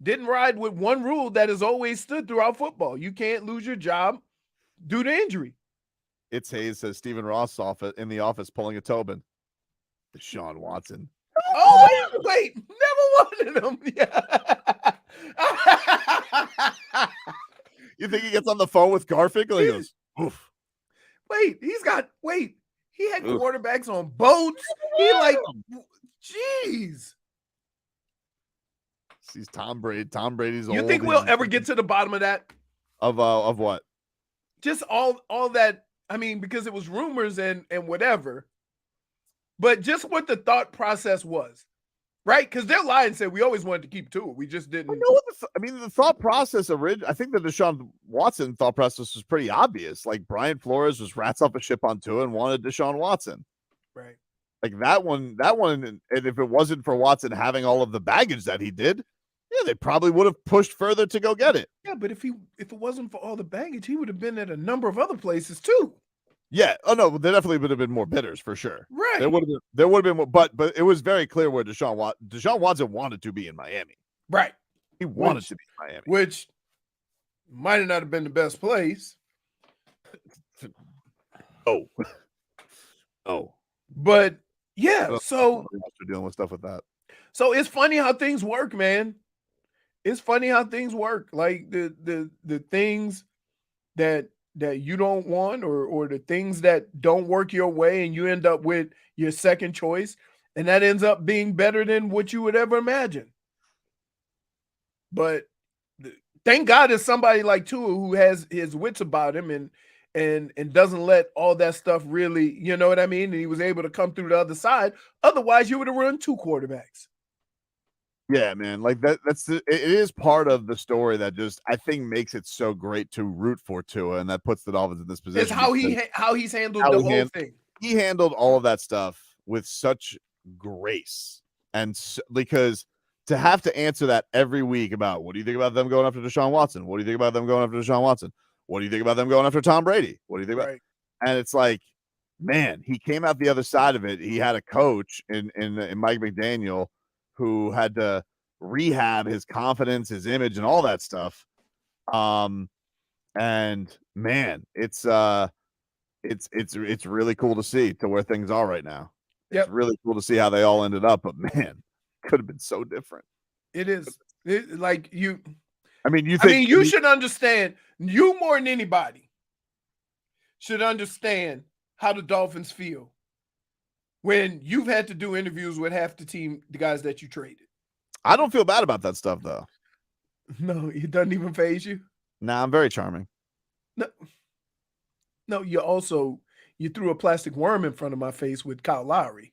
B: didn't ride with one rule that has always stood throughout football. You can't lose your job due to injury.
E: It's Hayes, says Stephen Ross in the office pulling a Tobin. Deshaun Watson.
B: Oh, wait. Never wanted him. Yeah.
E: You think he gets on the phone with Garfinkel? He goes, oof.
B: Wait, he had quarterbacks on boats. He like, jeez.
E: He's Tom Brady. Tom Brady's
B: You
E: old.
B: think we'll ever get to the bottom of that?
E: Of what?
B: Just all that. I mean, because it was rumors and whatever. But just what the thought process was, right? Because they're lying and said we always wanted to keep Tua. We just didn't.
E: The thought process I think the Deshaun Watson thought process was pretty obvious. Like Brian Flores was rats off a ship on Tua and wanted Deshaun Watson.
B: Right.
E: Like that one, and if it wasn't for Watson having all of the baggage that he did, yeah, they probably would have pushed further to go get it.
B: Yeah, but if it wasn't for all the baggage, he would have been at a number of other places too.
E: Yeah. Oh no, there definitely would have been more bidders for sure.
B: Right.
E: There would have been more, but it was very clear where Deshaun Watson wanted to be in Miami.
B: Right.
E: He wanted to be in Miami.
B: Which might not have been the best place.
E: Oh.
B: But yeah, so
E: we're dealing with stuff with that.
B: So it's funny how things work, man. It's funny how things work. Like the things that you don't want or the things that don't work your way and you end up with your second choice and that ends up being better than what you would ever imagine. But thank God it's somebody like Tua who has his wits about him and doesn't let all that stuff really, you know what I mean? And he was able to come through the other side. Otherwise, you would have run two quarterbacks.
E: Yeah, man. Like it is part of the story that just I think makes it so great to root for Tua, and that puts the Dolphins in this position.
B: It's how he's handled the whole thing.
E: He handled all of that stuff with such grace, and because to have to answer that every week about what do you think about them going after Deshaun Watson? What do you think about them going after Deshaun Watson? What do you think about them going after Tom Brady? What do you think about? And it's like, man, he came out the other side of it. He had a coach in Mike McDaniel who had to rehab his confidence, his image, and all that stuff. And man, it's really cool to see to where things are right now.
B: Yep.
E: It's really cool to see how they all ended up, but man, could have been so different.
B: It is. You should understand, you more than anybody should understand how the Dolphins feel when you've had to do interviews with half the team, the guys that you traded.
E: I don't feel bad about that stuff, though.
B: No, it doesn't even faze you.
E: Nah, I'm very charming.
B: No, you threw a plastic worm in front of my face with Kyle Lowry.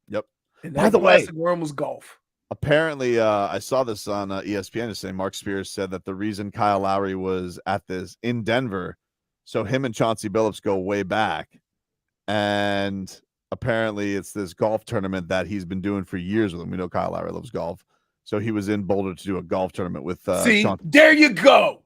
E: Yep.
B: And
E: by the way,
B: plastic worm was golf.
E: Apparently, I saw this on ESPN saying Marc Spears said that the reason Kyle Lowry was at this in Denver, so him and Chauncey Billups go way back, and apparently it's this golf tournament that he's been doing for years with him. We know Kyle Lowry loves golf, so he was in Boulder to do a golf tournament with.
B: See,
E: Chauncey.
B: There you go.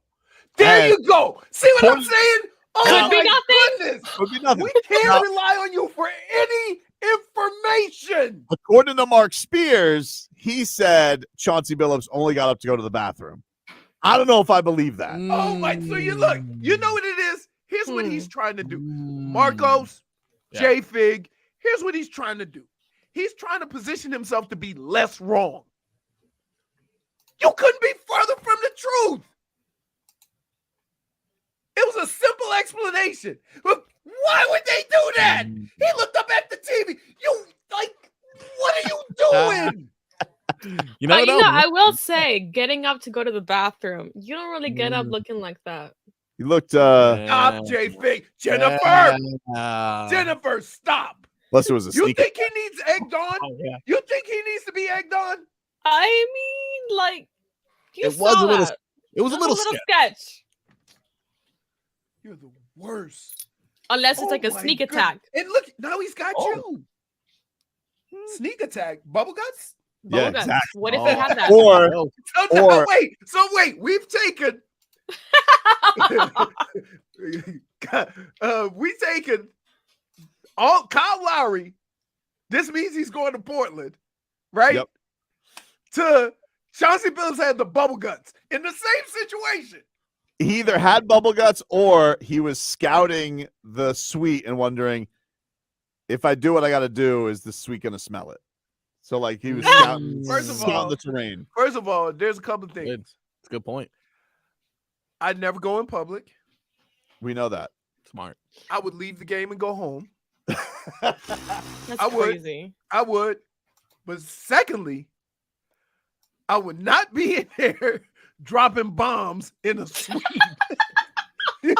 B: You go. See what I'm saying? Oh,
N: could be
B: my
N: nothing.
B: Goodness.
E: Could be nothing.
B: We can't rely on you for any information.
E: According to Marc Spears, he said Chauncey Billups only got up to go to the bathroom. I don't know if I believe that.
B: Oh my! So you know what it is. Here's what he's trying to do, Marcos, JFig. Here's what he's trying to do. He's trying to position himself to be less wrong. You couldn't be further from the truth. It was a simple explanation. Why would they do that? He looked up at the TV. What are you doing?
N: I will say, getting up to go to the bathroom, you don't really get up looking like that.
E: He looked
B: Stop, JFig. Jennifer. Jennifer, stop.
E: Unless it was a
B: You think he needs egged on? You think he needs to be egged on?
N: I mean,
C: It was a little sketch.
N: sketch.
B: You're the worst.
N: Unless it's
B: Oh
N: like a
B: my
N: sneak
B: goodness.
N: attack.
B: And look, now he's got you. Sneak attack. Bubble guts?
C: Yeah,
N: Bubbleguts.
C: exactly.
N: What if they had that?
B: Wait. We've taken all Kyle Lowry. This means he's going to Portland, right?
E: Yep.
B: To Chauncey Billups had the bubble guts in the same situation.
E: He either had bubble guts or he was scouting the suite and wondering, if I do what I got to do, is the suite going to smell it? So, like, he was scouting, scouting the terrain.
B: First of all, there's a couple of things.
C: It's a good point.
B: I'd never go in public.
E: We know that.
C: Smart.
B: I would leave the game and go home.
N: That's crazy.
B: I would. But secondly, I would not be in there dropping bombs in a suite. You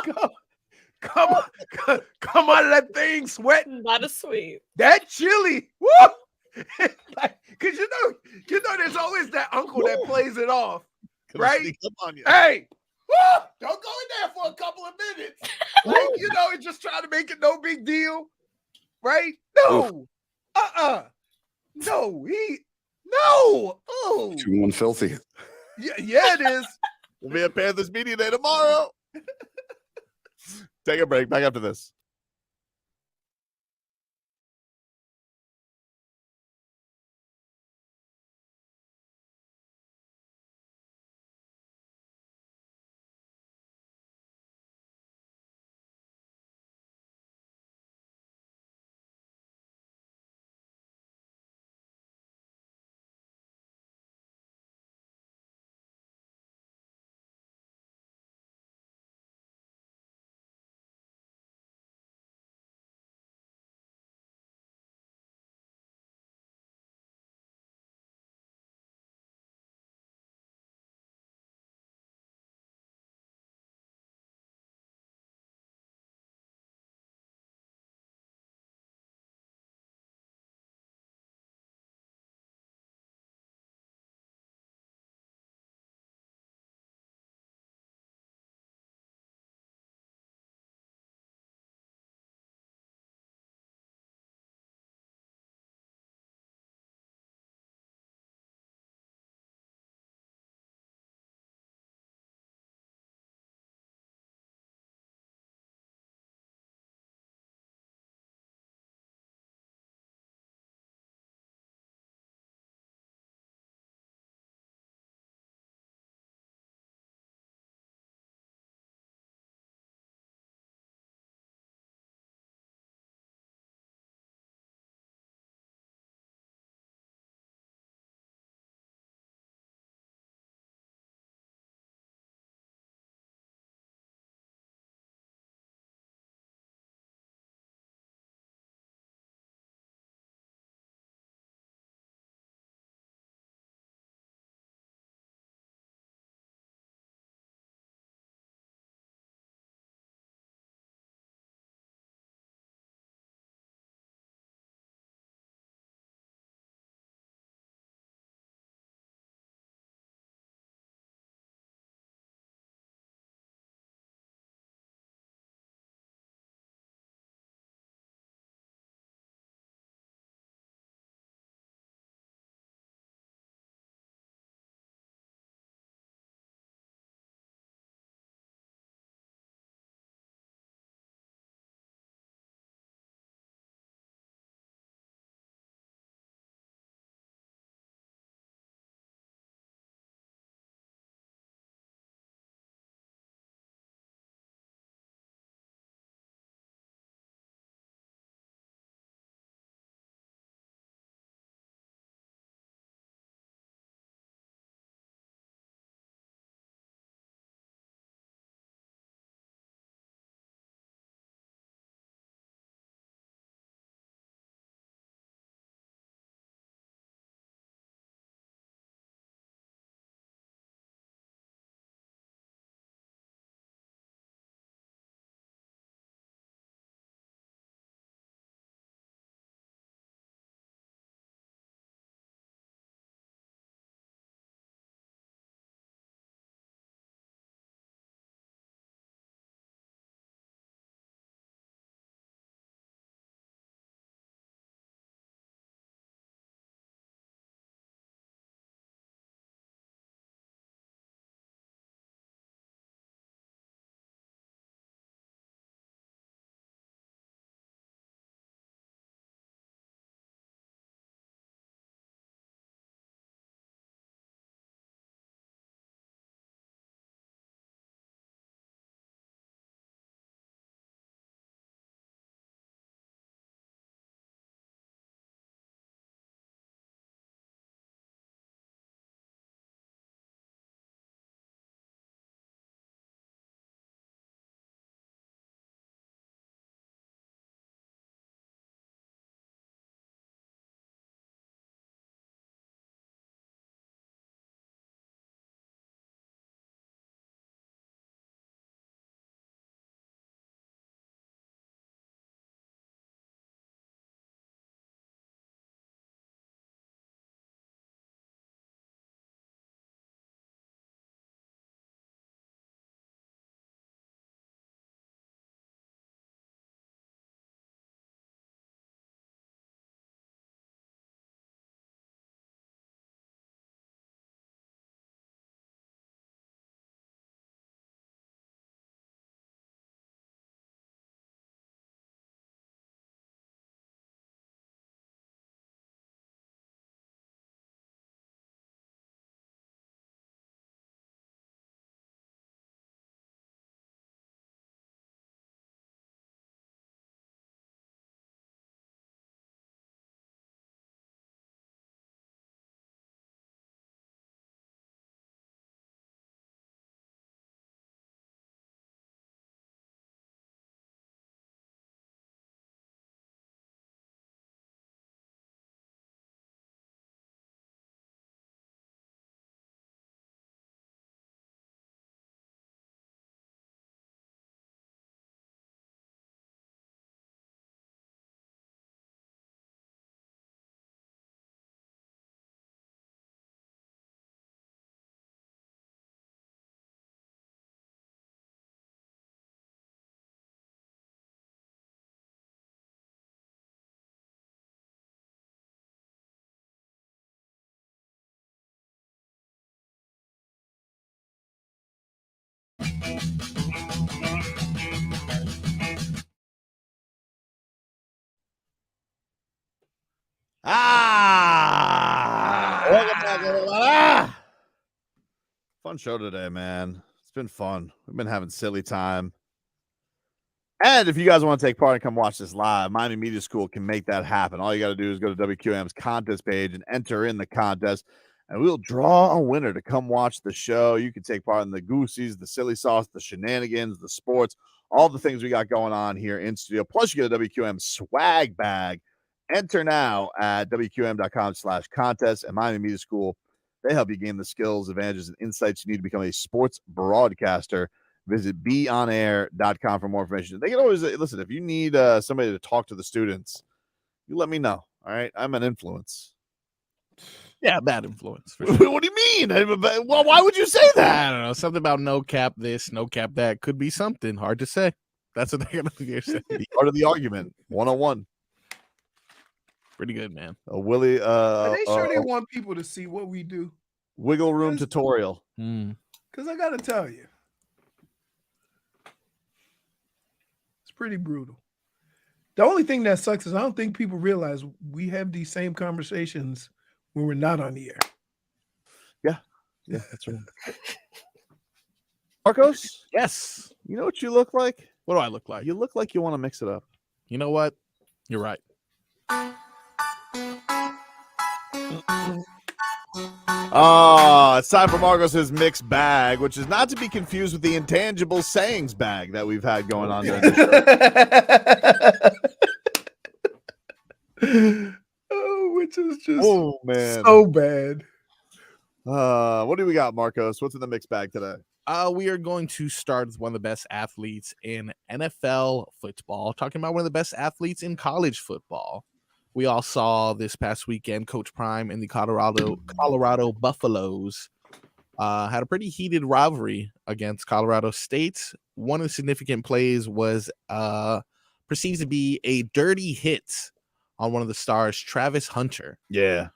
B: come out of that thing sweating.
N: Not a suite.
B: That chili. Woo! Like, cause you know, there's always that uncle that plays it off, right? Hey, woo! Don't go in there for a couple of minutes. Like, and just try to make it no big deal, right? No, no, no. Oh,
R: 2-1 filthy.
B: Yeah, it is.
E: We'll be at Panthers Media Day tomorrow. Take a break. Back after this. Welcome back, everybody. Fun show today, man. It's been fun. We've been having silly time. And if you guys want to take part and come watch this live, Miami Media School can make that happen. All you got to do is go to WQM's contest page and enter in the contest, and we'll draw a winner to come watch the show. You can take part in the goosies, the silly sauce, the shenanigans, the sports, all the things we got going on here in studio. Plus, you get a WQM swag bag. Enter now at WQM.com/contest. And Miami Media School, they help you gain the skills, advantages, and insights you need to become a sports broadcaster. Visit beonair.com for more information. They can always listen. If you need somebody to talk to the students, you let me know. All right. I'm an influence.
C: Yeah, bad influence. For sure.
E: What do you mean? Well, why would you say that?
C: I don't know. Something about no cap this, no cap that. Could be something. Hard to say. That's what they're going to say.
E: Part of the argument. 101.
C: Pretty good, man.
E: A Willie.
B: Are they sure they want people to see what we do?
E: Wiggle room tutorial.
B: Because I got to tell you, it's pretty brutal. The only thing that sucks is I don't think people realize we have these same conversations when we're not on the air.
E: Yeah, that's right. Marcos?
C: Yes.
E: You know what you look like?
C: What do I look like?
E: You look like you want to mix it up.
C: You know what? You're right.
E: Oh, it's time for Marcos' mixed bag, which is not to be confused with the intangible sayings bag that we've had going on during the show.
B: Which is just
E: man,
B: so bad.
E: What do we got, Marcos? What's in the mixed bag today?
C: We are going to start with one of the best athletes in NFL football, talking about one of the best athletes in college football. We all saw this past weekend, Coach Prime and the Colorado Buffaloes had a pretty heated rivalry against Colorado State. One of the significant plays was perceived to be a dirty hit on one of the stars, Travis Hunter.
E: Yeah.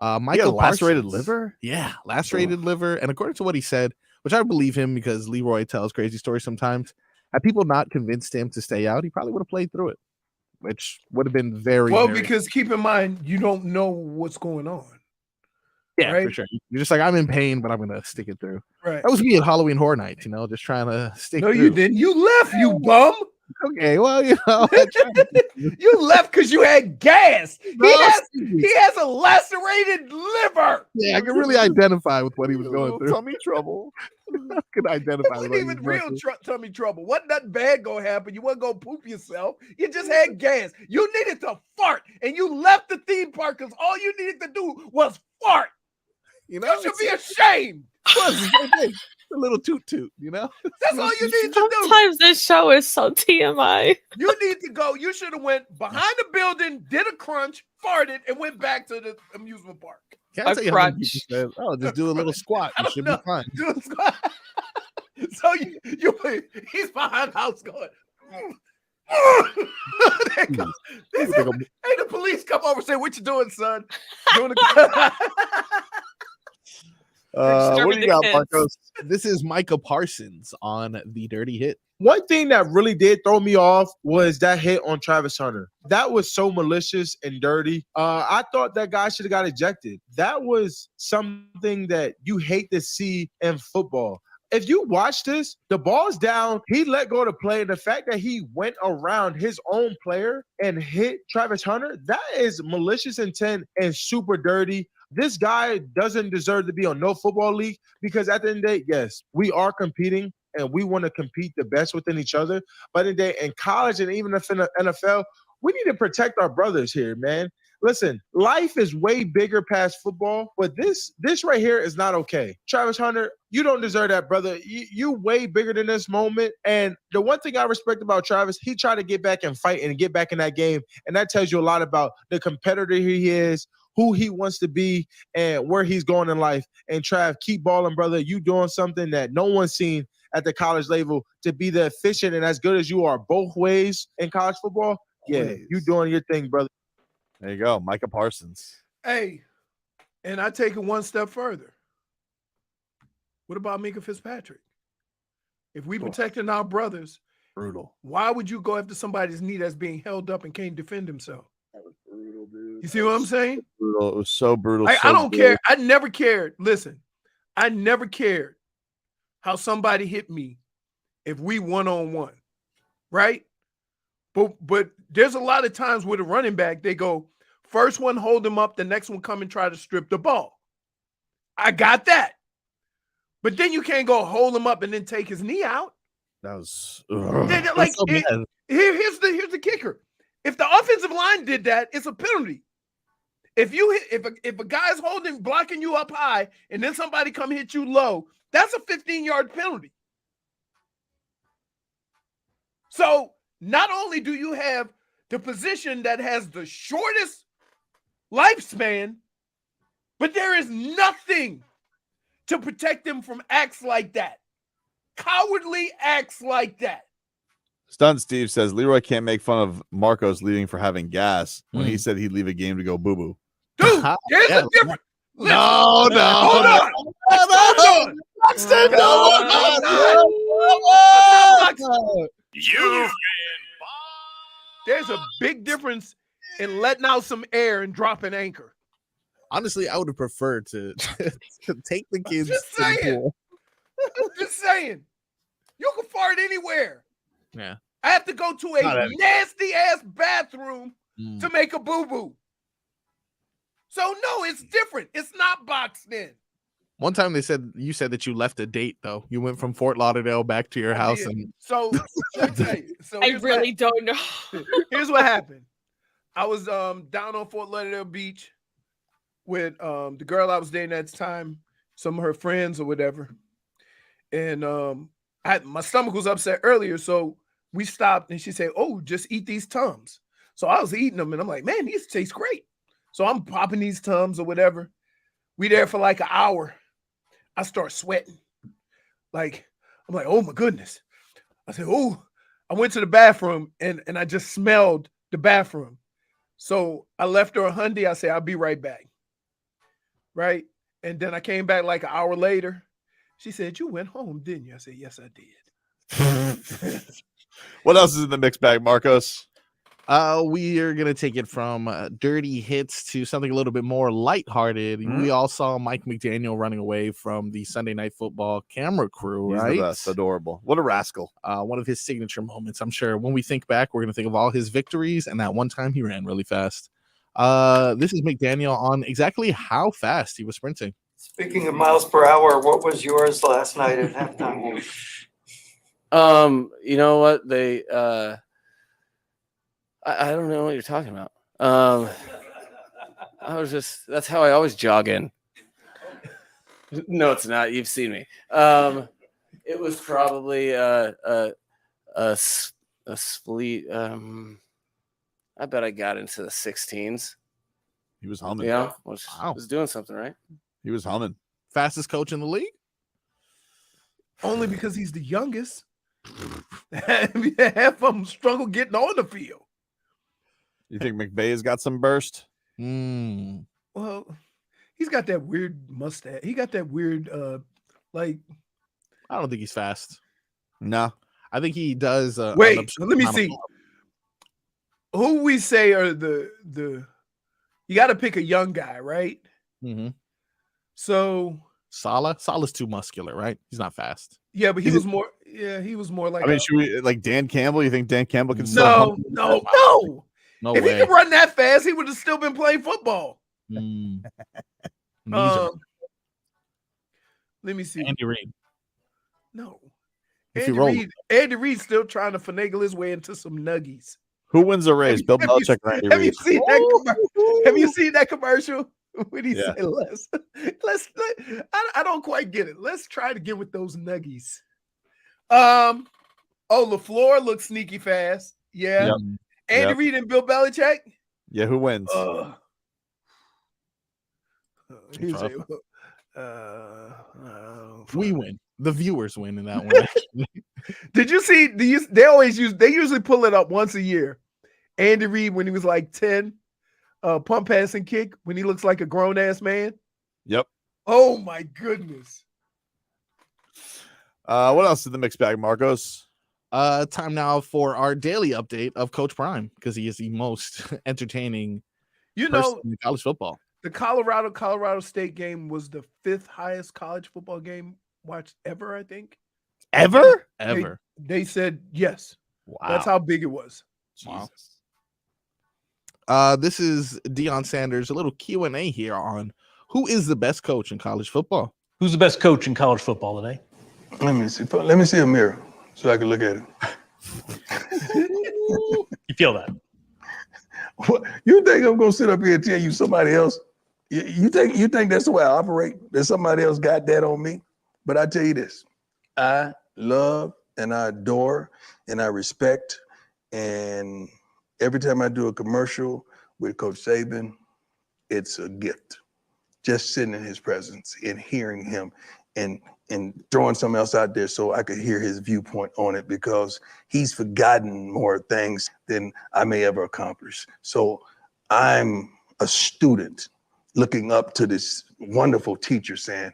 C: Michael
E: lacerated
C: Parsons.
E: liver?
C: Yeah, lacerated liver. And according to what he said, which I believe him because Leroy tells crazy stories sometimes, had people not convinced him to stay out, he probably would have played through it, which would have been very
B: because keep in mind, you don't know what's going on.
C: Yeah,
B: right?
C: for sure. You're just like, I'm in pain, but I'm going to stick it through.
B: Right.
C: That was me at Halloween Horror Nights, just trying to stick through.
B: No, you didn't. You left, you bum.
C: Okay, well,
B: you left because you had gas. He has a lacerated liver.
C: Yeah, I can really identify with what he was going through.
E: Tummy trouble.
C: I can identify
B: It
C: with
B: wasn't
C: what
B: even
C: he was going
B: real
C: through.
B: tummy trouble. Wasn't nothing bad gonna happen. You wasn't gonna poop yourself. You just had gas. You needed to fart, and you left the theme park because all you needed to do was fart. You should be ashamed.
C: A little toot,
B: That's all you need to do.
N: Sometimes this show is so TMI.
B: You need to go. You should have went behind the building, did a crunch, farted, and went back to the amusement park.
C: Can I tell you how many people said, "Oh, just do a little squat. You should be fine."
B: Do a squat. So he's behind the house going. Hey, the police come over and say, "What you doing, son?"
E: What do you got, Marcos?
C: This is Micah Parsons on the dirty hit.
R: One thing that really did throw me off was that hit on Travis Hunter. That was so malicious and dirty. I thought that guy should have got ejected. That was something that you hate to see in football. If you watch this, the ball's down. He let go of the play. The fact that he went around his own player and hit Travis Hunter, that is malicious intent and super dirty. This guy doesn't deserve to be on no football league because at the end of the day, yes, we are competing and we want to compete the best within each other. But in the day, in college and even in the NFL, we need to protect our brothers here, man. Listen, life is way bigger past football, but this right here is not okay. Travis Hunter, you don't deserve that, brother. You way bigger than this moment. And the one thing I respect about Travis, he tried to get back and fight and get back in that game. And that tells you a lot about the competitor he is, who he wants to be, and where he's going in life. And Trav, keep balling, brother. You doing something that no one's seen at the college level to be the efficient and as good as you are both ways in college football. Yeah, you doing your thing, brother.
E: There you go, Micah Parsons.
B: Hey, and I take it one step further. What about Minka Fitzpatrick? If we protecting our brothers,
E: brutal.
B: Why would you go after somebody's knee that's being held up and can't defend himself?
E: That was brutal, dude.
B: You see what I'm saying?
E: Brutal. It was so brutal.
B: I don't care. I never cared. Listen, I never cared how somebody hit me if we one-on-one, right? But there's a lot of times with a running back, they go, first one hold him up, the next one come and try to strip the ball. I got that. But then you can't go hold him up and then take his knee out.
E: That was
B: like
C: so
B: here's the kicker. If the offensive line did that, it's a penalty. If a guy's blocking you up high and then somebody come hit you low, that's a 15-yard penalty. So not only do you have the position that has the shortest lifespan, but there is nothing to protect them from acts like that. Cowardly acts like that.
E: Stun Steve says Leroy can't make fun of Marcos leaving for having gas when he said he'd leave a game to go boo-boo.
B: Dude, there's a difference.
E: No.
B: Hold on.
E: Buxton,
B: There's a big difference in letting out some air and dropping anchor.
C: Honestly, I would have preferred to take the kids
B: Just
C: to the
B: saying.
C: pool.
B: Just saying. You can fart anywhere.
C: Yeah.
B: I have to go to a nasty-ass bathroom to make a boo-boo. So, no, it's different. It's not boxed in.
C: One time you said that you left a date, though. You went from Fort Lauderdale back to your house.
B: Yeah.
C: And
B: So, let me tell you. So
N: I really don't know.
B: Here's what happened. I was down on Fort Lauderdale Beach with the girl I was dating at the time, some of her friends or whatever. And my stomach was upset earlier, so we stopped and she said, "Oh, just eat these Tums." So I was eating them and I'm like, "Man, these taste great." So I'm popping these Tums or whatever. We there for like an hour. I start sweating. I'm like, "Oh my goodness." I said, "Oh," I went to the bathroom and I just smelled the bathroom. So I left her a $100. I said, "I'll be right back." Right. And then I came back like an hour later. She said, "You went home, didn't you?" I said, "Yes, I did."
E: What else is in the mixed bag, Marcos?
C: We are going to take it from dirty hits to something a little bit more lighthearted. We all saw Mike McDaniel running away from the Sunday Night Football camera crew,
E: He's
C: right?
E: the best. Adorable. What a rascal.
C: One of his signature moments. I'm sure when we think back, we're going to think of all his victories and that one time he ran really fast. This is McDaniel on exactly how fast he was sprinting.
L: Speaking of miles per hour, what was yours last night at halftime?
O: You know what? They I don't know what you're talking about. That's how I always jog in. No, it's not. You've seen me. It was probably a split. I bet I got into the 16s.
E: He was humming.
O: Yeah, was doing something right.
E: He was humming.
C: Fastest coach in the league?
B: Only because he's the youngest. Half of them struggle getting on the field.
E: You think McVay's got some burst?
B: Well, he's got that weird mustache. He got that weird, I
C: don't think he's fast.
E: No.
C: I think he does.
B: Wait, let me see. Who we say are the you got to pick a young guy, right?
C: Mm-hmm.
B: So
C: Salah's too muscular, right? He's not fast.
B: Yeah, but he was more. Yeah, he was more like.
E: I mean, should we like Dan Campbell? You think Dan Campbell can
B: No.
C: No
B: if
C: way.
B: he could run that fast, he would have still been playing football. Let me see.
C: Andy Reid.
B: No.
C: If
B: Andy Reid's still trying to finagle his way into some nuggies.
E: Who wins the race? Bill Belichick or Andy
B: Have you
E: Reid?
B: seen that commercial? Have you seen that commercial? When he
E: Yeah.
B: say I don't quite get it. Let's try to get with those nuggies. LaFleur looks sneaky fast. Yeah.
E: Yep.
B: Andy
E: Yep.
B: Reid and Bill Belichick.
E: Yeah, who wins?
C: We win. The viewers win in that one.
B: Did you see? They usually pull it up once a year. Andy Reid when he was like 10, pump, pass, and kick when he looks like a grown ass man.
E: Yep.
B: Oh my goodness.
E: What else in the mixed bag, Marcos?
C: Time now for our daily update of Coach Prime, because he is the most entertaining person in college football.
B: The Colorado State game was the 5th highest college football game watched ever, I think.
E: Ever?
B: They said yes.
C: Wow.
B: That's how big it was.
C: Wow. This is Deion Sanders, a little Q&A here on who is the best coach in college football.
S: Who's the best coach in college football today?
I: Let me see. Let me see a mirror so I can look at it.
S: You feel that?
I: What, you think I'm gonna sit up here and tell you somebody else? You think that's the way I operate? That somebody else got that on me? But I tell you this: I love and I adore and I respect. And every time I do a commercial with Coach Saban, it's a gift. Just sitting in his presence and hearing him and throwing something else out there so I could hear his viewpoint on it, because he's forgotten more things than I may ever accomplish. So I'm a student looking up to this wonderful teacher saying,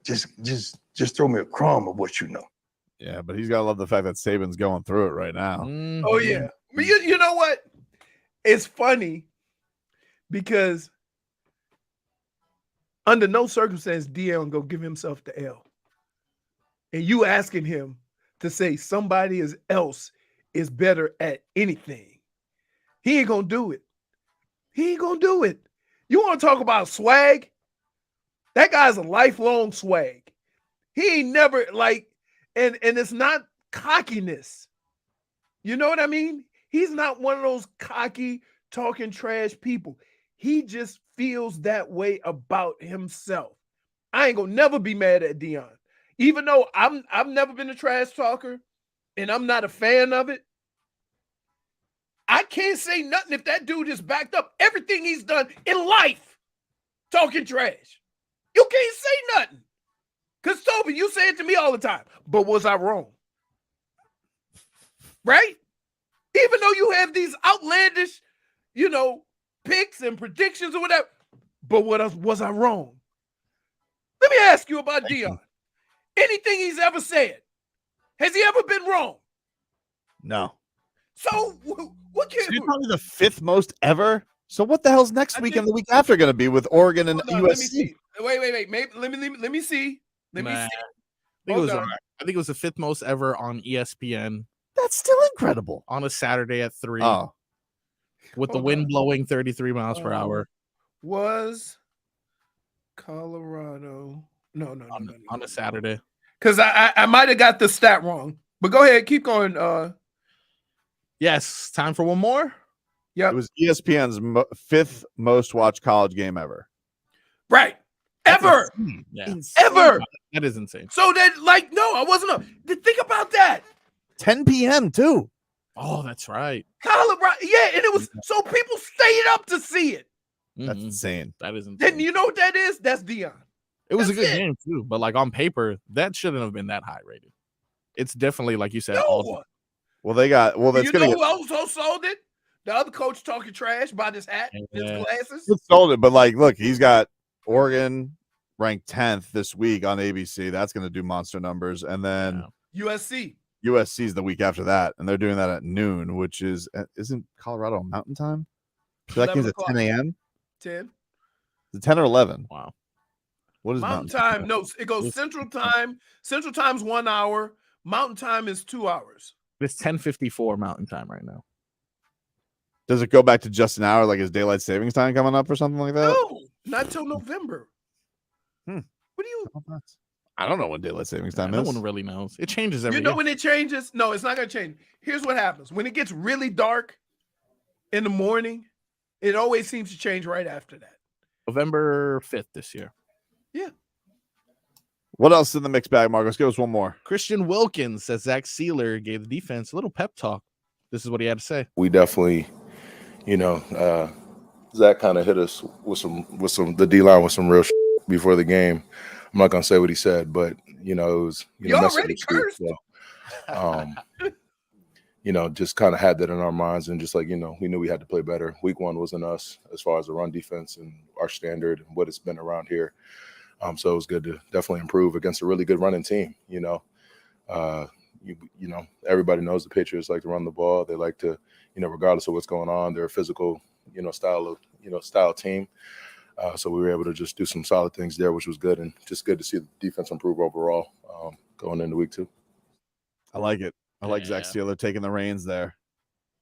I: just throw me a crumb of what you know.
E: Yeah, but he's got to love the fact that Saban's going through it right now.
B: Oh, yeah. But you know what? It's funny because under no circumstance Deion go give himself the L. And you asking him to say somebody else is better at anything. He ain't going to do it. He ain't going to do it. You want to talk about swag? That guy's a lifelong swag. He ain't never and it's not cockiness. You know what I mean? He's not one of those cocky, talking trash people. He just feels that way about himself. I ain't gonna never be mad at Deion. Even though I've never been a trash talker and I'm not a fan of it. I can't say nothing if that dude has backed up everything he's done in life talking trash. You can't say nothing. Because, Tobin, you say it to me all the time. But was I wrong? Right? Even though you have these outlandish, picks and predictions or whatever. But was I wrong? Let me ask you about Deion. Anything he's ever said, has he ever been wrong?
E: No.
B: So what can
E: you're probably the 5th most ever? So what the hell's next week and the week after going to be with Oregon and USC?
B: Let me see. Wait. Maybe, let me see.
C: I think it was the 5th most ever on ESPN.
E: That's still incredible.
C: On a Saturday at 3.
E: Oh.
C: With the wind blowing 33 miles per hour.
B: Was Colorado? No.
C: On a Saturday.
B: Because I might have got the stat wrong. But go ahead, keep going.
C: Yes, time for one more.
B: Yeah,
E: it was ESPN's 5th most watched college game ever.
B: Right, ever, ever.
C: That is insane.
B: So that, no, I wasn't up. Think about that.
E: 10 p.m. too.
C: Oh, that's right.
B: Colorado, yeah, and it was so people stayed up to see it.
E: That's insane.
C: That is insane.
B: Then you know what that is? That's Deion.
C: It was a good game too, but on paper, that shouldn't have been that high rated. It's definitely, like you said, all.
E: Well, they got. Well, that's
B: who also sold it? The other coach talking trash about his hat, his glasses.
E: He sold it, but look, he's got Oregon ranked 10th this week on ABC. That's going to do monster numbers, and then
B: USC
E: is the week after that, and they're doing that at noon, which isn't Colorado Mountain Time? So that game's at 10 a.m.
B: 10.
E: Is it 10 or 11?
C: Wow.
E: What is
B: Mountain Time? No, it goes Central Time. Central Time's 1 hour. Mountain Time is 2 hours.
C: It's 10:54 Mountain Time right now.
E: Does it go back to just an hour, like is daylight savings time coming up or something like that?
B: No, not till November. What do you?
E: I don't know what daylight savings time
C: No
E: is.
C: one really knows. It changes every
B: You know
C: year.
B: when it changes? No, it's not going to change. Here's what happens. When it gets really dark in the morning, it always seems to change right after that.
C: November 5th this year.
B: Yeah.
E: What else in the mixed bag, Marcos? Give us one more.
C: Christian Wilkins says Zach Sieler gave the defense a little pep talk. This is what he had to say.
T: We definitely, Zach kind of hit us with the D-line with some real shit before the game. I'm not gonna say what he said, but it was
B: you already cursed.
T: Just kind of had that in our minds, and just we knew we had to play better. Week 1 wasn't us as far as the run defense and our standard and what it's been around here. So it was good to definitely improve against a really good running team. You know, everybody knows the Patriots like to run the ball. They like to, you know, regardless of what's going on, they're a physical, you know, style team. So we were able to just do some solid things there, which was good, and just good to see the defense improve overall going into week 2.
E: I like it. I like Zach Sieler taking the reins there,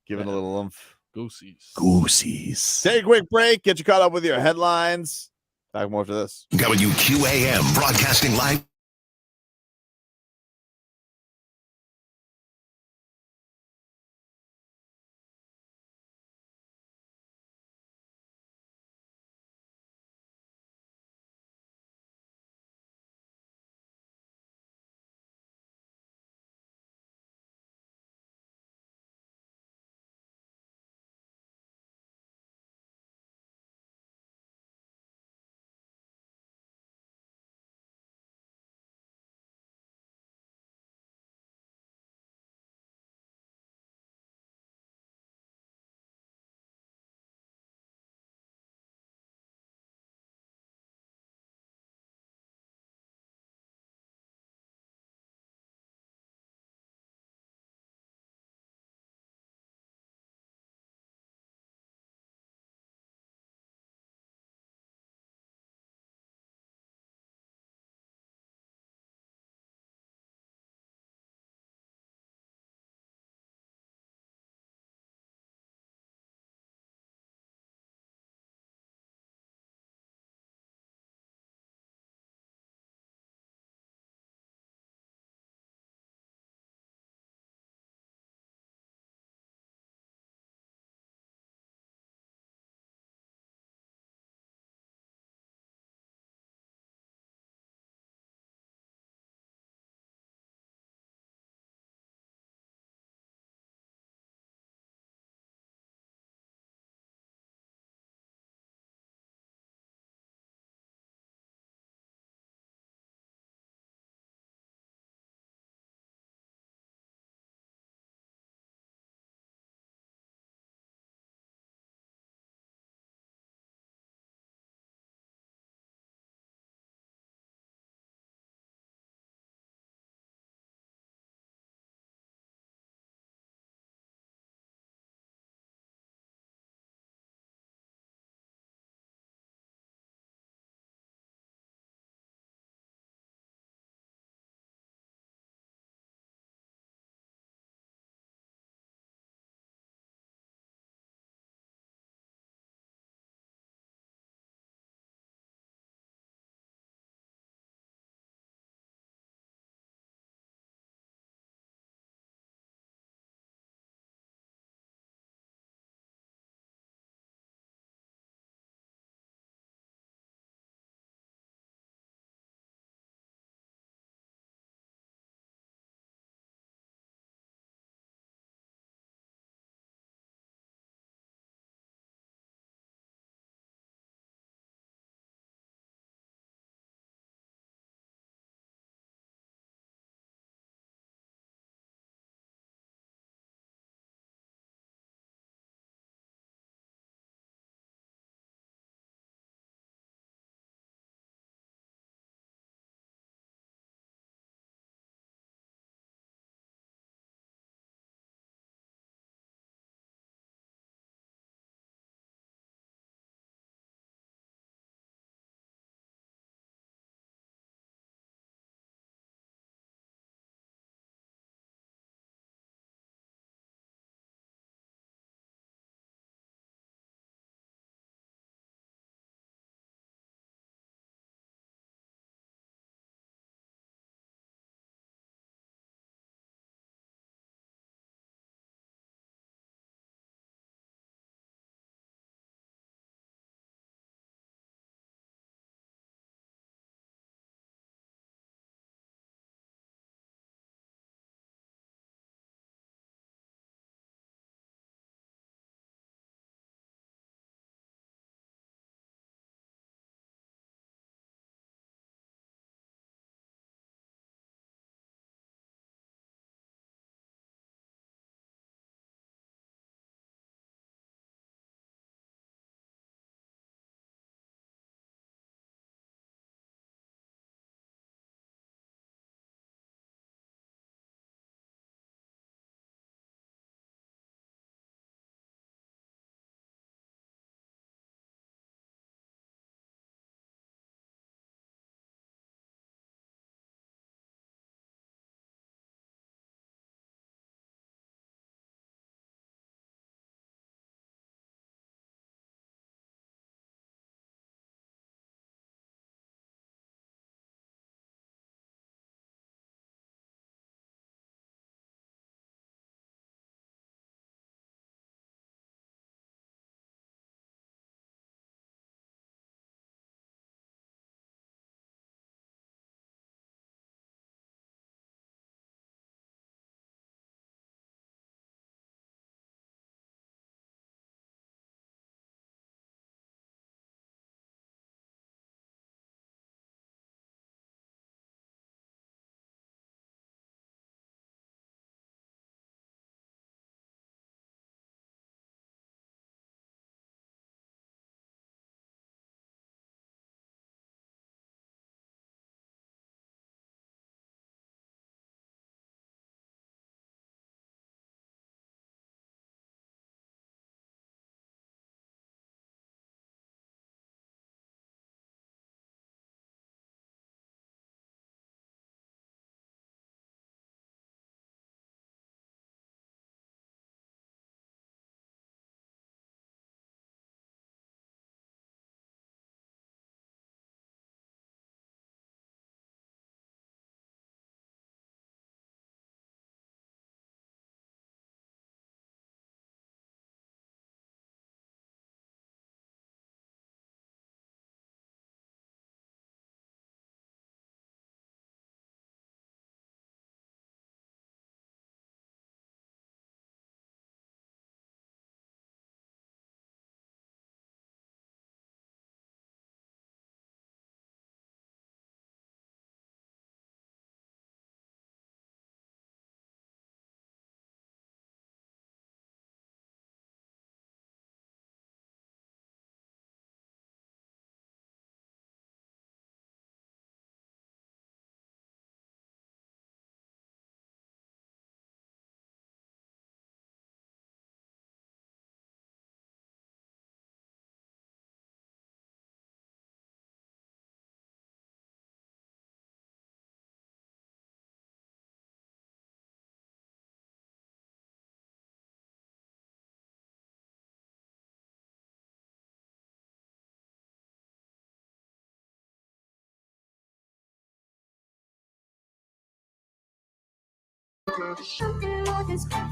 E: giving a little oomph.
C: Goosies.
E: Take a quick break. Get you caught up with your headlines. Back more to this.
A: WQAM broadcasting live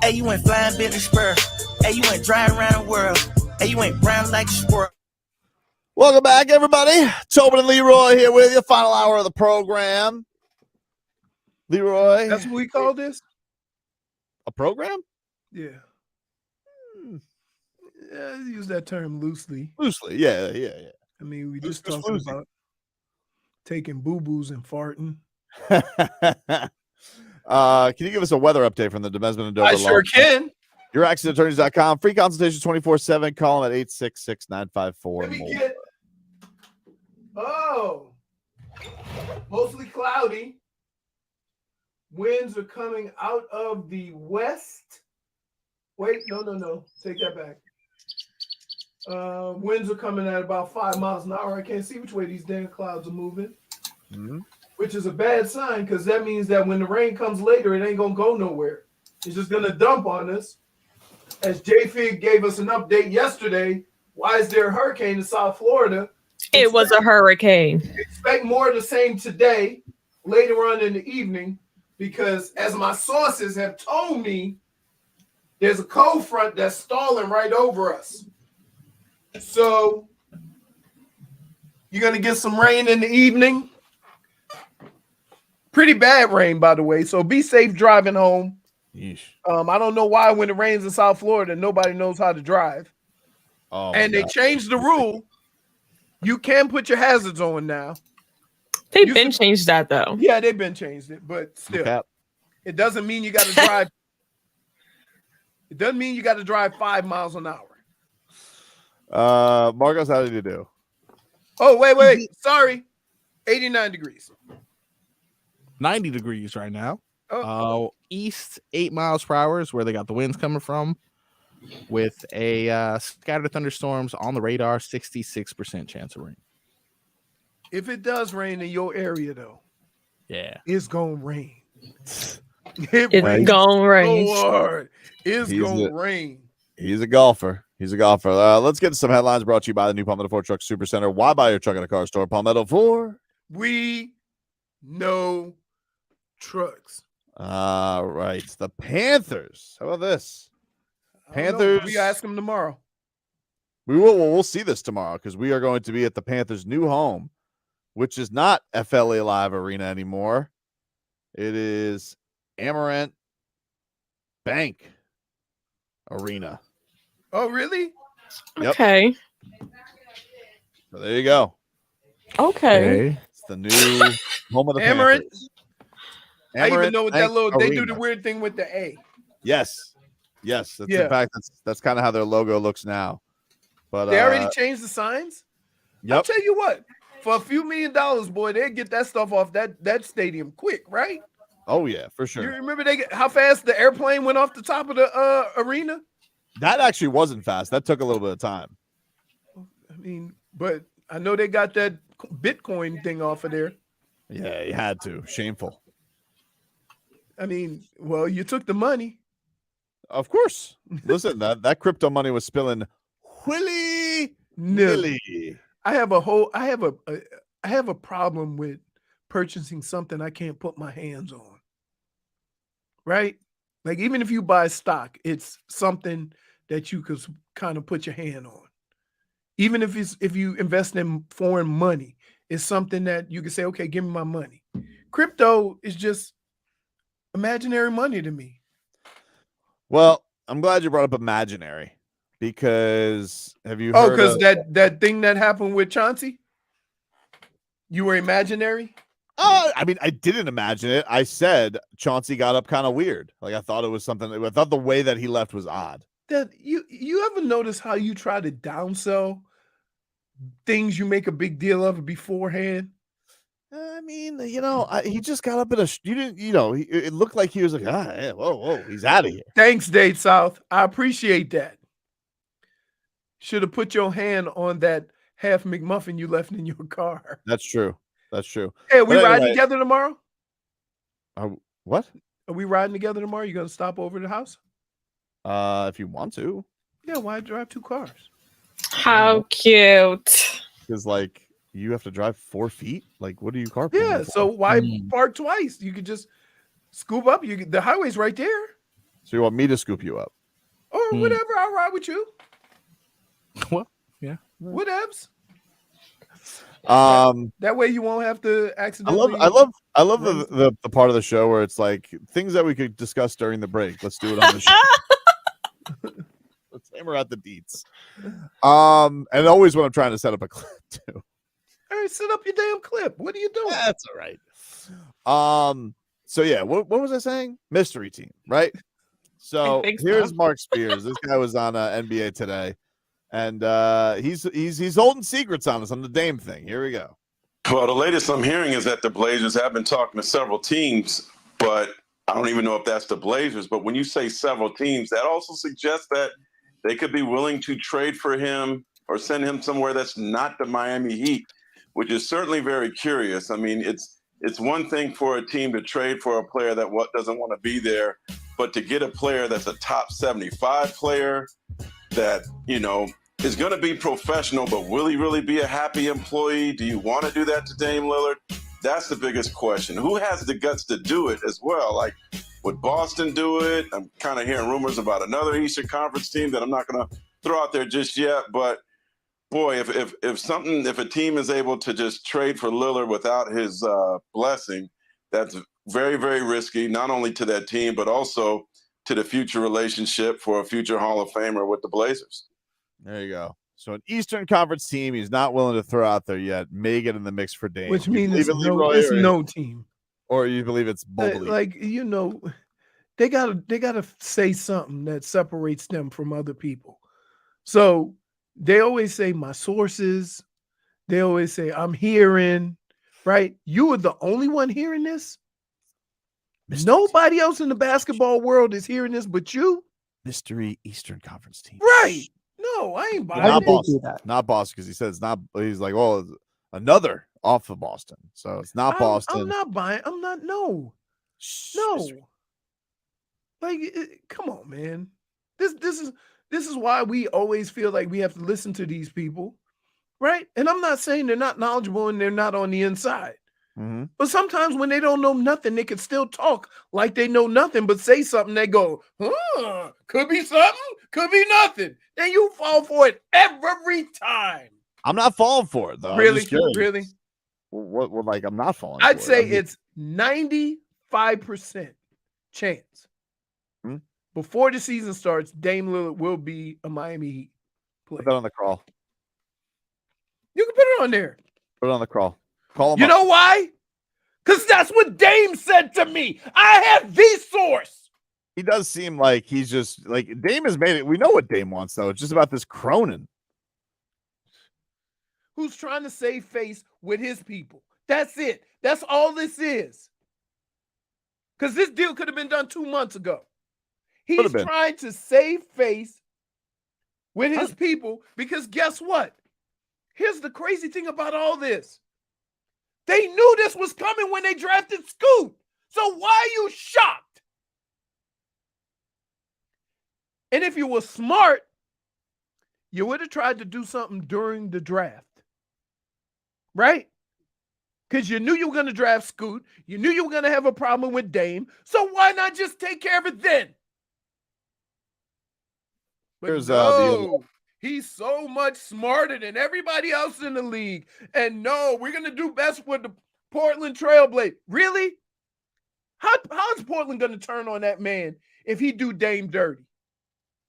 U: Hey, you went flying Bentley spur. Hey, you went driving around the world. Hey, you went brown like a squirrel.
E: Welcome back, everybody. Tobin and Leroy here with you. Final hour of the program. Leroy.
B: That's what we call this?
E: A program?
B: Yeah. Yeah, use that term loosely.
E: Loosely, yeah.
B: I mean, we just talking about taking boo-boos and farting.
E: Can you give us a weather update from the Demesman and Dover
B: I sure can.
E: YourAccidentAttorneys.com. Free consultation 24/7. Call them at 866-954.
B: Let me get. Oh, mostly cloudy. Winds are coming out of the west. Wait, no. Take that back. Winds are coming at about 5 miles an hour. I can't see which way these damn clouds are moving, which is a bad sign because that means that when the rain comes later, it ain't going to go nowhere. It's just going to dump on us. As JFig gave us an update yesterday, why is there a hurricane in South Florida?
N: It was a hurricane.
B: Expect more of the same today, later on in the evening, because as my sources have told me, there's a cold front that's stalling right over us. So you're going to get some rain in the evening. Pretty bad rain, by the way. So be safe driving home.
E: Yeesh.
B: I don't know why when it rains in South Florida, nobody knows how to drive.
E: Oh,
B: and they changed the rule. You can put your hazards on now.
N: They've been changed that, though.
B: Yeah, they've been changed it, but still. It doesn't mean you got to drive. It doesn't mean you got to drive 5 miles an hour.
E: Marcos, how did you do?
B: Oh, wait. Sorry. 89 degrees.
C: 90 degrees right now. East 8 miles per hour is where they got the winds coming from, with a scattered thunderstorms on the radar, 66% chance of rain.
B: If it does rain in your area, though, it's gonna rain.
N: It's gonna rain.
B: So hard. It's gonna rain.
E: He's a golfer. Let's get to some headlines brought to you by the new Palmetto Ford Truck Super Center. Why buy your truck at a car store? Palmetto Ford.
B: We know trucks.
E: Right. The Panthers. How about this? Panthers.
B: We ask them tomorrow.
E: We'll see this tomorrow because we are going to be at the Panthers' new home, which is not FLA Live Arena anymore. It is Amerant Bank Arena.
B: Oh, really?
E: Yep.
N: Okay.
E: So there you go.
N: Okay.
E: It's the new home of the
B: Amerant.
E: Panthers.
B: I even know what that
E: Bank
B: little. They do
E: Arena.
B: the weird thing with the A.
E: Yes. In fact, that's kind of how their logo looks now. But
B: They already changed the signs.
E: Yep.
B: I'll tell you what. For a few $1 million, boy, they'll get that stuff off that stadium quick, right?
E: Oh yeah, for sure.
B: You remember how fast the airplane went off the top of the arena?
E: That actually wasn't fast. That took a little bit of time.
B: I mean, but I know they got that Bitcoin thing off of there.
E: Yeah, you had to. Shameful.
B: I mean, well, you took the money.
E: Of course. Listen, that crypto money was spilling willy-nilly.
B: I have a problem with purchasing something I can't put my hands on. Right? Like even if you buy stock, it's something that you could kind of put your hand on. Even if you invest in foreign money, it's something that you can say, okay, give me my money. Crypto is just imaginary money to me.
E: Well, I'm glad you brought up imaginary because have you heard?
B: Oh, because that thing that happened with Chauncey? You were imaginary?
E: I mean, I didn't imagine it. I said Chauncey got up kind of weird. Like I thought it was something. I thought the way that he left was odd.
B: That you ever notice how you try to downsell things you make a big deal of beforehand?
E: I mean, he just got up in it looked like he was like, whoa, he's out of here.
B: Thanks, Dade South. I appreciate that. Should have put your hand on that half McMuffin you left in your car.
E: That's true.
B: Hey, are we riding together tomorrow?
E: What?
B: Are we riding together tomorrow? You gonna stop over at the house?
E: If you want to.
B: Yeah, why drive 2 cars?
N: How cute.
E: Because like you have to drive 4 feet. Like, what are you carpooling?
B: Yeah, so why park twice? You could just Scoop up. The highway's right there.
E: So you want me to scoop you up?
B: Or whatever. I'll ride with you.
C: Well, yeah.
B: Whatevs. That way you won't have to accidentally.
E: I love the part of the show where it's like things that we could discuss during the break. Let's do it on the show. Let's hammer out the deets. And always when I'm trying to set up a clip too.
B: All right, set up your damn clip. What are you doing?
E: That's all right. So yeah, what was I saying? Mystery team, right? So here's Marc Spears. This guy was on NBA Today, and he's holding secrets on us on the Dame thing. Here we go.
F: Well, the latest I'm hearing is that the Blazers have been talking to several teams, but I don't even know if that's the Blazers. But when you say several teams, that also suggests that they could be willing to trade for him or send him somewhere that's not the Miami Heat, which is certainly very curious. I mean, it's one thing for a team to trade for a player that doesn't want to be there, but to get a player that's a top 75 player that, is going to be professional, but will he really be a happy employee? Do you want to do that to Dame Lillard? That's the biggest question. Who has the guts to do it as well? Like, would Boston do it? I'm kind of hearing rumors about another Eastern Conference team that I'm not going to throw out there just yet. But boy, if a team is able to just trade for Lillard without his blessing, that's very, very risky, not only to that team, but also to the future relationship for a future Hall of Famer with the Blazers.
E: There you go. So an Eastern Conference team he's not willing to throw out there yet may get in the mix for Dame.
B: Which means it's no team.
E: Or you believe it's Bubbly.
B: They gotta say something that separates them from other people. So they always say my sources. They always say I'm hearing, right? You are the only one hearing this. Nobody else in the basketball world is hearing this but you.
E: Mystery Eastern Conference team.
B: Right. No, I ain't buying
E: Not
B: it.
E: Boston. Not Boston, because he said it's not. He's like, well, another off of Boston. So it's not Boston.
B: I'm not buying. I'm not. No. Like, come on, man. This is why we always feel like we have to listen to these people, right? And I'm not saying they're not knowledgeable and they're not on the inside.
E: Mm-hmm.
B: But sometimes when they don't know nothing, they can still talk like they know nothing, but say something. They go, could be something, could be nothing. Then you fall for it every time.
E: I'm not falling for it though.
B: Really?
E: What? Like I'm not falling.
B: I'd say it's 95% chance before the season starts, Dame Lillard will be a Miami Heat player.
E: Put that on the crawl.
B: You can put it on there.
E: Put it on the crawl. Call him.
B: You know why? Because that's what Dame said to me. I have the source.
E: He does seem like he's just like Dame has made it. We know what Dame wants, though. It's just about this Cronin
B: who's trying to save face with his people. That's it. That's all this is. Because this deal could have been done 2 months ago. He's trying to save face with his people because guess what? Here's the crazy thing about all this. They knew this was coming when they drafted Scoot. So why are you shocked? And if you were smart, you would have tried to do something during the draft. Right? Because you knew you were going to draft Scoot. You knew you were going to have a problem with Dame. So why not just take care of it then? But he's so much smarter than everybody else in the league. And no, we're going to do best with the Portland Trailblazers. Really? How is Portland going to turn on that man if he do Dame dirty?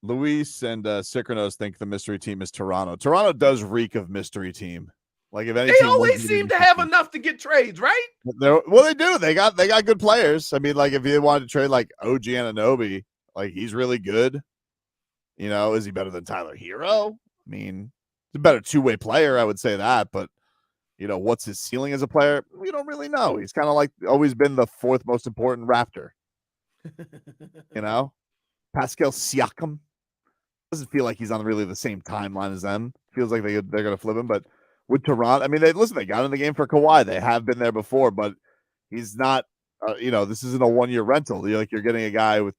E: Luis and Sychronos think the mystery team is Toronto. Toronto does reek of mystery team. Like if any
B: they
E: team
B: always seem to have enough to get trades, right?
E: Well, they do. They got good players. I mean, like if you wanted to trade like OG Anunoby, like he's really good. You know, is he better than Tyler Herro? I mean, he's a better two-way player, I would say that. But you know, what's his ceiling as a player? We don't really know. He's kind of like always been the fourth most important Raptor. You know, Pascal Siakam doesn't feel like he's on really the same timeline as them. Feels like they're going to flip him, but. With Toronto, I mean, they got in the game for Kawhi. They have been there before, but he's not. This isn't a one-year rental. You're getting a guy with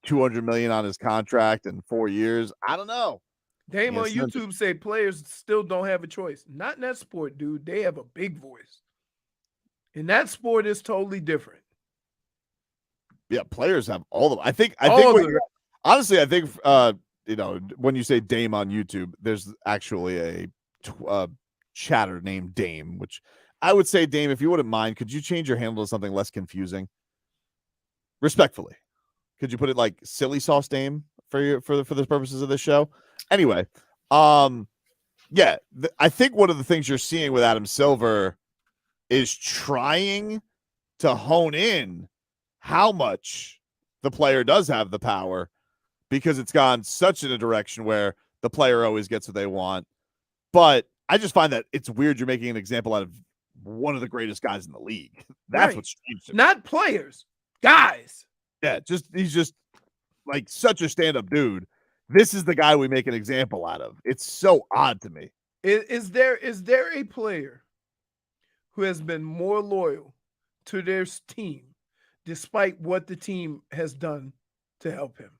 E: $200 million on his contract in 4 years. I don't know.
B: Dame on YouTube say players still don't have a choice. Not in that sport, dude. They have a big voice. In that sport, it's totally different.
E: Yeah, players have all of them. I think honestly, I think when you say Dame on YouTube, there's actually a chatter named Dame, which I would say, Dame, if you wouldn't mind, could you change your handle to something less confusing? Respectfully. Could you put it like Silly Sauce Dame for the purposes of this show? Anyway, I think one of the things you're seeing with Adam Silver is trying to hone in how much the player does have the power, because it's gone such in a direction where the player always gets what they want. But I just find that it's weird you're making an example out of one of the greatest guys in the league. That's what's strange to me.
B: Not players, guys.
E: Yeah, he's just like such a stand-up dude. This is the guy we make an example out of. It's so odd to me.
B: Is there a player who has been more loyal to their team despite what the team has done to help him?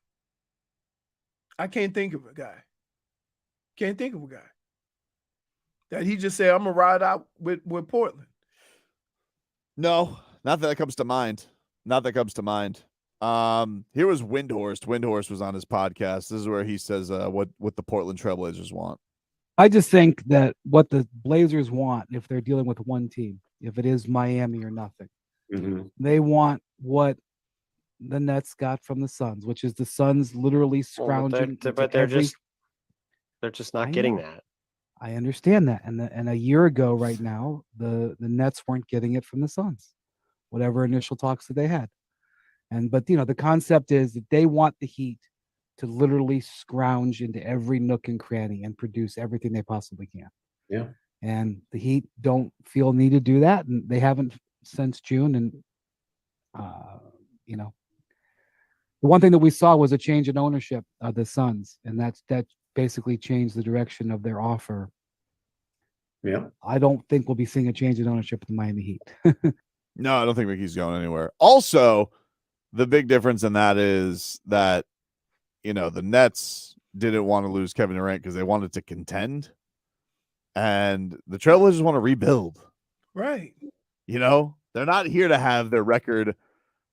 B: I can't think of a guy. That he just said, I'm going to ride out with Portland.
E: No, not that comes to mind. Here was Windhorst. Windhorst was on his podcast. This is where he says what the Portland Trailblazers want.
G: I just think that what the Blazers want, if they're dealing with one team, if it is Miami or nothing, they want what the Nets got from the Suns, which is the Suns literally scrounging.
V: But they're just not getting that.
G: I understand that. And a year ago right now, the Nets weren't getting it from the Suns, whatever initial talks that they had. But the concept is that they want the Heat to literally scrounge into every nook and cranny and produce everything they possibly can.
V: Yeah.
G: And the Heat don't feel need to do that, and they haven't since June. And the one thing that we saw was a change in ownership of the Suns, and that basically changed the direction of their offer.
V: Yeah.
G: I don't think we'll be seeing a change in ownership of the Miami Heat.
E: No, I don't think Ricky's going anywhere. Also, the big difference in that is that, the Nets didn't want to lose Kevin Durant because they wanted to contend, and the Trailblazers want to rebuild.
B: Right.
E: They're not here to have their record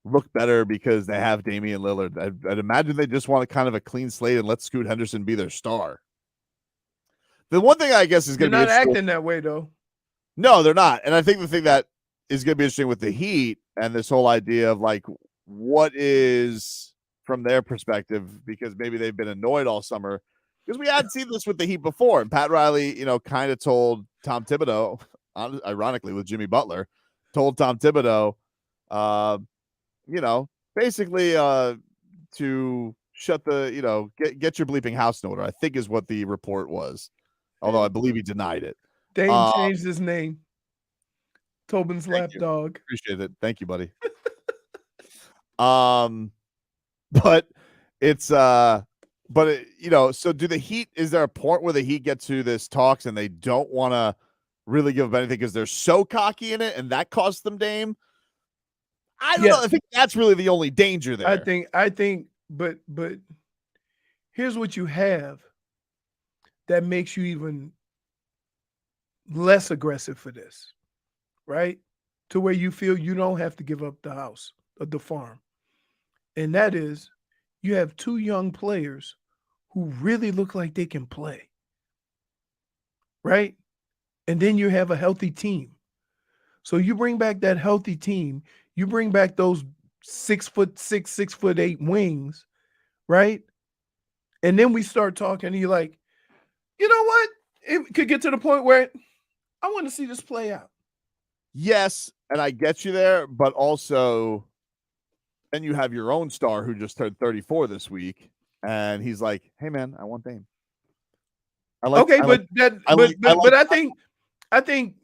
E: look better because they have Damian Lillard. I'd imagine they just want kind of a clean slate and let Scoot Henderson be their star. The one thing I guess is going to be
B: not acting that way, though.
E: No, they're not. And I think the thing that is going to be interesting with the Heat and this whole idea of like what is from their perspective, because maybe they've been annoyed all summer because we hadn't seen this with the Heat before. And Pat Riley, kind of told Tom Thibodeau, ironically with Jimmy Butler, told Tom Thibodeau, basically to shut the, get your bleeping house in order, I think is what the report was. Although I believe he denied it.
B: Dame changed his name. Tobin's lapdog.
E: Appreciate it. Thank you, buddy. But it's so do the Heat, is there a point where the Heat get to this talks and they don't want to really give up anything because they're so cocky in it and that costs them Dame? I don't know. I think that's really the only danger there.
B: I think, but here's what you have that makes you even less aggressive for this, right? To where you feel you don't have to give up the house or the farm. And that is, you have two young players who really look like they can play, right? And then you have a healthy team. So you bring back that healthy team, you bring back those 6'6", 6'8" wings, right? And then we start talking, and you're like, you know what? It could get to the point where I want to see this play out.
E: Yes, and I get you there, but also then you have your own star who just turned 34 this week, and he's like, "Hey, man, I want Dame."
B: But I think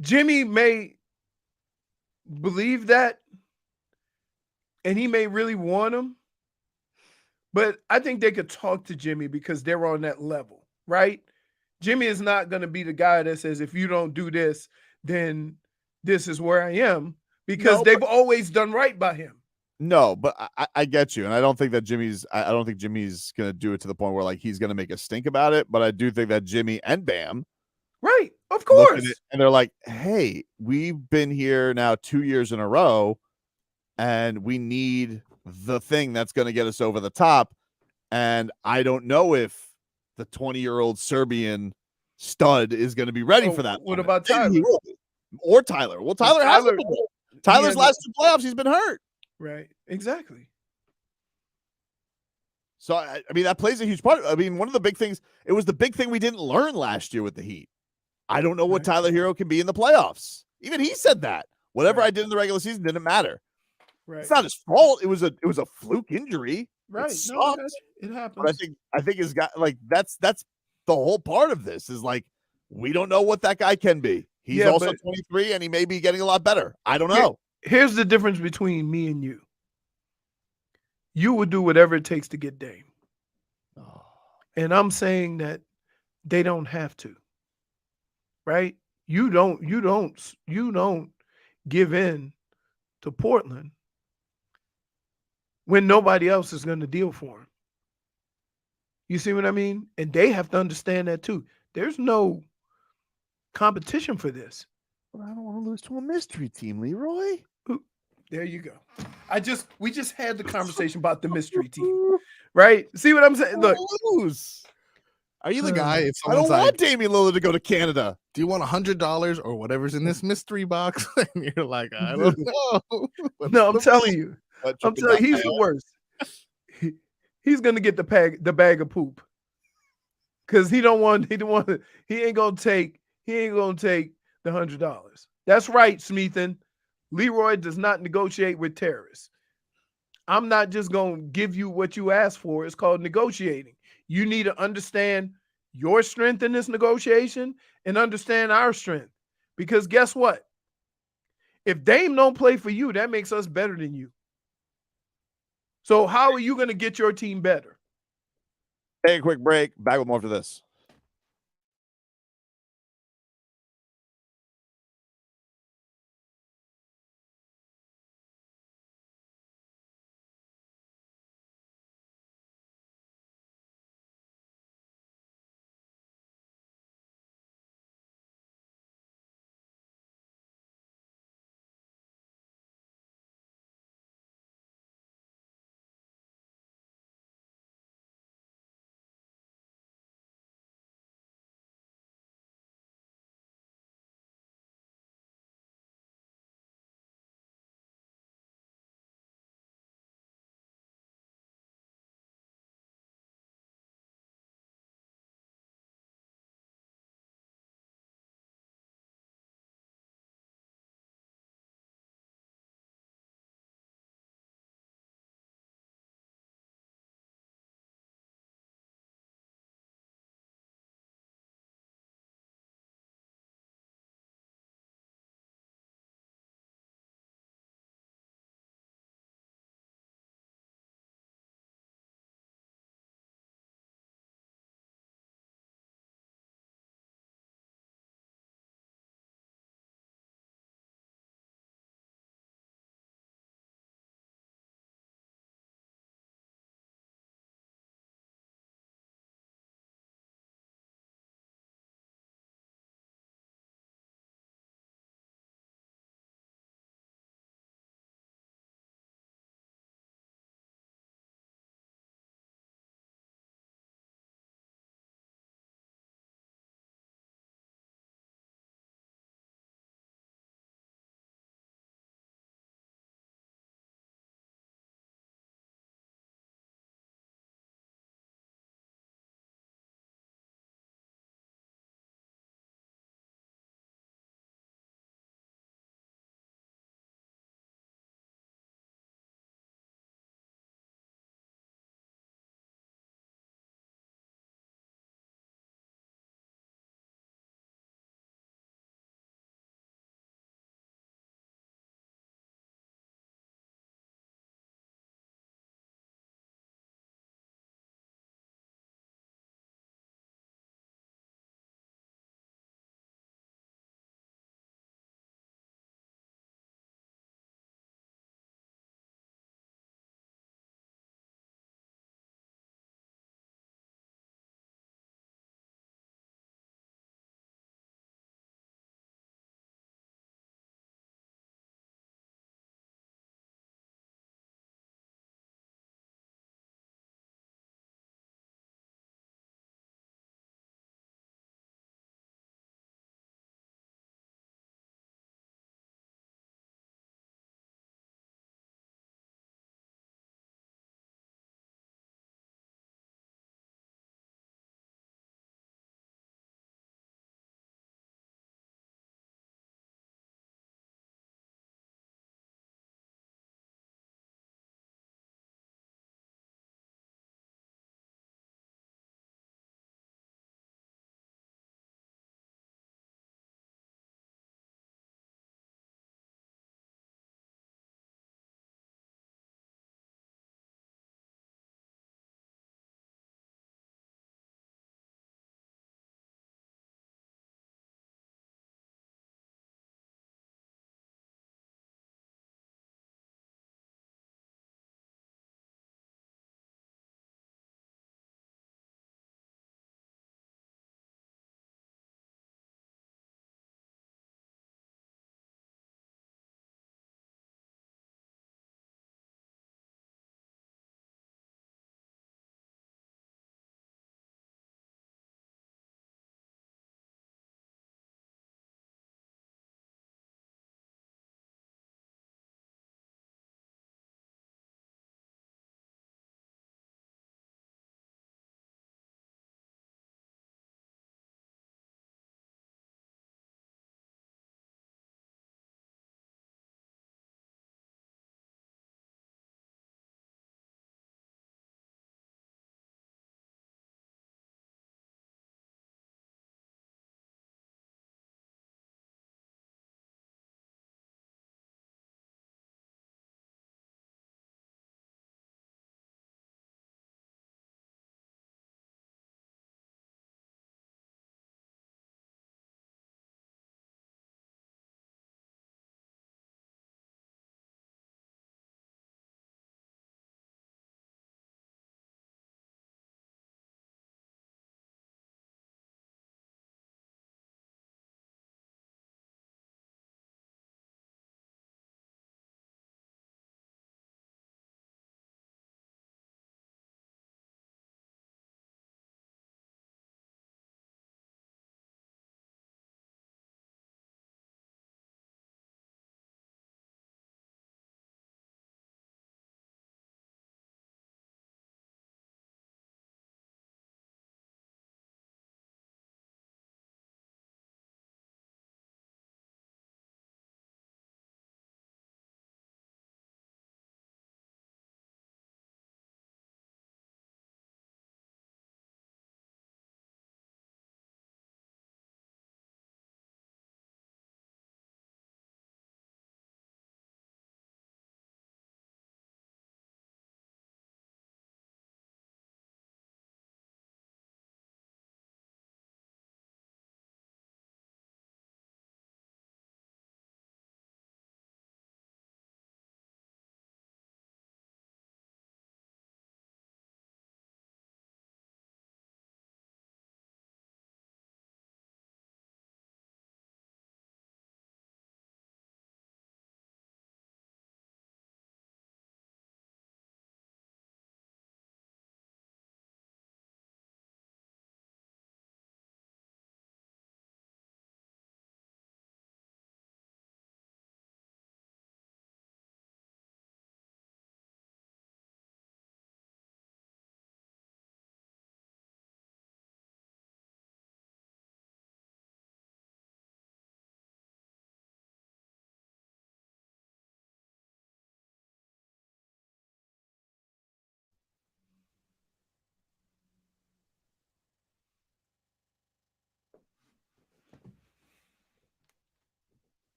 B: Jimmy may believe that, and he may really want him. But I think they could talk to Jimmy because they're on that level, right? Jimmy is not going to be the guy that says, if you don't do this, then this is where I am, because they've always done right by him.
E: No, but I get you. And I don't think Jimmy's going to do it to the point where like he's going to make a stink about it. But I do think that Jimmy and Bam.
B: Right. Of course.
E: And they're like, hey, we've been here now 2 years in a row. and we need the thing that's going to get us over the top. And I don't know if the 20-year-old Serbian stud is going to be ready for that.
B: What
E: moment.
B: about
E: Maybe he
B: Tyler?
E: will be. Or Tyler? Well, Tyler hasn't been good. Tyler's last 2 playoffs, he's been hurt.
B: Right. Exactly.
E: So, I mean, that plays a huge part. I mean, one of the big things, it was the big thing we didn't learn last year with the Heat. I don't know what Tyler Herro can be in the playoffs. Even he said that. Whatever I did in the regular season didn't matter.
B: Right.
E: It's not his fault. It was a fluke injury.
B: Right.
E: It
B: No,
E: sucked.
B: it happens.
E: But I think it's got like that's the whole part of this is like we don't know what that guy can be. He's also 23 and he may be getting a lot better. I don't know.
B: Here's the difference between me and you. You would do whatever it takes to get Dame. And I'm saying that they don't have to. Right? You don't give in to Portland when nobody else is going to deal for him. You see what I mean? And they have to understand that too. There's no competition for this.
E: But I don't want to lose to a mystery team, Leroy.
B: There you go. We just had the conversation about the mystery team, right? See what I'm saying? Look,
E: lose.
C: Are you the guy? If
E: I don't
C: someone's
E: want
C: like,
E: Damian Lillard to go to Canada.
C: do you want $100 or whatever's in this mystery box? And you're like, I don't know.
B: No, I'm telling you. He's the worst. He's gonna get the bag of poop. Cause he ain't gonna take the $100. That's right, Smeathan. Leroy does not negotiate with terrorists. I'm not just gonna give you what you asked for. It's called negotiating. You need to understand your strength in this negotiation and understand our strength. Because guess what? If Dame don't play for you, that makes us better than you. So how are you going to get your team better?
E: Take a quick break. Back with more after this.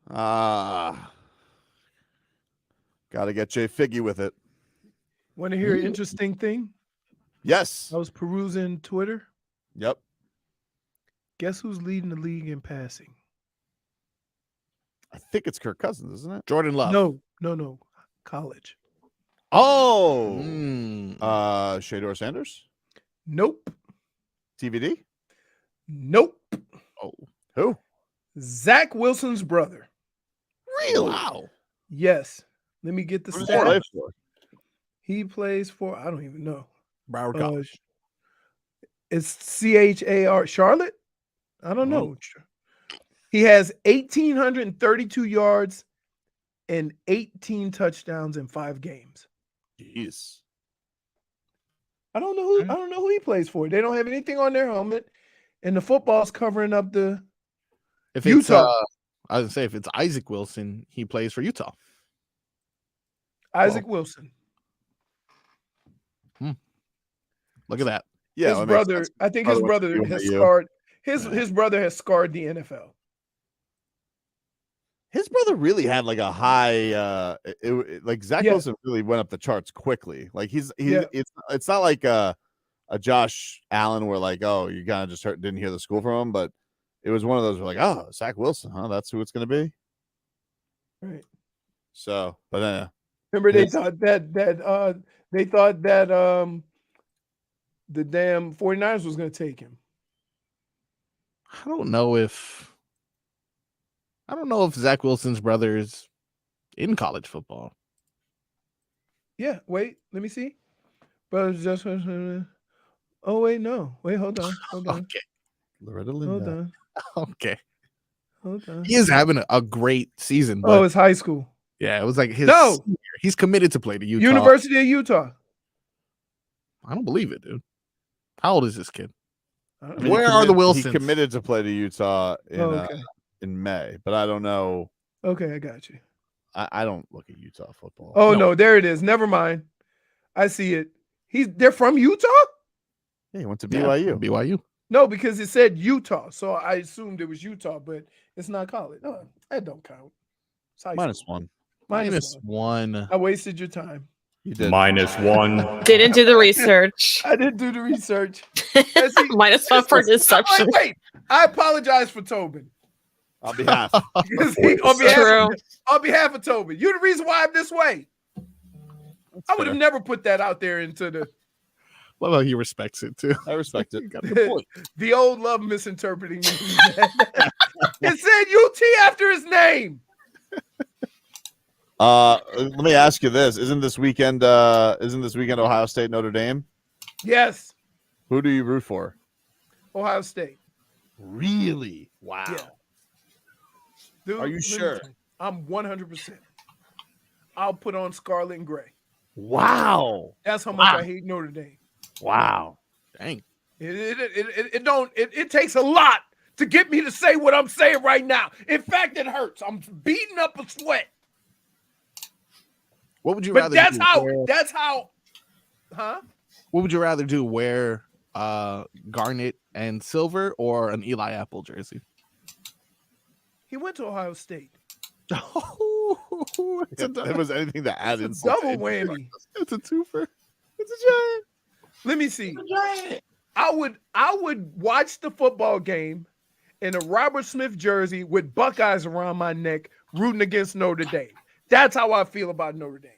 E: Got to get JFig with it.
B: Want to hear an interesting thing?
E: Yes.
B: I was perusing Twitter.
E: Yep.
B: Guess who's leading the league in passing?
E: I think it's Kirk Cousins, isn't it?
C: Jordan Love.
B: No. College.
E: Oh. Shador Sanders?
B: Nope.
E: TVD?
B: Nope.
E: Oh. Who?
B: Zach Wilson's brother.
E: Really? Wow.
B: Yes. Let me get the
E: Who does he play
B: stat.
E: for?
B: He plays for, I don't even know.
C: Broward College.
B: It's CHAR. Charlotte? I don't know. He has 1,832 yards and 18 touchdowns in 5 games.
E: Jeez.
B: I don't know who he plays for. They don't have anything on their helmet, and the football's covering up the
C: If
B: Utah.
C: I was gonna say if it's Isaac Wilson, he plays for Utah.
B: Isaac Wilson.
C: Look at that.
E: Yeah,
B: His brother. I think his brother has scarred. His brother has scarred the NFL.
E: His brother really had like a high like Zach Wilson really went up the charts quickly. Like it's not like a Josh Allen where like, oh, you kind of just didn't hear the school from him, but it was one of those where like, oh, Zach Wilson, huh? That's who it's gonna be.
B: Right.
E: So, but
B: remember they thought that the damn 49ers was gonna take him.
C: I don't know if Zach Wilson's brother is in college football.
B: Yeah, wait, let me see. Brothers just oh wait, no. Wait, hold on.
C: Okay.
E: Loretta
B: Hold
E: Linda.
B: on.
C: Okay.
B: Hold on.
C: He is having a great season.
B: Oh,
C: But
B: it's high school.
C: yeah, it was like his
B: No.
C: senior. He's committed to play to Utah.
B: University of Utah.
C: I don't believe it, dude. How old is this kid?
E: Where
C: are the Wilsons?
E: He committed to play to Utah
B: Okay.
E: in May, but I don't know.
B: Okay, I got you.
E: I don't look at Utah football.
B: Oh no, there it is. Never mind. I see it. They're from Utah?
E: Yeah, he went to BYU.
C: BYU.
B: No, because it said Utah, so I assumed it was Utah, but it's not college. No, that don't count. It's high
E: Minus
B: school.
E: one.
B: Minus
C: one.
B: I wasted your time.
E: You did.
M: -1.
N: Didn't do the research.
B: I didn't do the research.
N: -1 for deception.
B: Wait. I apologize for Tobin.
E: On behalf.
B: on behalf of Tobin. You're the reason why I'm this way. I would have never put that out there into the
C: Love how he respects it too.
E: I respect it.
B: the old love misinterpreting. It said UT after his name.
E: Let me ask you this: Isn't this weekend Ohio State Notre Dame?
B: Yes.
E: Who do you root for?
B: Ohio State.
E: Really? Wow.
B: Yeah. Dude,
E: Are you
B: let me
E: sure?
B: tell you, I'm 100%. I'll put on scarlet and gray.
E: Wow.
B: That's how much I hate Notre Dame.
E: Wow.
C: Dang.
B: It takes a lot to get me to say what I'm saying right now. In fact, it hurts. I'm beating up a sweat.
C: What would you
B: But
C: rather
B: that's
C: do?
B: how huh?
C: What would you rather do? Wear garnet and silver or an Eli Apple jersey?
B: He went to Ohio State.
E: If it was anything to add in,
B: Double whammy.
C: It's a twofer.
B: It's a giant. Let me see. I would watch the football game in a Robert Smith jersey with Buckeyes around my neck, rooting against Notre Dame. That's how I feel about Notre Dame.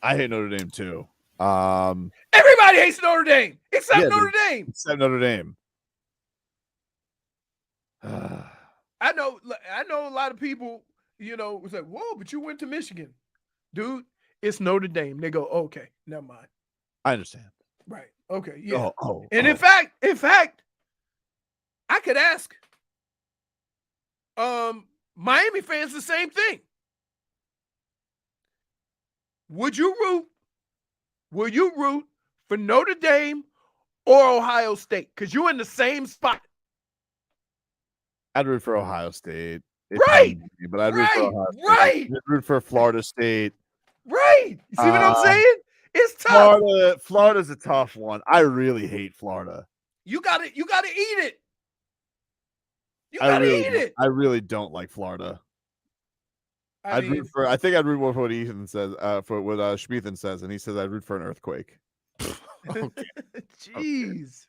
E: I hate Notre Dame too.
B: Everybody hates Notre Dame except Notre Dame.
E: Except Notre Dame.
B: I know a lot of people, was like, whoa, but you went to Michigan. Dude, it's Notre Dame. They go, okay, never mind.
E: I understand.
B: Right. Okay. Yeah.
E: In
B: In fact, I could ask Miami fans the same thing. Will you root for Notre Dame or Ohio State? Because you're in the same spot.
E: I'd root for Ohio State.
B: Right.
E: But I'd root for Ohio State.
B: Right.
E: I'd root for Florida State.
B: Right. You see what I'm saying? It's tough.
E: Florida's a tough one. I really hate Florida.
B: You gotta eat it. You gotta eat it.
E: I really don't like Florida.
B: I mean,
E: I think I'd root for what Ethan says. For what Schmeathan says, and he says I'd root for an earthquake.
B: jeez.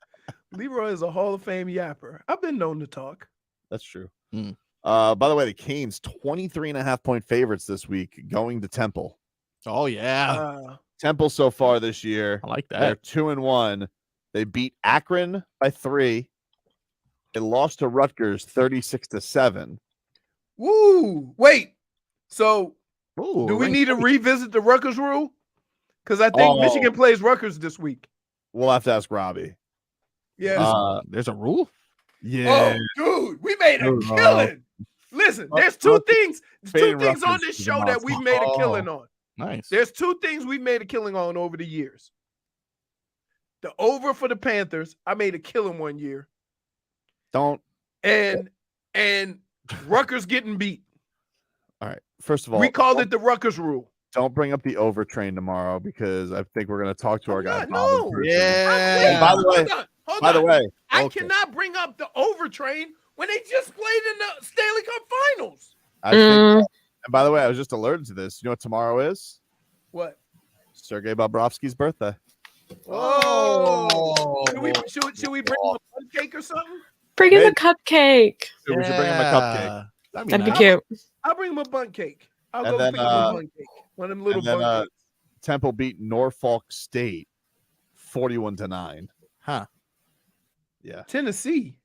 B: Leroy is a Hall of Fame yapper. I've been known to talk.
E: That's true. By the way, the Canes 23.5-point favorites this week going to Temple.
C: Oh yeah.
E: Temple so far this year.
C: I like that.
E: They're 2-1. They beat Akron by 3. They lost to Rutgers 36-7.
B: Woo! Wait. So
E: Ooh,
B: do we need to revisit the Rutgers rule? Because I think Michigan plays Rutgers this week.
E: We'll have to ask Robbie.
B: Yeah.
C: There's a rule?
E: Yeah.
B: Oh, dude, we made a killing. Listen, there's two things on this show that we've made a killing on.
C: Nice.
B: There's two things we've made a killing on over the years. The over for the Panthers, I made a killing one year. And Rutgers getting beat.
E: All right. First of all,
B: we called it the Rutgers rule.
E: Don't bring up the over train tomorrow because I think we're going to talk to our guy.
B: No.
E: Yeah. By the way,
B: I cannot bring up the over train when they just played in the Stanley Cup Finals.
E: I think, and by the way, I was just alerted to this. You know what tomorrow is?
B: What?
E: Sergei Bobrovsky's birthday.
B: Oh. Should we bring him a fun cake or something?
N: Bring him a cupcake.
E: We should bring him a cupcake.
N: That'd be cute.
B: I'll bring him a bun cake. I'll
E: And
B: go
E: then,
B: pick up a bun cake. One of them little bun cakes.
E: Temple beat Norfolk State 41-9.
C: Huh.
B: Yeah. Tennessee.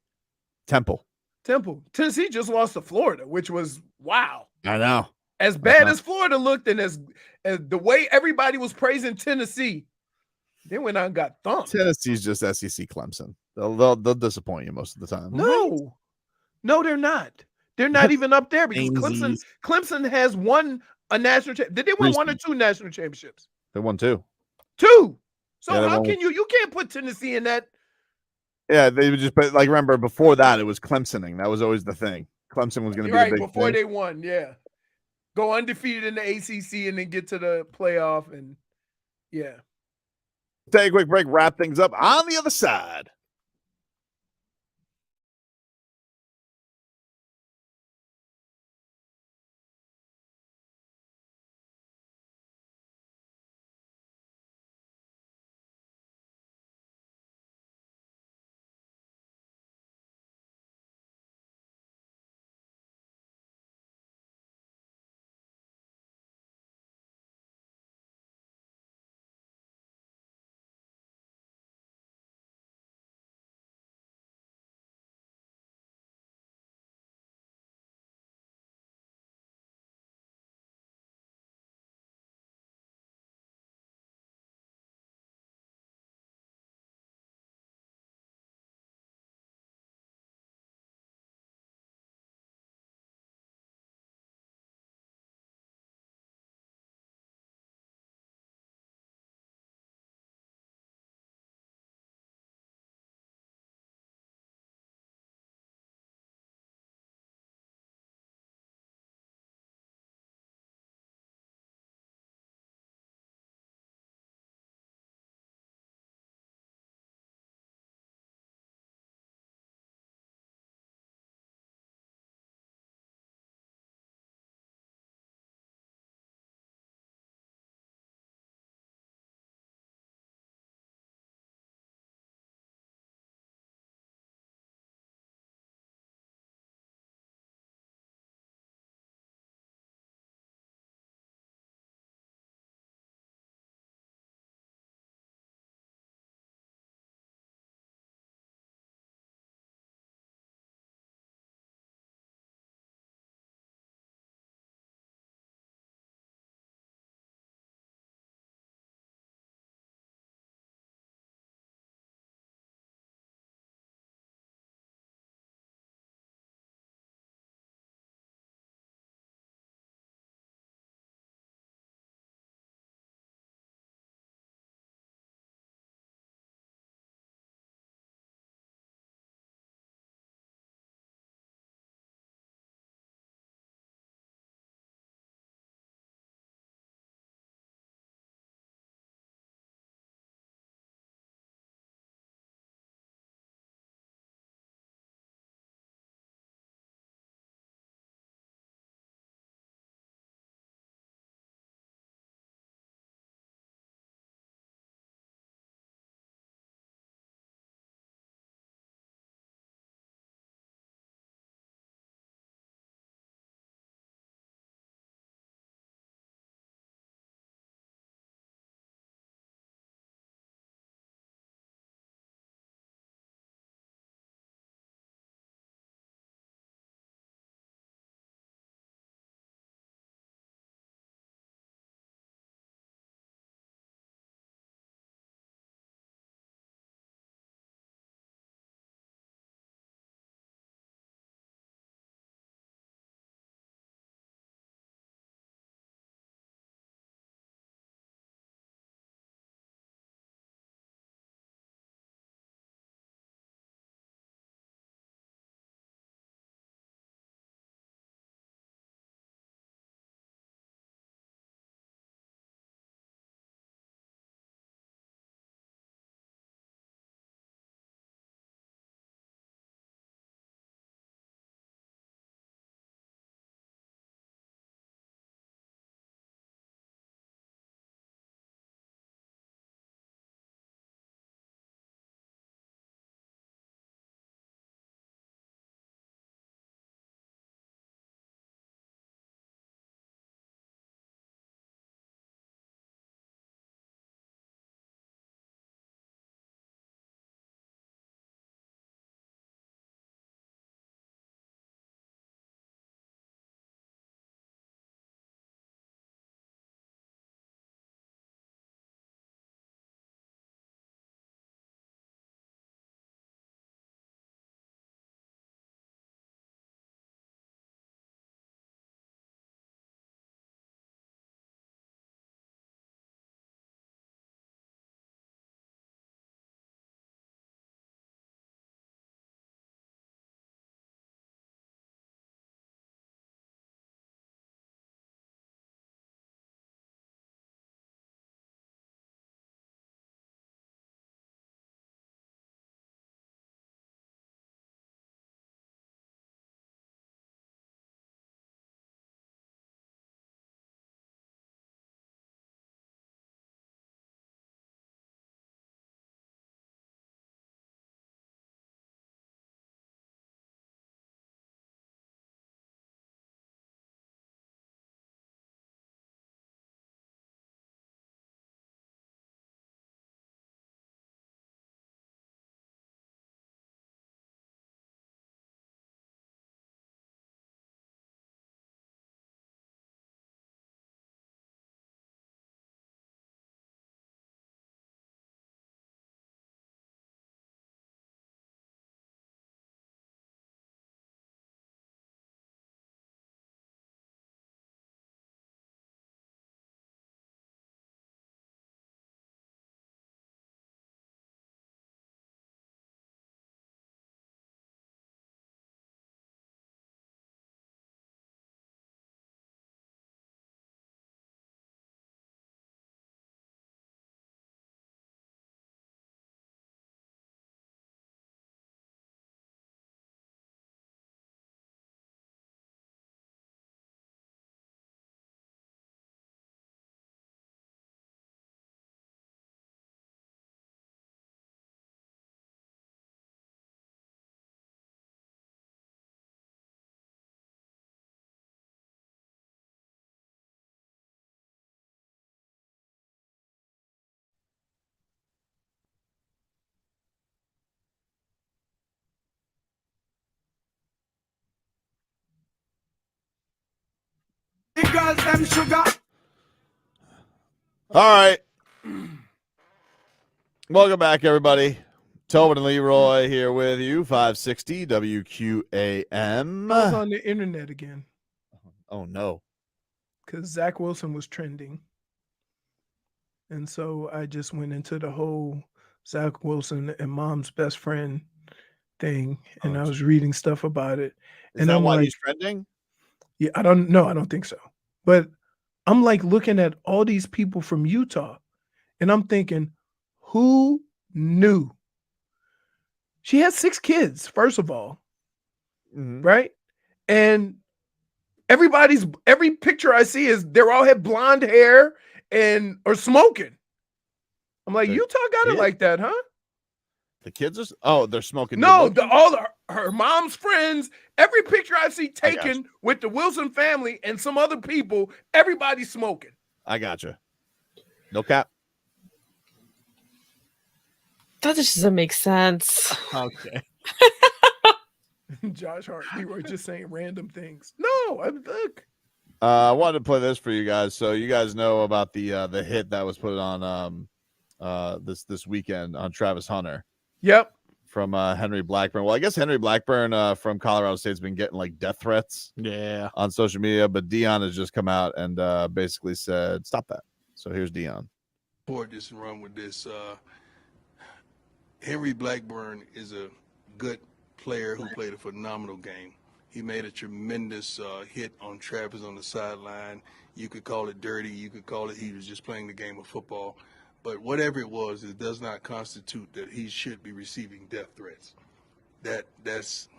E: Temple.
B: Tennessee just lost to Florida, which was wow.
E: I know.
B: As bad as Florida looked, and as the way everybody was praising Tennessee, they went out and got thumped.
E: Tennessee's just SEC Clemson. They'll disappoint you most of the time.
B: No, they're not. They're not even up there because Clemson has won a national championship. Did they win one or two national championships?
E: They won 2.
B: 2. So
E: Yeah,
B: how can you can't put Tennessee in that?
E: Yeah, they would just, but like, remember before that, it was Clemsoning. That was always the thing. Clemson was going to be the big
B: before
E: thing.
B: they won. Yeah, go undefeated in the ACC and then get to the playoff and yeah.
E: Take a quick break. Wrap things up on the other side.
D: girls, them sugar.
E: All right. Welcome back, everybody. Tobin and Leroy here with you, 560 WQAM.
B: I was on the internet again.
E: Oh, no.
B: Because Zach Wilson was trending. And so I just went into the whole Zach Wilson and mom's best friend thing. And I was reading stuff about it.
E: Is
B: and
E: that
B: I'm
E: why
B: like,
E: he's trending?
B: Yeah, I don't think so. But I'm like looking at all these people from Utah. And I'm thinking, who knew? She has 6 kids, first of all. Right? And every picture I see is they're all have blonde hair and are smoking. I'm like, Utah got it like that, huh?
E: The kids are they're smoking.
B: No, her mom's friends, every picture I see taken with the Wilson family and some other people, everybody's smoking.
E: I gotcha. No cap.
N: That just doesn't make sense.
E: Okay.
B: Josh Hart, Leroy just saying random things. No, look.
E: I wanted to play this for you guys, so you guys know about the hit that was put on this weekend on Travis Hunter.
B: Yep.
E: From Henry Blackburn. Well, I guess Henry Blackburn from Colorado State's been getting like death threats.
C: Yeah.
E: On social media, but Deion has just come out and basically said, "Stop that." So here's Deion.
I: Support this and run with this. Henry Blackburn is a good player who played a phenomenal game. He made a tremendous hit on Travis on the sideline. You could call it dirty. You could call it he was just playing the game of football. But whatever it was, it does not constitute that he should be receiving death threats. This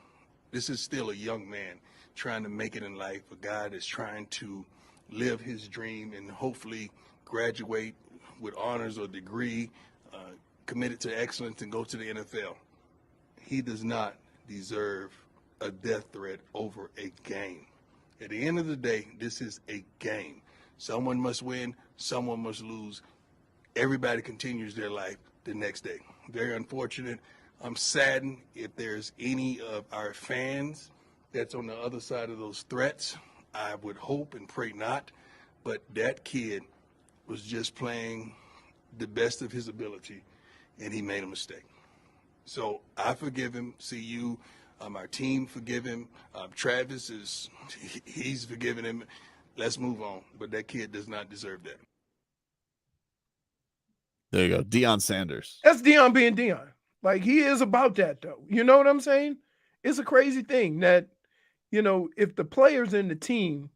I: is still a young man trying to make it in life, a guy that's trying to live his dream and hopefully graduate with honors or degree, committed to excellence and go to the NFL. He does not deserve a death threat over a game. At the end of the day, this is a game. Someone must win, someone must lose. Everybody continues their life the next day. Very unfortunate. I'm saddened if there's any of our fans that's on the other side of those threats. I would hope and pray not, but that kid was just playing the best of his ability, and he made a mistake. So I forgive him. CU, our team forgive him. Travis he's forgiven him. Let's move on. But that kid does not deserve that.
E: There you go. Deion Sanders.
B: That's Deion being Deion. Like, he is about that, though. You know what I'm saying? It's a crazy thing that, if the players in the team,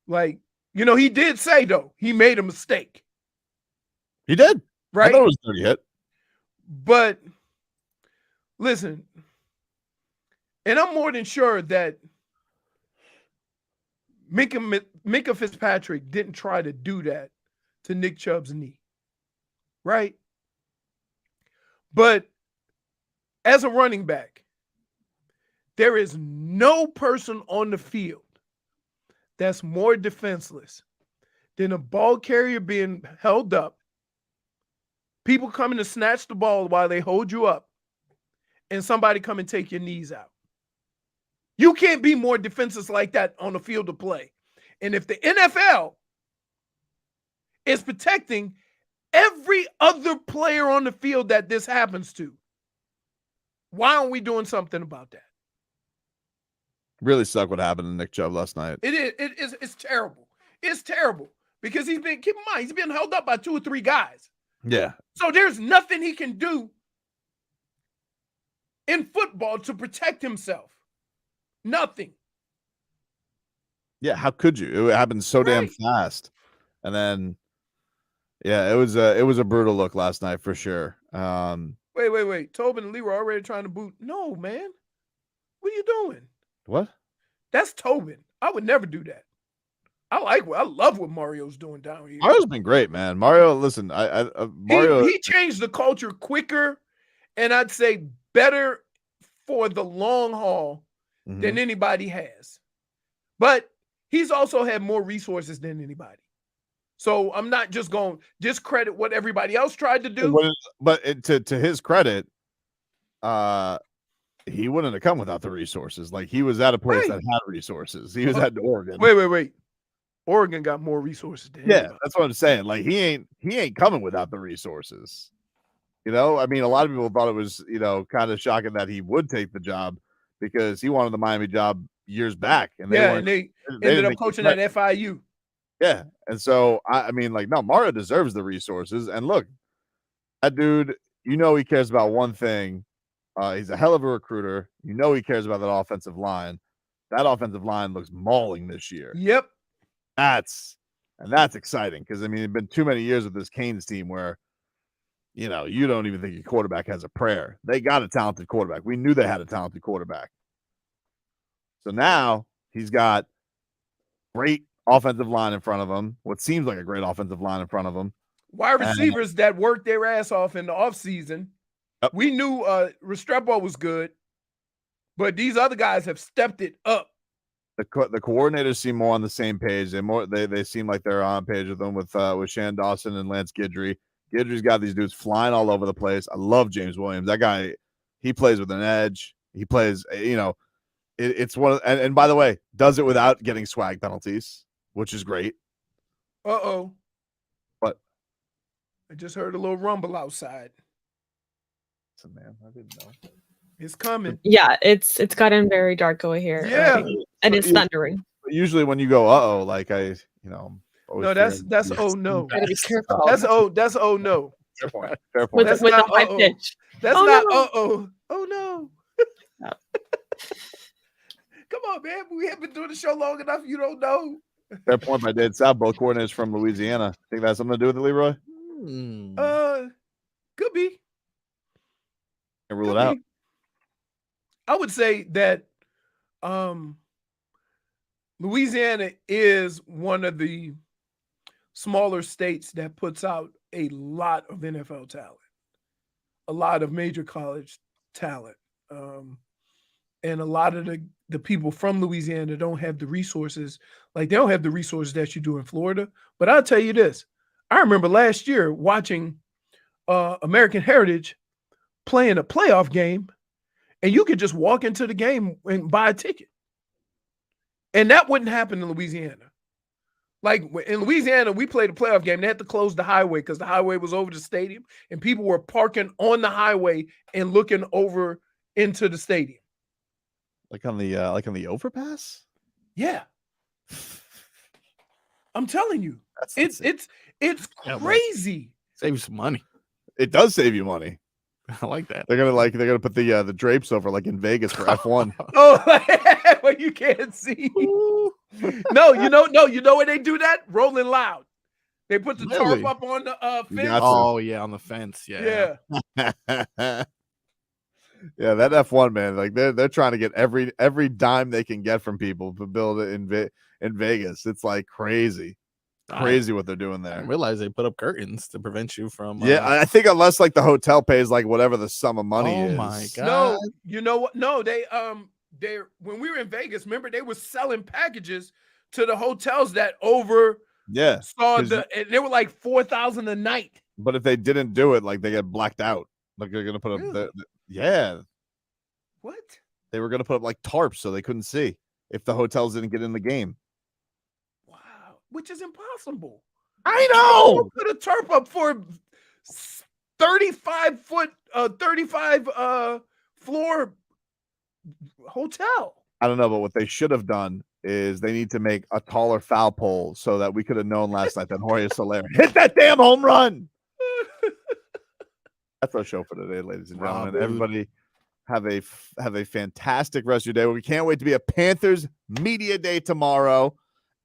B: like, he did say, though, he made a mistake.
E: He did.
B: Right?
E: I thought it was a dirty hit.
B: But, listen, and I'm more than sure that Minka Fitzpatrick didn't try to do that to Nick Chubb's knee. Right? But as a running back, there is no person on the field that's more defenseless than a ball carrier being held up, people coming to snatch the ball while they hold you up, and somebody come and take your knees out. You can't be more defenseless like that on the field of play. And if the NFL is protecting every other player on the field that this happens to, why aren't we doing something about that?
E: Really sucked what happened to Nick Chubb last night.
B: It's terrible. It's terrible because keep in mind, he's been held up by 2 or 3 guys.
E: Yeah.
B: So there's nothing he can do in football to protect himself. Nothing.
E: Yeah, how could you? It happened so damn fast. And then yeah, it was a brutal look last night for sure.
B: Wait. Tobin and Leroy already trying to boot. No, man. What are you doing?
E: What?
B: That's Tobin. I would never do that. I love what Mario's doing down here.
E: Mario's been great, man. Mario, listen, Mario
B: he changed the culture quicker, and I'd say better for the long haul than anybody has. But he's also had more resources than anybody. So I'm not just going to discredit what everybody else tried to do.
E: But to his credit, he wouldn't have come without the resources. Like, he was at a place that had resources. He was at Oregon.
B: Wait. Oregon got more resources than
E: Yeah,
B: anybody.
E: that's what I'm saying. Like he ain't coming without the resources. You know, I mean, a lot of people thought it was, kind of shocking that he would take the job because he wanted the Miami job years back, and they weren't.
B: And they
E: they
B: ended
E: didn't
B: up
E: think he
B: coaching
E: was
B: at FIU.
E: Yeah. And so, I mean, like, no, Mario deserves the resources. And look, that dude, he cares about one thing. He's a hell of a recruiter. He cares about that offensive line. That offensive line looks mauling this year.
B: Yep.
E: That's exciting because, I mean, it's been too many years with this Canes team where, you don't even think your quarterback has a prayer. They got a talented quarterback. We knew they had a talented quarterback. So now he's got great offensive line in front of him, what seems like a great offensive line in front of him.
B: Wide receivers that worked their ass off in the offseason.
E: Yep.
B: We knew Restrepo was good, but these other guys have stepped it up.
E: The coordinators seem more on the same page. They seem like they're on page with them with Shan Dawson and Lance Guidry. Guidry's got these dudes flying all over the place. I love James Williams. That guy, he plays with an edge. He plays, it's one of, and by the way, does it without getting swag penalties, which is great.
B: Uh-oh.
E: What?
B: I just heard a little rumble outside.
E: Listen, man, I didn't know.
B: It's coming.
N: Yeah, it's gotten very dark over here.
B: Yeah.
N: And it's thundering.
E: Usually when you go, uh-oh, like
B: No, that's oh no.
N: Gotta be careful.
B: That's oh no.
E: Fair point. Fair point.
N: With
B: That's
N: the
B: not
N: high
B: uh-oh.
N: pitch.
B: That's
N: Oh,
B: not
N: no.
B: uh-oh. Oh no. Come on, man. We haven't been doing the show long enough. You don't know.
E: Fair point by Dade South. Both coordinators from Louisiana. Think that has something to do with it, Leroy?
B: Could be.
E: Can't rule it out.
B: I would say that Louisiana is one of the smaller states that puts out a lot of NFL talent, a lot of major college talent. And a lot of the people from Louisiana don't have the resources. Like, they don't have the resources that you do in Florida. But I'll tell you this. I remember last year watching American Heritage playing a playoff game, and you could just walk into the game and buy a ticket. And that wouldn't happen in Louisiana. Like, in Louisiana, we played a playoff game. They had to close the highway because the highway was over the stadium, and people were parking on the highway and looking over into the stadium.
E: Like on the overpass?
B: Yeah. I'm telling you. It's
C: Yeah,
B: crazy.
C: Save some money.
E: It does save you money.
C: I like that.
E: They're gonna put the drapes over like in Vegas for F1.
B: Oh, well, you can't see. No, you know where they do that? Rolling Loud. They put the
C: Really?
B: tarp up on the fence.
C: Oh yeah, on the fence. Yeah.
E: Yeah, that F1 man, like they're trying to get every dime they can get from people to build it in Vegas. It's like crazy what they're doing
C: I
E: there.
C: didn't realize they put up curtains to prevent you from.
E: Yeah, I think unless like the hotel pays like whatever the sum of money is.
C: Oh my god.
B: No, you know what? No, they when we were in Vegas, remember they were selling packages to the hotels that
E: Yeah,
B: saw and they were like $4,000 a night.
E: but if they didn't do it, like they get blacked out. Like they're gonna put up yeah.
B: What?
E: They were gonna put up like tarps so they couldn't see if the hotels didn't get in the game.
B: Which is impossible.
E: I know.
B: Put a tarp up for 35 floor hotel.
E: I don't know, but what they should have done is they need to make a taller foul pole so that we could have known last night that Jorge Soler hit that damn home run. That's our show for today, ladies and gentlemen. Everybody have a fantastic rest of your day. We can't wait to be a Panthers Media Day tomorrow.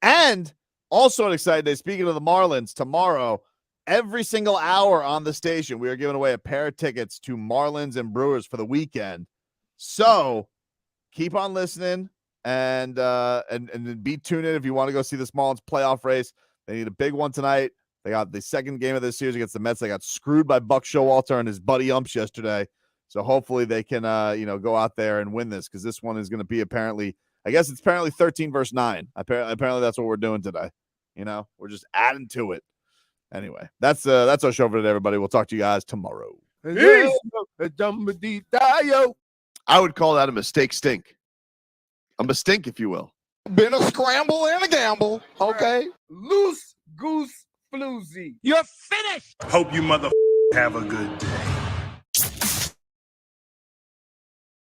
E: And also an exciting day. Speaking of the Marlins, tomorrow, every single hour on the station, we are giving away a pair of tickets to Marlins and Brewers for the weekend. So keep on listening and be tuned in if you want to go see this Marlins playoff race. They need a big one tonight. They got the second game of this series against the Mets. They got screwed by Buck Showalter and his buddy Umps yesterday. So hopefully they can go out there and win this, because this one is going to be apparently 13 versus 9. Apparently that's what we're doing today. We're just adding to it. Anyway, that's our show for today, everybody. We'll talk to you guys tomorrow.
B: Peace.
E: I would call that a mistake stink. A mistake, if you will.
D: Been a scramble and a gamble. Okay.
B: Loose goose floozy.
D: You're finished.
M: Hope you mother have a good day.